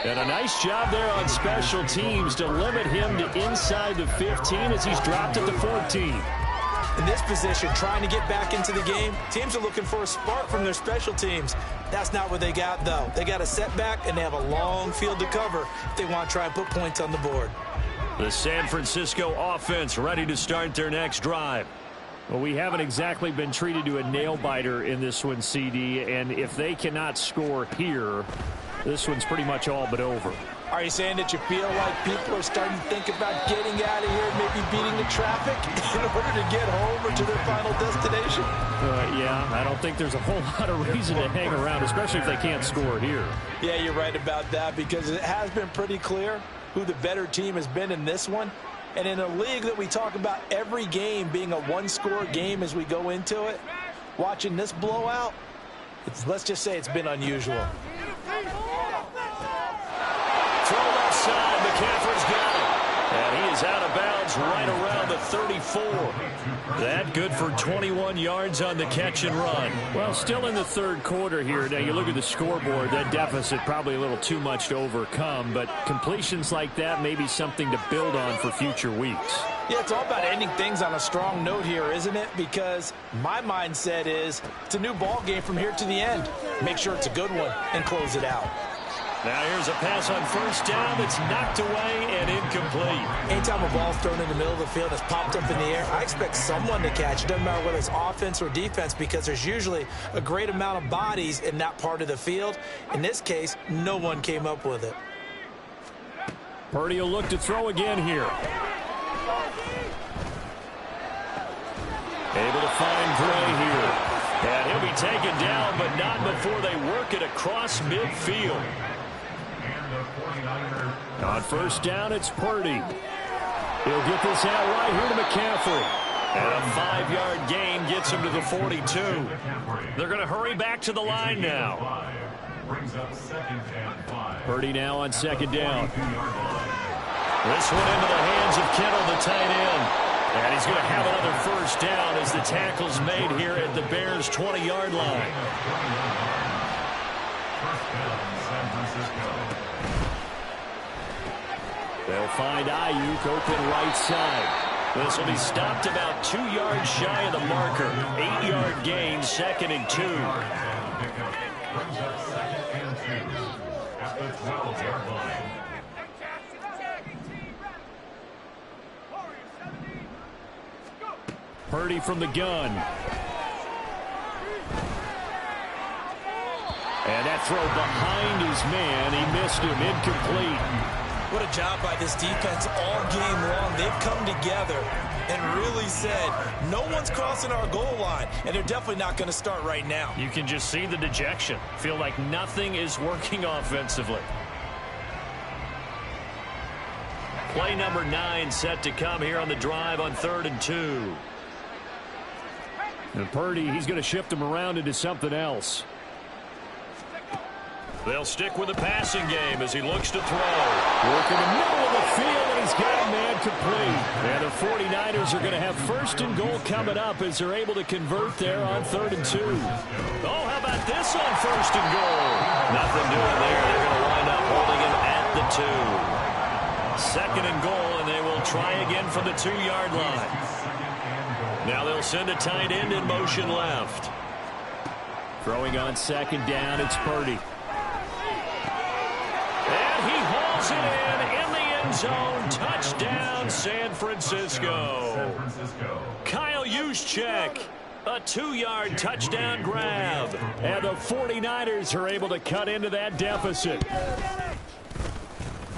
And a nice job there on special teams to limit him to inside the 15 as he's dropped at the 14. In this position, trying to get back into the game, teams are looking for a spark from their special teams. That's not what they got, though. They got a setback, and they have a long field to cover if they want to try and put points on the board. The San Francisco offense ready to start their next drive. Well, we haven't exactly been treated to a nail-biter in this one, CD, and if they cannot score here, this one's pretty much all but over. Are you saying that you feel like people are starting to think about getting out of here and maybe beating the traffic in order to get home or to their final destination? Yeah, I don't think there's a whole lot of reason to hang around, especially if they can't score here. Yeah, you're right about that, because it has been pretty clear who the better team has been in this one. And in a league that we talk about every game being a one-score game as we go into it, watching this blowout, let's just say it's been unusual. Throw left side, McCaffrey's got it. And he is out of bounds right around the 34. That good for 21 yards on the catch and run. Well, still in the third quarter here. Now, you look at the scoreboard, that deficit probably a little too much to overcome, but completions like that may be something to build on for future weeks. Yeah, it's all about ending things on a strong note here, isn't it? Because my mindset is it's a new ball game from here to the end. Make sure it's a good one and close it out. Now here's a pass on first down that's knocked away and incomplete. Anytime a ball's thrown in the middle of the field that's popped up in the air, I expect someone to catch it. Doesn't matter whether it's offense or defense, because there's usually a great amount of bodies in that part of the field. In this case, no one came up with it. Purdy will look to throw again here. Able to find Gray here. And he'll be taken down, but not before they work it across midfield. On first down, it's Purdy. He'll get this out right here to McCaffrey. And a 5-yard gain gets him to the 42. They're going to hurry back to the line now. Purdy now on second down. This one into the hands of Kittle, the tight end. And he's going to have another first down as the tackle's made here at the Bears' 20-yard line. They'll find Ayuk open right side. This will be stopped about 2 yards shy of the marker. 8-yard gain, 2nd and 2. Brings up 2nd and 2 at the 12-yard line. Purdy from the gun. And that throw behind his man. He missed him. Incomplete. What a job by this defense all game long. They've come together and really said, no one's crossing our goal line, and they're definitely not going to start right now. You can just see the dejection. Feel like nothing is working offensively. Play number 9 set to come here on the drive on 3rd and 2. And Purdy, he's going to shift him around into something else. They'll stick with the passing game as he looks to throw. Working the middle of the field, and he's got a man complete. And the 49ers are going to have 1st and goal coming up as they're able to convert there on 3rd and 2. Oh, how about this on 1st and goal? Nothing doing there. They're going to wind up holding him at the 2. 2nd and goal, and they will try again from the 2-yard line. Now they'll send a tight end in motion left. Throwing on 2nd down, it's Purdy. And he hauls it in the end zone. Touchdown, San Francisco. Kyle Juszczyk, a 2-yard touchdown grab. And the 49ers are able to cut into that deficit.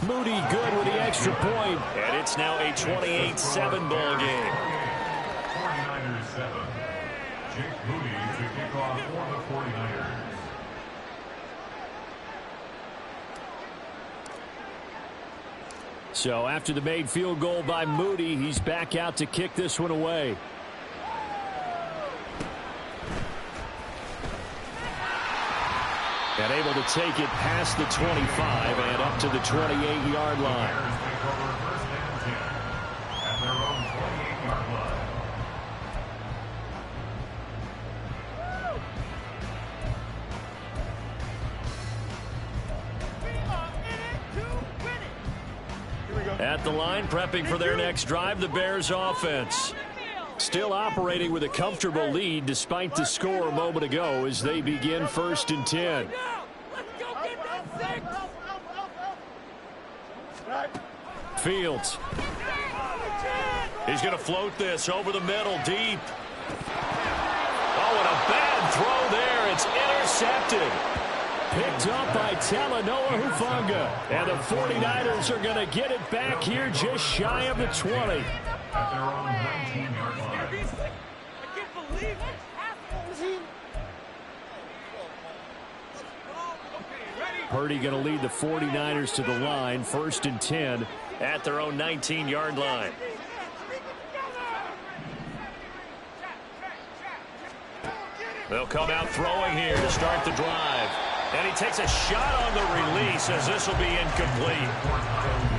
Moody good with the extra point. And it's now a 28-7 ball game. 49ers 7. Jake Moody to kick off for the 49ers. So after the made field goal by Moody, he's back out to kick this one away. And able to take it past the 25 and up to the 28-yard line. At the line, prepping for their next drive, the Bears offense. Still operating with a comfortable lead despite the score a moment ago as they begin 1st and 10. Let's go get that 6. Fields. He's going to float this over the middle, deep. Oh, and a bad throw there. It's intercepted. Picked up by Talanoa Hufanga. And the 49ers are going to get it back here just shy of the 20. At their own 19-yard line. I can't believe it. Purdy going to lead the 49ers to the line. 1st and 10 at their own 19-yard line. They'll come out throwing here to start the drive. And he takes a shot on the release as this will be incomplete.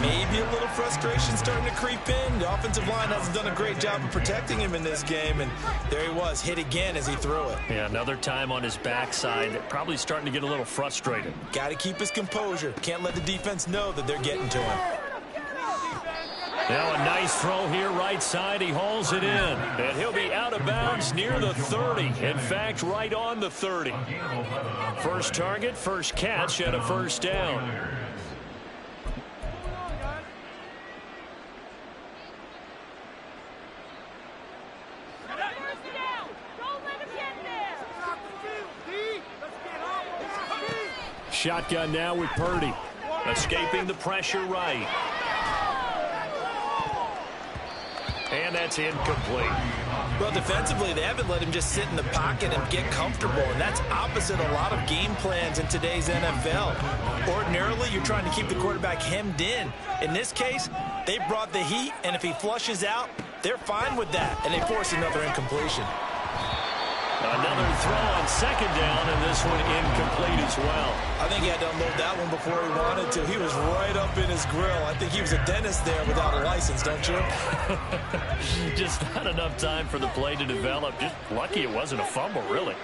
Maybe a little frustration starting to creep in. The offensive line hasn't done a great job of protecting him in this game, and there he was, hit again as he threw it. Yeah, another time on his backside, probably starting to get a little frustrated. Got to keep his composure. Can't let the defense know that they're getting to him. Now a nice throw here right side. He hauls it in. And he'll be out of bounds near the 30. In fact, right on the 30. First target, first catch, and a first down. Shotgun now with Purdy. Escaping the pressure right. And that's incomplete. Well, defensively, they haven't let him just sit in the pocket and get comfortable, and that's opposite a lot of game plans in today's NFL. Ordinarily, you're trying to keep the quarterback hemmed in. In this case, they brought the heat, and if he flushes out, they're fine with that, and they force another incompletion. Another throw on second down, and this one incomplete as well. I think he had to unload that one before he wanted to. He was right up in his grill. I think he was a dentist there without a license, don't you? Just not enough time for the play to develop. Just lucky it wasn't a fumble, really.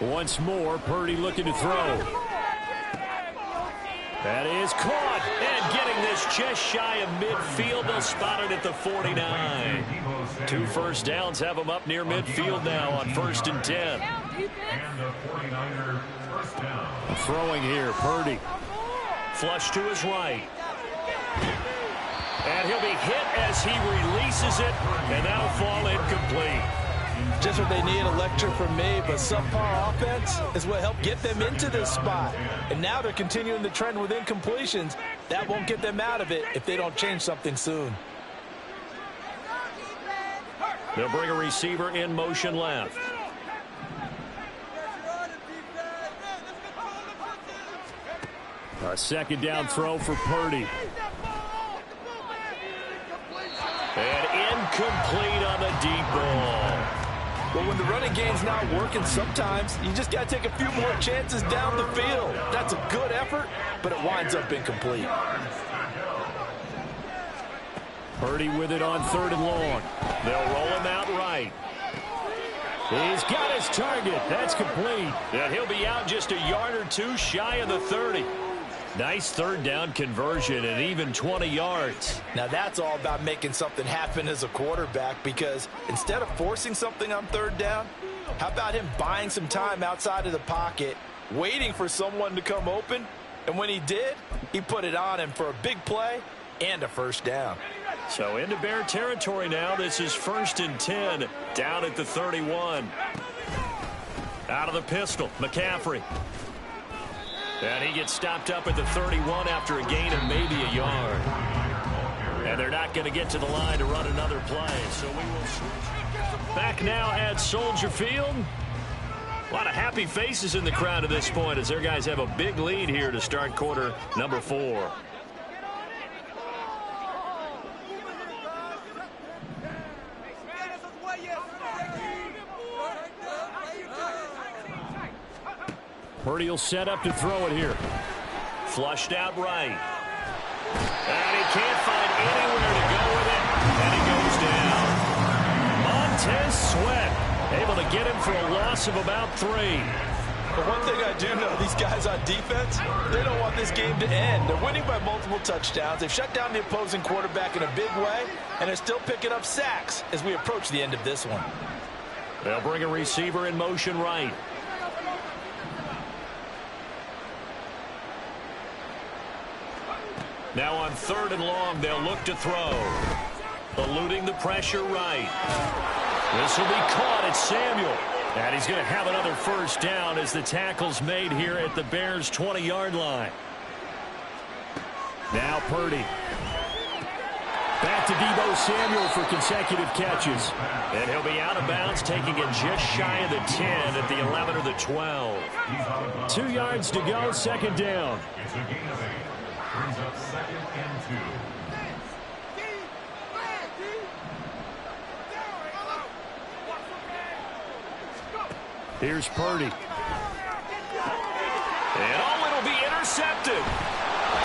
Once more, Purdy looking to throw. That is caught, and getting this just shy of midfield. They'll spot it at the 49. 2 first downs have them up near midfield now on 1st and 10. And the 49er first down. Throwing here, Purdy. Flush to his right. And he'll be hit as he releases it, and that'll fall incomplete. Just what they need, a lecture from me, but subpar offense is what helped get them into this spot. And now they're continuing the trend with incompletions. That won't get them out of it if they don't change something soon. They'll bring a receiver in motion left. A second down throw for Purdy. And incomplete on the deep ball. Well, when the running game's not working, sometimes you just got to take a few more chances down the field. That's a good effort, but it winds up incomplete. Purdy with it on 3rd and long. They'll roll him out right. He's got his target. That's complete. And he'll be out just a yard or two shy of the 30. Nice 3rd down conversion and even 20 yards. Now that's all about making something happen as a quarterback, because instead of forcing something on 3rd down, how about him buying some time outside of the pocket, waiting for someone to come open, and when he did, he put it on him for a big play and a first down. So into Bear territory now. This is 1st and 10 down at the 31. Out of the pistol, McCaffrey. And he gets stopped up at the 31 after a gain of maybe a yard. And they're not going to get to the line to run another play. So we will switch back now at Soldier Field. A lot of happy faces in the crowd at this point as their guys have a big lead here to start quarter number 4. Purdy will set up to throw it here. Flushed out right. And he can't find anywhere to go with it. And he goes down. Montez Sweat able to get him for a loss of about 3. But one thing I do know, these guys on defense, they don't want this game to end. They're winning by multiple touchdowns. They've shut down the opposing quarterback in a big way, and they're still picking up sacks as we approach the end of this one. They'll bring a receiver in motion right. Now on 3rd and long, they'll look to throw. Eluding the pressure right. This will be caught at Samuel. And he's going to have another first down as the tackle's made here at the Bears' 20-yard line. Now Purdy. Back to Deebo Samuel for consecutive catches. And he'll be out of bounds, taking it just shy of the 10 at the 11 or the 12. 2 yards to go, 2nd down. It's a gain of 8. Brings up 2nd and 2. Here's Purdy. And it'll be intercepted.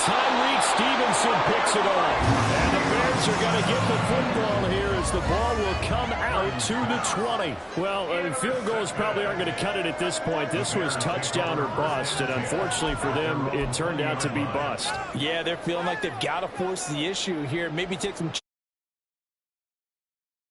Tyreek Stevenson picks it off. And the Bears are going to get the football here as the ball will come out to the 20. Well, field goals probably aren't going to cut it at this point. This was touchdown or bust, and unfortunately for them, it turned out to be bust. Yeah, they're feeling like they've got to force the issue here. Maybe take some